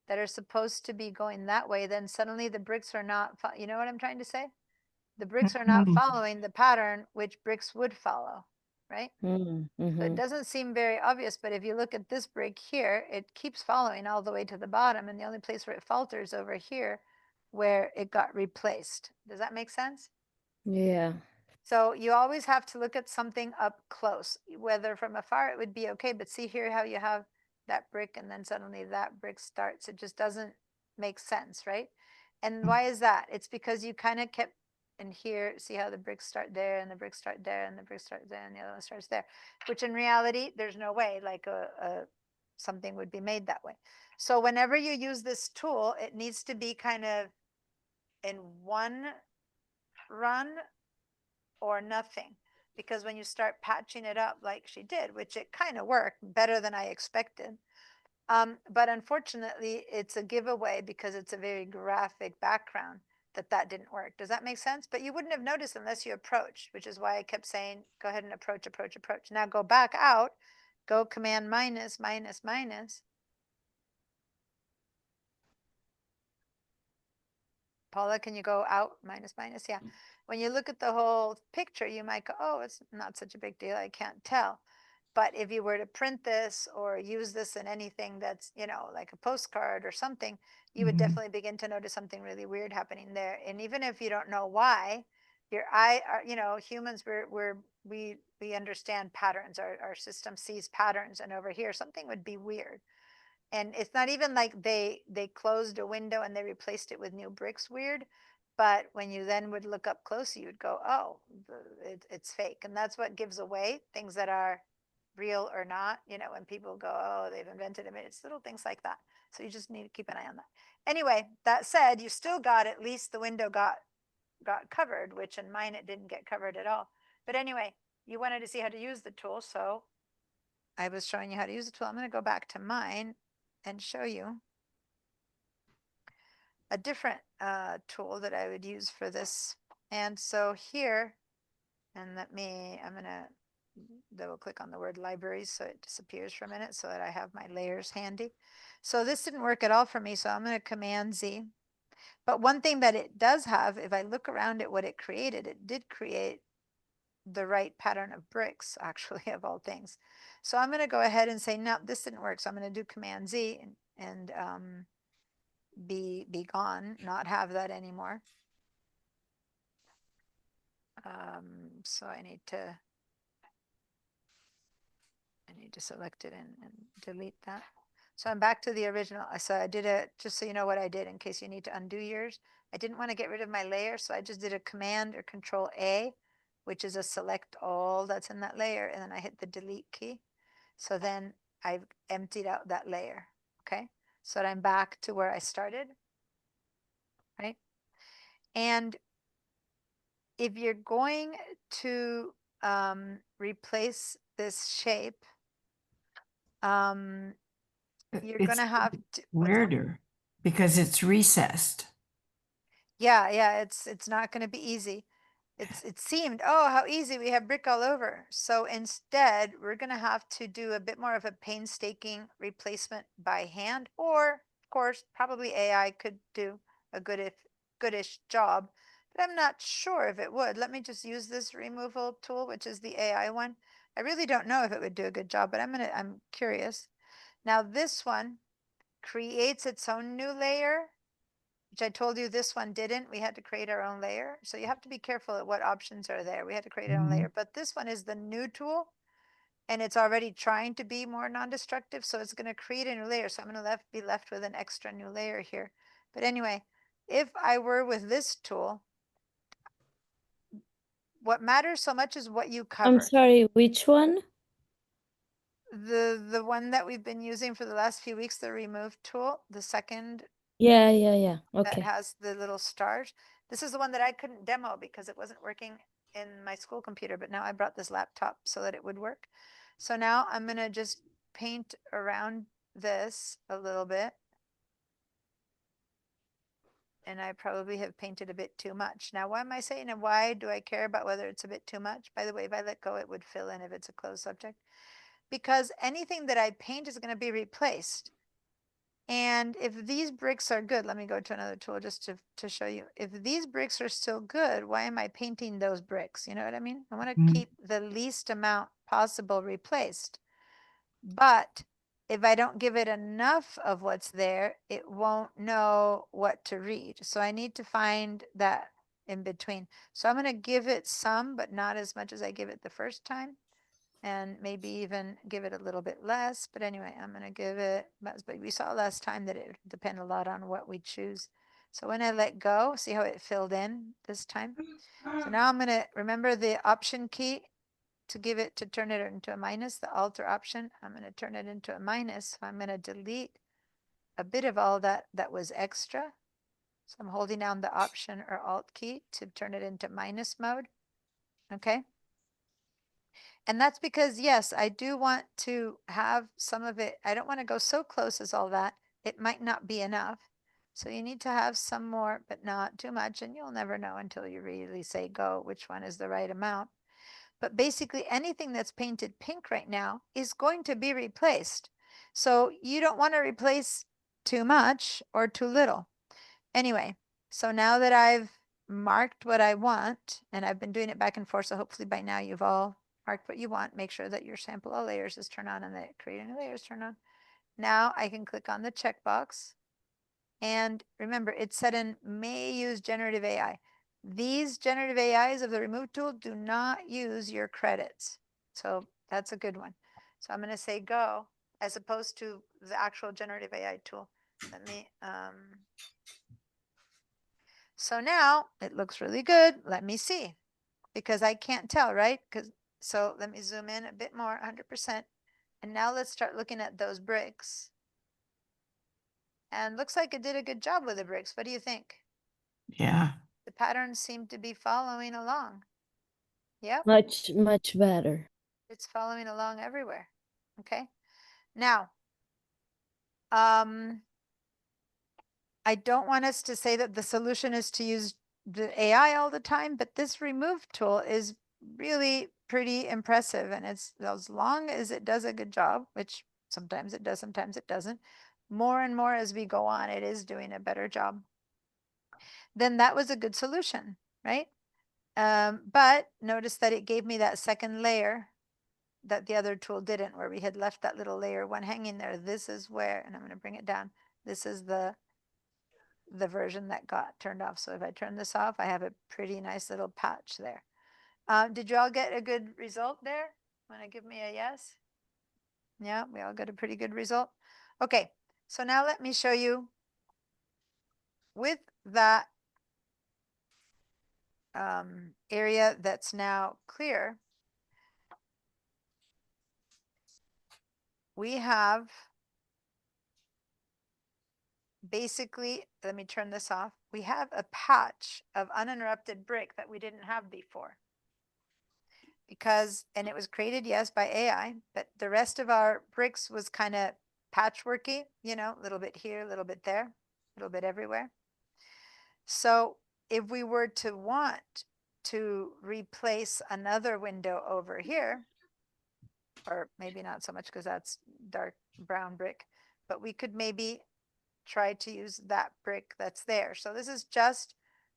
that are supposed to be going that way, then suddenly the bricks are not, you know what I'm trying to say? The bricks are not Mhm. following the pattern which bricks would follow, right? So it Mm-hmm. doesn't seem very obvious, but if you look at this brick here, it keeps following all the way to the bottom, and the only place where it falters over here where it got replaced. Does that make sense? Yeah. So you always have to look at something up close, whether from afar it would be okay, but see here how you have that brick and then suddenly that brick starts. It just doesn't make sense, right? And why is that? It's because you kind of kept in here, see how the bricks start there and the bricks start there and the bricks start there and the other one starts there, which in reality, there's no way like something would be made that way. So whenever you use this tool, it needs to be kind of in one run or nothing. Because when you start patching it up like she did, which it kind of worked better than I expected. But unfortunately, it's a giveaway because it's a very graphic background that didn't work. Does that make sense? But you wouldn't have noticed unless you approached, which is why I kept saying, go ahead and approach, approach, approach. Now go back out, go command minus, minus, minus. Paula, can you go out minus, minus? Yeah. When you look at the whole picture, you might go, oh, it's not such a big deal. I can't tell. But if you were to print this or use this in anything that's, you know, like a postcard or something, you would Mhm. definitely begin to notice something really weird happening there. And even if you don't know why, your eye, you know, humans, we understand patterns. Our system sees patterns. And over here, something would be weird. And it's not even like they closed a window and they replaced it with new bricks weird. But when you then would look up close, you would go, oh, it's fake. And that's what gives away things that are real or not. You know, when people go, oh, they've invented it. It's little things like that. So you just need to keep an eye on that. Anyway, that said, you still got at least the window got covered, which in mine it didn't get covered at all. But anyway, you wanted to see how to use the tool. So I was showing you how to use the tool. I'm going to go back to mine and show you a different tool that I would use for this. And so here, and I'm going to double click on the word libraries so it disappears for a minute so that I have my layers handy. So this didn't work at all for me, so I'm going to Command Z. But one thing that it does have, if I look around at what it created, it did create the right pattern of bricks, actually, of all things. So I'm going to go ahead and say, no, this didn't work. So I'm going to do Command Z and be gone, not have that anymore. So I need to select it and delete that. So I'm back to the original. So I did a, just so you know what I did in case you need to undo yours. I didn't want to get rid of my layer, so I just did a Command or Control A, which is a select all that's in that layer, and then I hit the delete key. So then I've emptied out that layer, okay? So I'm back to where I started, right? And if you're going to replace this shape, you're It's gonna have to, what's that? weirder because it's recessed. Yeah, it's not gonna be easy. It seemed, oh, how easy, we have brick all over. So instead, we're gonna have to do a bit more of a painstaking replacement by hand, or of course, probably AI could do a goodish job, but I'm not sure if it would. Let me just use this removal tool, which is the AI one. I really don't know if it would do a good job, but I'm curious. Now this one creates its own new layer, which I told you this one didn't. We had to create our own layer. So you have to be careful at what options are there. We had to create our own Mhm. layer, but this one is the new tool and it's already trying to be more non-destructive. So it's going to create a new layer. So I'm going to be left with an extra new layer here. But anyway, if I were with this tool, what matters so much is what you I'm cover. sorry, which one? The one that we've been using for the last few weeks, the remove tool, the second Yeah, that okay. has the little stars. This is the one that I couldn't demo because it wasn't working in my school computer, but now I brought this laptop so that it would work. So now I'm gonna just paint around this a little bit. And I probably have painted a bit too much. Now, why am I saying, and why do I care about whether it's a bit too much? By the way, if I let go, it would fill in if it's a closed subject. Because anything that I paint is going to be replaced. And if these bricks are good, let me go to another tool just to show you. If these bricks are still good, why am I painting those bricks? You know what I mean? I want to Mm. keep the least amount possible replaced. But if I don't give it enough of what's there, it won't know what to read. So I need to find that in between. So I'm going to give it some, but not as much as I give it the first time. And maybe even give it a little bit less. But anyway, I'm going to give it, but we saw last time that it would depend a lot on what we choose. So when I let go, see how it filled in this time? So now I'm going to remember the option key to give it, to turn it into a minus, the alter option. I'm going to turn it into a minus. So I'm going to delete a bit of all that was extra. So I'm holding down the option or alt key to turn it into minus mode. Okay. And that's because, yes, I do want to have some of it. I don't want to go so close as all that. It might not be enough. So you need to have some more, but not too much. And you'll never know until you really say go, which one is the right amount. But basically anything that's painted pink right now is going to be replaced. So you don't want to replace too much or too little. Anyway, so now that I've marked what I want, and I've been doing it back and forth, so hopefully by now you've all marked what you want. Make sure that your sample all layers is turned on and that creating new layers turned on. Now I can click on the checkbox. And remember, it's set in may use generative AI. These generative AIs of the remove tool do not use your credits. So that's a good one. So I'm going to say go as opposed to the actual generative AI tool. Let me, so now it looks really good. Let me see, because I can't tell, right? So let me zoom in a bit more, 100%. And now let's start looking at those bricks. And looks like it did a good job with the bricks. What do you think? Yeah. The patterns seem to be following along. Yep, Much better. it's following along everywhere. Okay. Now, I don't want us to say that the solution is to use the AI all the time, but this remove tool is really pretty impressive. And it's as long as it does a good job, which sometimes it does, sometimes it doesn't, more and more as we go on, it is doing a better job. Then that was a good solution, right? But notice that it gave me that second layer that the other tool didn't, where we had left that little layer one hanging there. This is where, and I'm going to bring it down. This is the version that got turned off. So if I turn this off, I have a pretty nice little patch there. Did you all get a good result there? Want to give me a yes? Yeah, we all got a pretty good result. Okay, so now let me show you with that area that's now clear. We have basically, let me turn this off. We have a patch of uninterrupted brick that we didn't have before. Because, and it was created, yes, by AI, but the rest of our bricks was kind of patchworky, you know, a little bit here, a little bit there, a little bit everywhere. So if we were to want to replace another window over here, or maybe not so much because that's dark brown brick, but we could maybe try to use that brick that's there. So this is just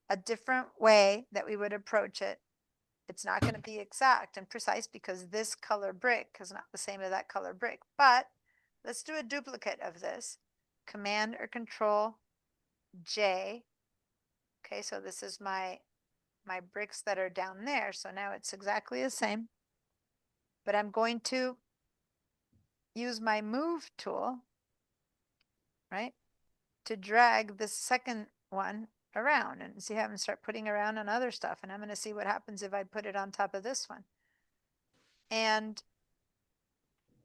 a different way that we would approach it. It's not going to be exact and precise because this color brick is not the same as that color brick, but let's do a duplicate of this. Command or Control J. Okay, so this is my bricks that are down there. So now it's exactly the same, but I'm going to use my move tool, right, to drag this second one around and see how I'm going to start putting around on other stuff. And I'm going to see what happens if I put it on top of this one. And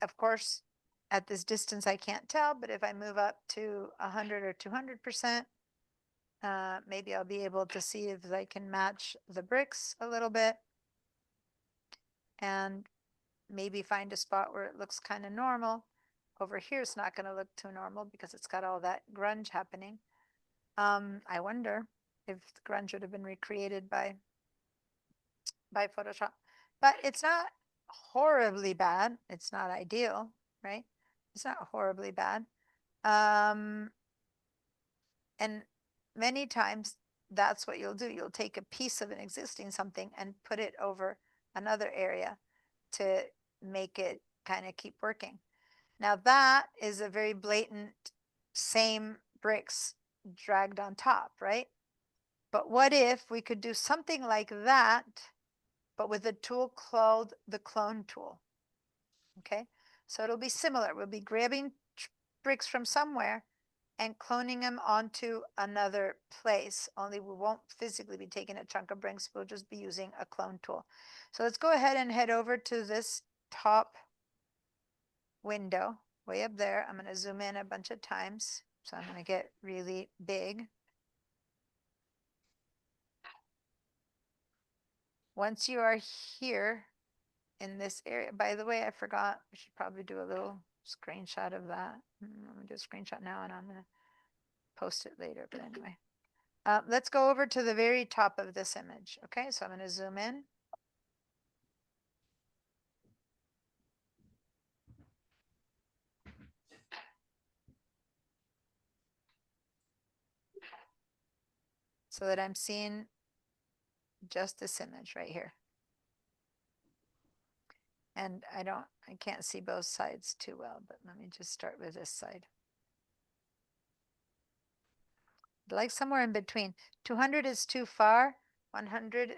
of course, at this distance, I can't tell, but if I move up to 100 or 200%, maybe I'll be able to see if I can match the bricks a little bit and maybe find a spot where it looks kind of normal. Over here, it's not going to look too normal because it's got all that grunge happening. I wonder if the grunge would have been recreated by Photoshop, but it's not horribly bad. It's not ideal, right? It's not horribly bad. And many times that's what you'll do. You'll take a piece of an existing something and put it over another area to make it kind of keep working. Now that is a very blatant same bricks dragged on top, right? But what if we could do something like that, but with a tool called the clone tool? Okay, so it'll be similar. We'll be grabbing bricks from somewhere and cloning them onto another place, only we won't physically be taking a chunk of bricks, we'll just be using a clone tool. So let's go ahead and head over to this top window way up there. I'm going to zoom in a bunch of times. So I'm going to get really big. Once you are here in this area, by the way, I forgot, we should probably do a little screenshot of that. I'm going to do a screenshot now and I'm going to post it later, but anyway. Let's go over to the very top of this image. Okay, so I'm going to zoom in. So that I'm seeing just this image right here. And I can't see both sides too well, but let me just start with this side. Like somewhere in between. 200 is too far. 100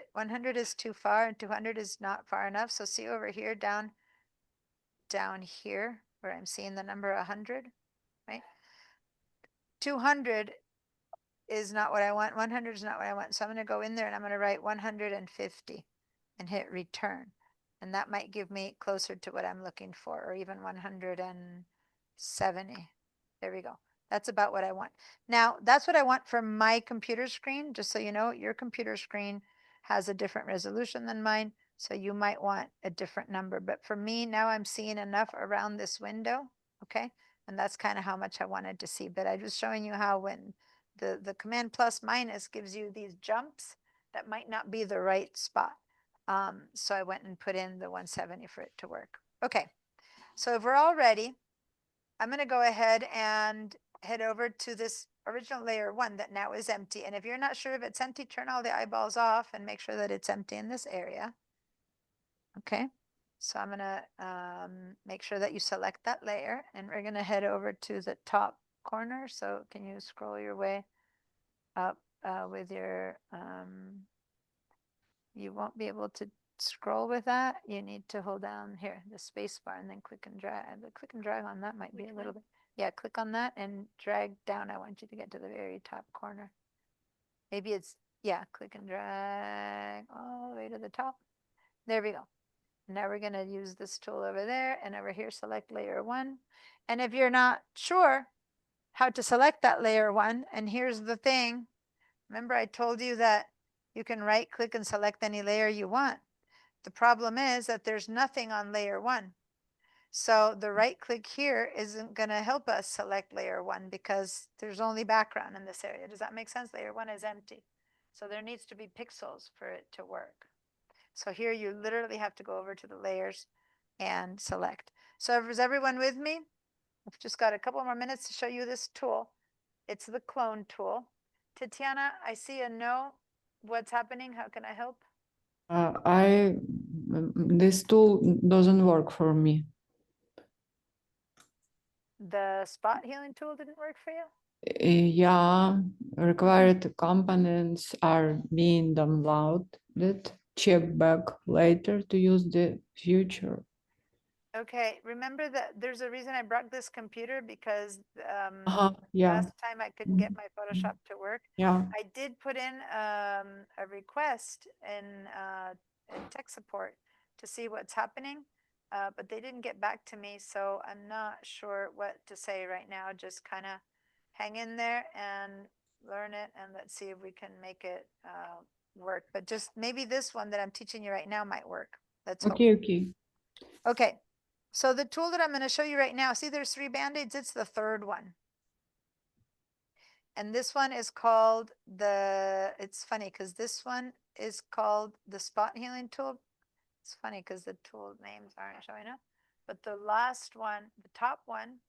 is too far and 200 is not far enough. So see over here down here where I'm seeing the number 100, right? 200 is not what I want. 100 is not what I want. So I'm going to go in there and I'm going to write 150 and hit return. And that might give me closer to what I'm looking for, or even 170. There we go. That's about what I want. Now, that's what I want for my computer screen. Just so you know, your computer screen has a different resolution than mine. So you might want a different number. But for me, now I'm seeing enough around this window. Okay. And that's kind of how much I wanted to see. But I'm just showing you how when the command plus minus gives you these jumps, that might not be the right spot. So I went and put in the 170 for it to work. Okay, so if we're all ready, I'm going to go ahead and head over to this original layer 1 that now is empty. And if you're not sure if it's empty, turn all the eyeballs off and make sure that it's empty in this area. Okay, so I'm going to make sure that you select that layer, and we're going to head over to the top corner. So can you scroll your way up with your you won't be able to scroll with that. You need to hold down here the space bar and then click and drag. The click and drag on that might be a little bit. Yeah, click on that and drag down. I want you to get to the very top corner. Maybe it's, yeah, click and drag all the way to the top. There we go. Now we're going to use this tool over there, and over here select layer 1. And if you're not sure how to select that layer 1, and here's the thing, remember I told you that you can right click and select any layer you want. The problem is that there's nothing on layer 1. So the right click here isn't going to help us select layer 1 because there's only background in this area. Does that make sense? Layer 1 is empty. So there needs to be pixels for it to work. So here you literally have to go over to the layers and select. So is everyone with me? I've just got a couple more minutes to show you this tool. It's the clone tool. Tatiana, I see a no. What's happening? How can I help? This tool doesn't work for me. The spot healing tool didn't work for you? Yeah, required components are being downloaded. Check back later to use the future. Okay, remember that there's a reason I brought this computer because Yeah. last time I couldn't get my Photoshop to work. Yeah. I did put in a request in tech support to see what's happening. but they didn't get back to me, so I'm not sure what to say right now. Just kind of hang in there and learn it, and let's see if we can make it work. But just maybe this one that I'm teaching you right now might work. Let's hope. Okay, okay. Okay, so the tool that I'm going to show you right now, see there's 3 Band-Aids, it's the third one. And this one is called it's funny because this one is called the spot healing tool. It's funny because the tool names aren't showing up. But the last one, the top one,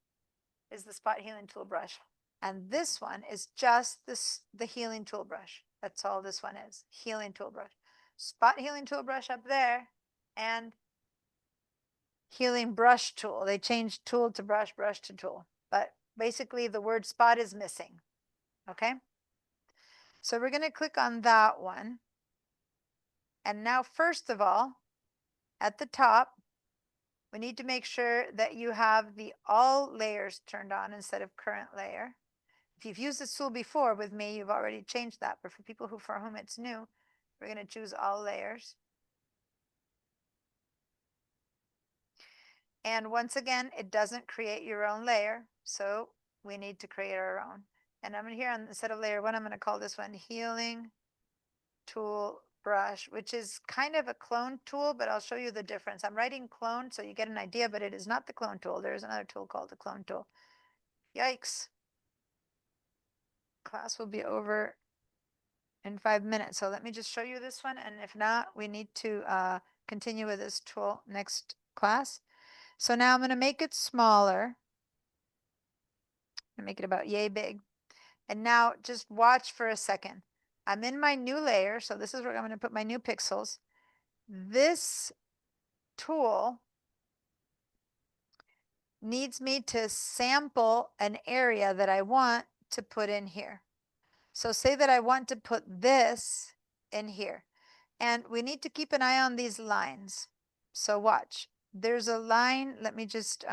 is the spot healing tool brush. And this one is just the healing tool brush. That's all this one is, healing tool brush. Spot healing tool brush up there, and healing brush tool. They changed tool to brush, brush to tool. But basically the word spot is missing. Okay? So we're going to click on that one. And now, first of all, at the top, we need to make sure that you have the all layers turned on instead of current layer. If you've used this tool before with me, you've already changed that. But for people for whom it's new, we're going to choose all layers. And once again, it doesn't create your own layer. So we need to create our own. And I'm here on instead of layer 1, I'm going to call this one healing tool brush, which is kind of a clone tool, but I'll show you the difference. I'm writing clone so you get an idea, but it is not the clone tool. There's another tool called the clone tool. Yikes. Class will be over in 5 minutes. So let me just show you this one. And if not, we need to continue with this tool next class. So now I'm going to make it smaller. And make it about yay big. And now just watch for a second. I'm in my new layer. So this is where I'm going to put my new pixels. This tool needs me to sample an area that I want to put in here. So say that I want to put this in here. And we need to keep an eye on these lines. So watch. There's a line. Let me just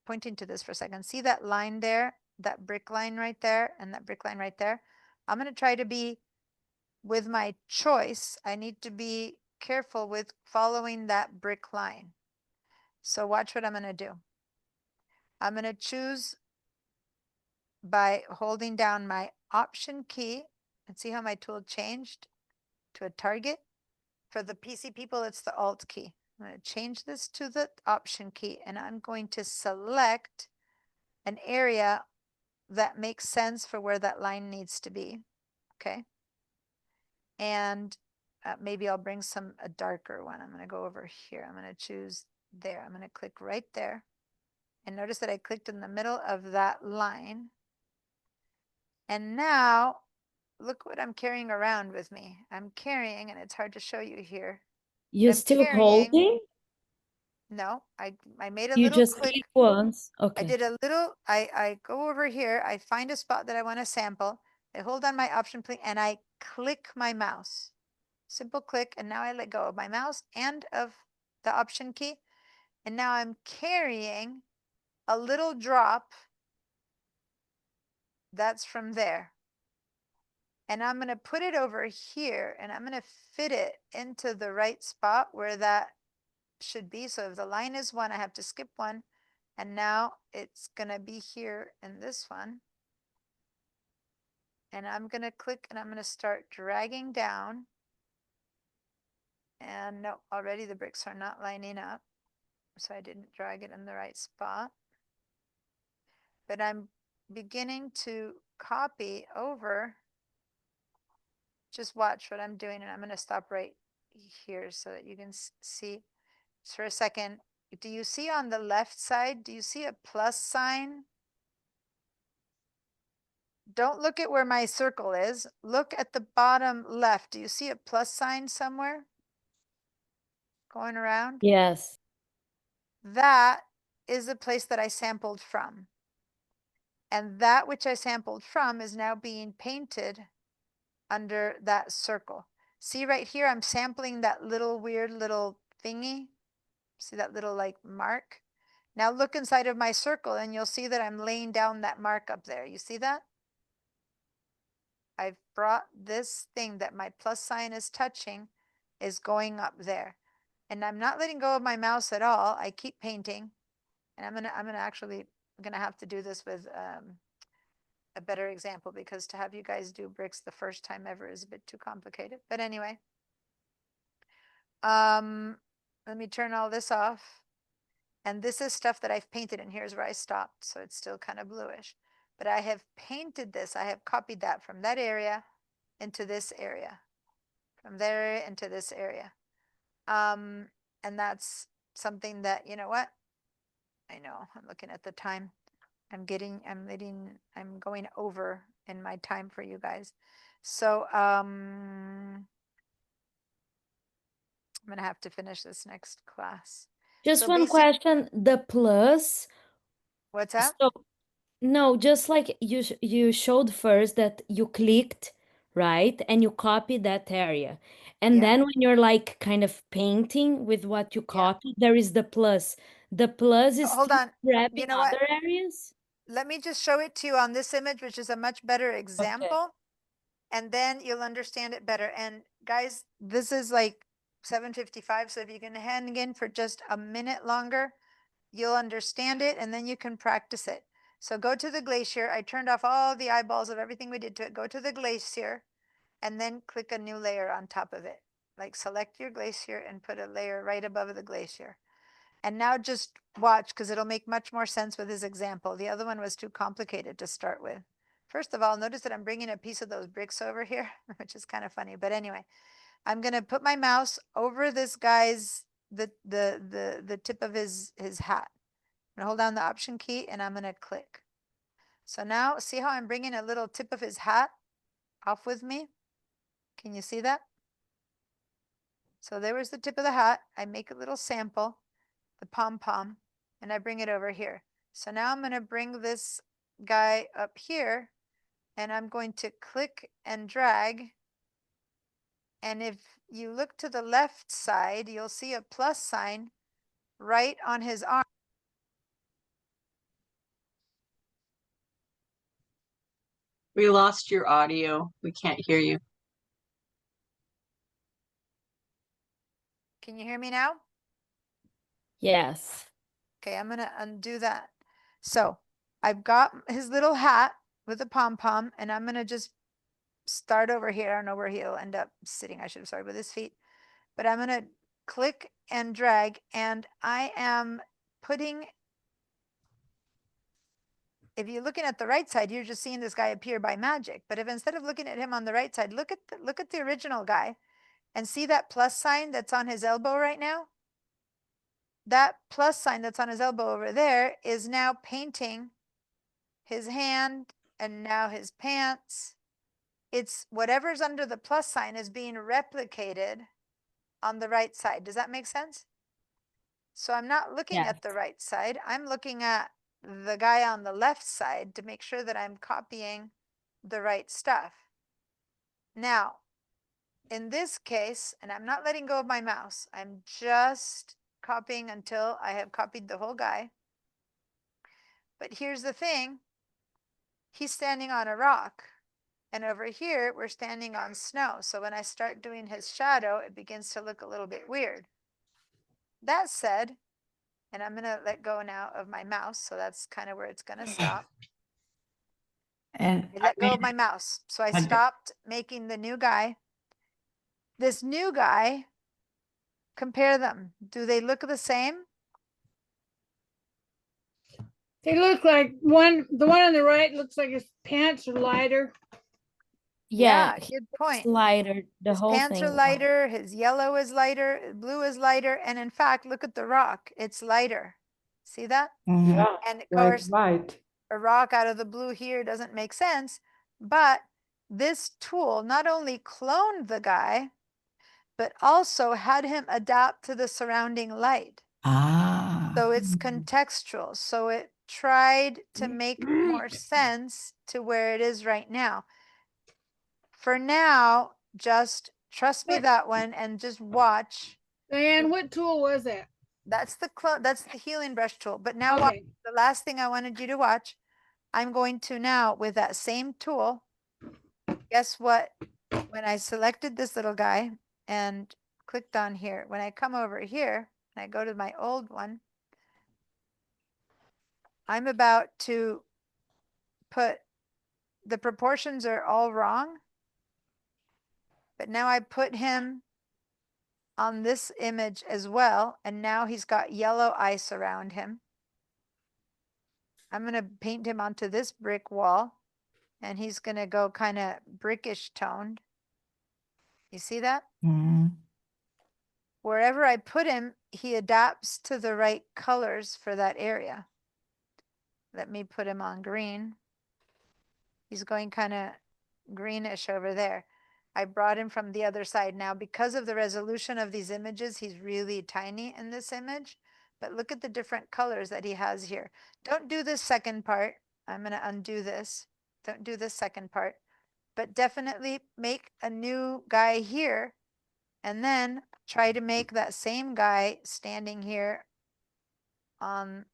point into this for a second. See that line there? That brick line right there and that brick line right there? I'm going to try to be, with my choice, I need to be careful with following that brick line. So watch what I'm going to do. I'm going to choose by holding down my Option key, and see how my tool changed to a target. For the PC people, it's the Alt key. I'm going to change this to the Option key, and I'm going to select an area that makes sense for where that line needs to be. Okay. And maybe I'll bring a darker one. I'm going to go over here. I'm going to choose there. I'm going to click right there. And notice that I clicked in the middle of that line. And now, look what I'm carrying around with me. I'm carrying, and it's hard to show you here. You I'm still carrying, holding? no, I made a You little just click. click once. I Okay. did a little, I go over here, I find a spot that I want to sample. I hold on my Option key and I click my mouse. Simple click, and now I let go of my mouse and of the Option key. And now I'm carrying a little drop that's from there. And I'm going to put it over here, and I'm going to fit it into the right spot where that should be. So if the line is 1, I have to skip 1. And now it's going to be here in this one. And I'm going to click, and I'm going to start dragging down. And no, already the bricks are not lining up. So I didn't drag it in the right spot. But I'm beginning to copy over. Just watch what I'm doing, and I'm going to stop right here so that you can see. Just for a second, do you see on the left side, do you see a plus sign? Don't look at where my circle is. Look at the bottom left. Do you see a plus sign somewhere going around? Yes. That is the place that I sampled from. And that which I sampled from is now being painted under that circle. See right here, I'm sampling that little weird little thingy. See that little like mark? Now look inside of my circle and you'll see that I'm laying down that mark up there. You see that? I've brought this thing that my plus sign is touching is going up there. and I'm not letting go of my mouse at all. I keep painting, and I'm gonna have to do this with a better example, because to have you guys do bricks the first time ever is a bit too complicated. But anyway, let me turn all this off. And this is stuff that I've painted, and here's where I stopped. So it's still kind of bluish, but I have painted this. I have copied that from that area into this area, from there into this area. And that's something that, you know what? I know I'm looking at the time. I'm going over in my time for you guys. So, I'm gonna have to finish this next class. Just So one basic- question, the plus, What's that? so no, just like you showed first that you clicked, right? And you copied that area. And Yeah. then when you're like kind of painting with what you copied, there is the plus. The plus is Hold still on. grabbing know what? other areas? Let me just show it to you on this image, which is a much better example. And then you'll understand it better. And guys, this is like 7:55. So if you can hang in for just a minute longer, you'll understand it, and then you can practice it. So go to the glacier. I turned off all the eyeballs of everything we did to it. Go to the glacier and then click a new layer on top of it. Like select your glacier and put a layer right above the glacier. And now just watch, because it'll make much more sense with his example. The other one was too complicated to start with. First of all, notice that I'm bringing a piece of those bricks over here, which is kind of funny. But anyway, I'm going to put my mouse over this guy's, the tip of his hat. I'm going to hold down the option key, and I'm going to click. So now see how I'm bringing a little tip of his hat off with me? Can you see that? So there was the tip of the hat. I make a little sample, the pom-pom, and I bring it over here. So now I'm going to bring this guy up here, and I'm going to click and drag. And if you look to the left side, you'll see a plus sign right on his arm. We lost your audio. We can't hear you. Can you hear me now? Yes. Okay, I'm going to undo that. So I've got his little hat with a pom-pom, and I'm going to just start over here. I don't know where he'll end up sitting. I should have started with his feet, but I'm going to click and drag, and I am putting, if you're looking at the right side, you're just seeing this guy appear by magic. But if instead of looking at him on the right side, look at the original guy and see that plus sign that's on his elbow right now? That plus sign that's on his elbow over there is now painting his hand and now his pants. It's whatever's under the plus sign is being replicated on the right side. Does that make sense? So I'm not looking at the right side. I'm looking at the guy on the left side to make sure that I'm copying the right stuff. Now, in this case, and I'm not letting go of my mouse, I'm just copying until I have copied the whole guy. But here's the thing. He's standing on a rock. And over here, we're standing on snow. So when I start doing his shadow, it begins to look a little bit weird. That said, and I'm going to let go now of my mouse. So that's kind of where it's going to stop. And I let go of my mouse. So I stopped making the new guy. This new guy, compare them. Do they look the same? They look like the one on the right looks like his pants are lighter. Yeah, Good point. lighter, the His whole pants thing. are lighter, his yellow is lighter, blue is lighter, and in fact, look at the rock. It's lighter. See that? Mhm. Yeah, And of like course, white. a rock out of the blue here doesn't make sense, but this tool not only cloned the guy, but also had him adapt to the surrounding light. Ah. So it's contextual. So it tried to make more sense to where it is right now. For now, just trust me that one and just watch. Diane, what tool was that? That's the healing brush tool. But now watch, Okay. the last thing I wanted you to watch, I'm going to now with that same tool, guess what? When I selected this little guy and click clicked on here. When I come over here and I go to my old one, I'm about to put, the proportions are all wrong, but now I put him on this image as well, and now he's got yellow ice around him. I'm going to paint him onto this brick wall, and he's going to go kind of brickish toned. You see that? Mm. Wherever I put him, he adapts to the right colors for that area. Let me put him on green. He's going kind of greenish over there. I brought him from the other side. Now, because of the resolution of these images, he's really tiny in this image. But look at the different colors that he has here. Don't do this second part. I'm going to undo this. Don't do this second part. But definitely make a new guy here. And then try to make that same guy standing here on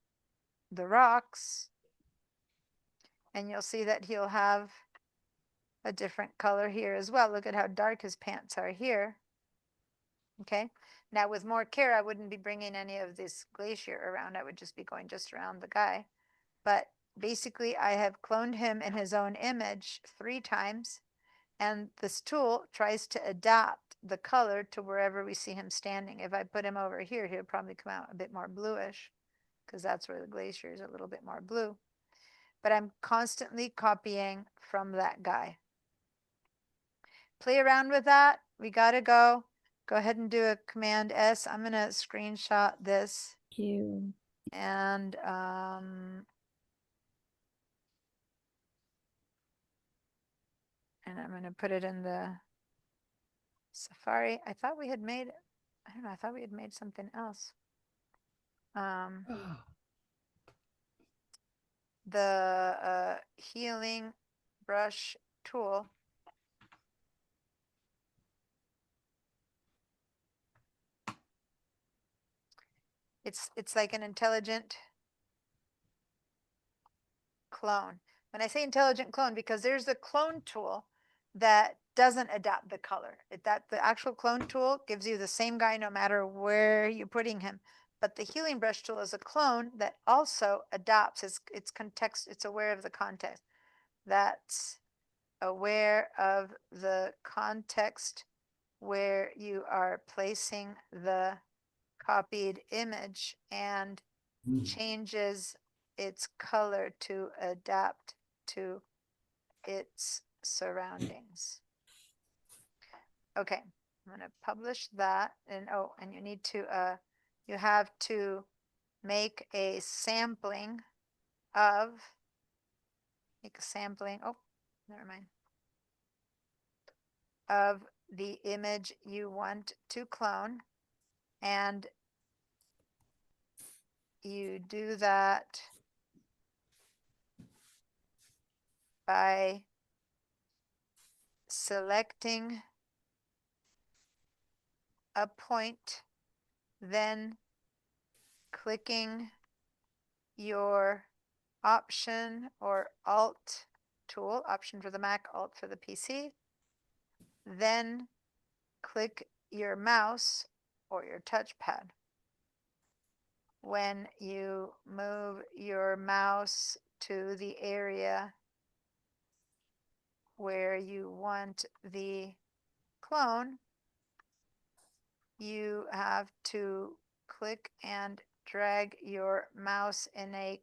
the rocks. And you'll see that he'll have a different color here as well. Look at how dark his pants are here. Okay. Now with more care, I wouldn't be bringing any of this glacier around. I would just be going just around the guy. But basically I have cloned him in his own image 3 times. And this tool tries to adapt the color to wherever we see him standing. If I put him over here, he'll probably come out a bit more bluish because that's where the glacier is a little bit more blue. But I'm constantly copying from that guy. Play around with that. We got to go. Go ahead and do a Command S. I'm going to screenshot this. You. And I'm going to put it in the Safari. I thought we had made, I don't know, I thought we had made something else. The healing brush tool. It's like an intelligent clone. When I say intelligent clone, because there's a clone tool that doesn't adapt the color. The actual clone tool gives you the same guy no matter where you're putting him. But the healing brush tool is a clone that also adapts. It's context. It's aware of the context. That's aware of the context where you are placing the copied image and changes its color to adapt to its surroundings. Okay, I'm going to publish that. And oh, and you need to, you have to make a sampling of, oh, never mind, of the image you want to clone. And you do that by selecting a point, then clicking your Option or Alt tool, Option for the Mac, Alt for the PC, then click your mouse or your touchpad. When you move your mouse to the area where you want the clone, you have to click and drag your mouse in a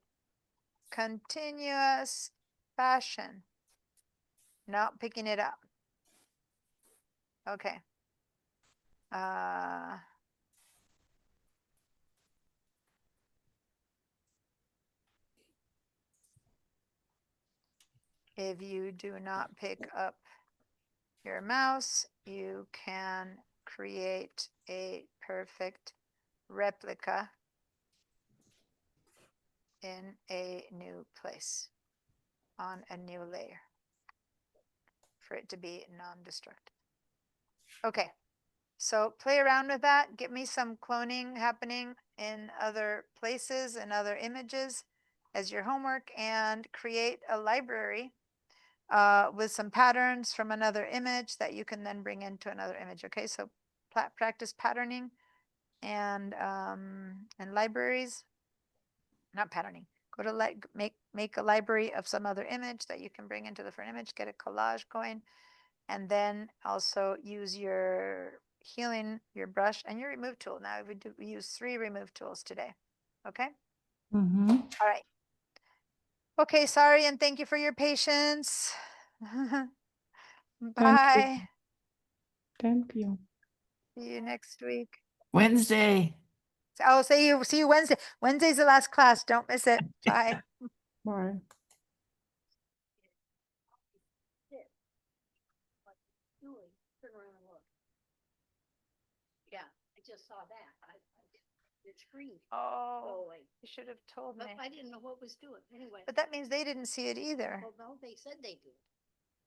continuous fashion, not picking it up. Okay. If you do not pick up your mouse, you can create a perfect replica in a new place on a new layer for it to be non-destructive. Okay, so play around with that. Get me some cloning happening in other places and other images as your homework, and create a library with some patterns from another image that you can then bring into another image. Okay, so practice patterning and libraries. Not patterning. Go to make a library of some other image that you can bring into the front image, get a collage going, and then also use your healing, your brush, and your remove tool. Now we use 3 remove tools today. Okay. Mm-hmm. All right. Okay. Sorry, and thank you for your patience. Bye. Thank you. See you next week. Wednesday. Oh, see you Wednesday. Wednesday's the last class. Don't miss it. Bye. Bye. Julie, turn around and look. Yeah, I just saw that. The screen. Oh, away. you should have told me. But I didn't know what was doing. Anyway. But that means they didn't see it either. Well, no, they said they did.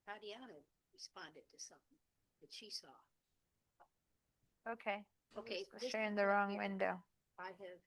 Tatiana responded to something that she saw. Okay. Okay. We're this sharing is the right wrong here. window. I have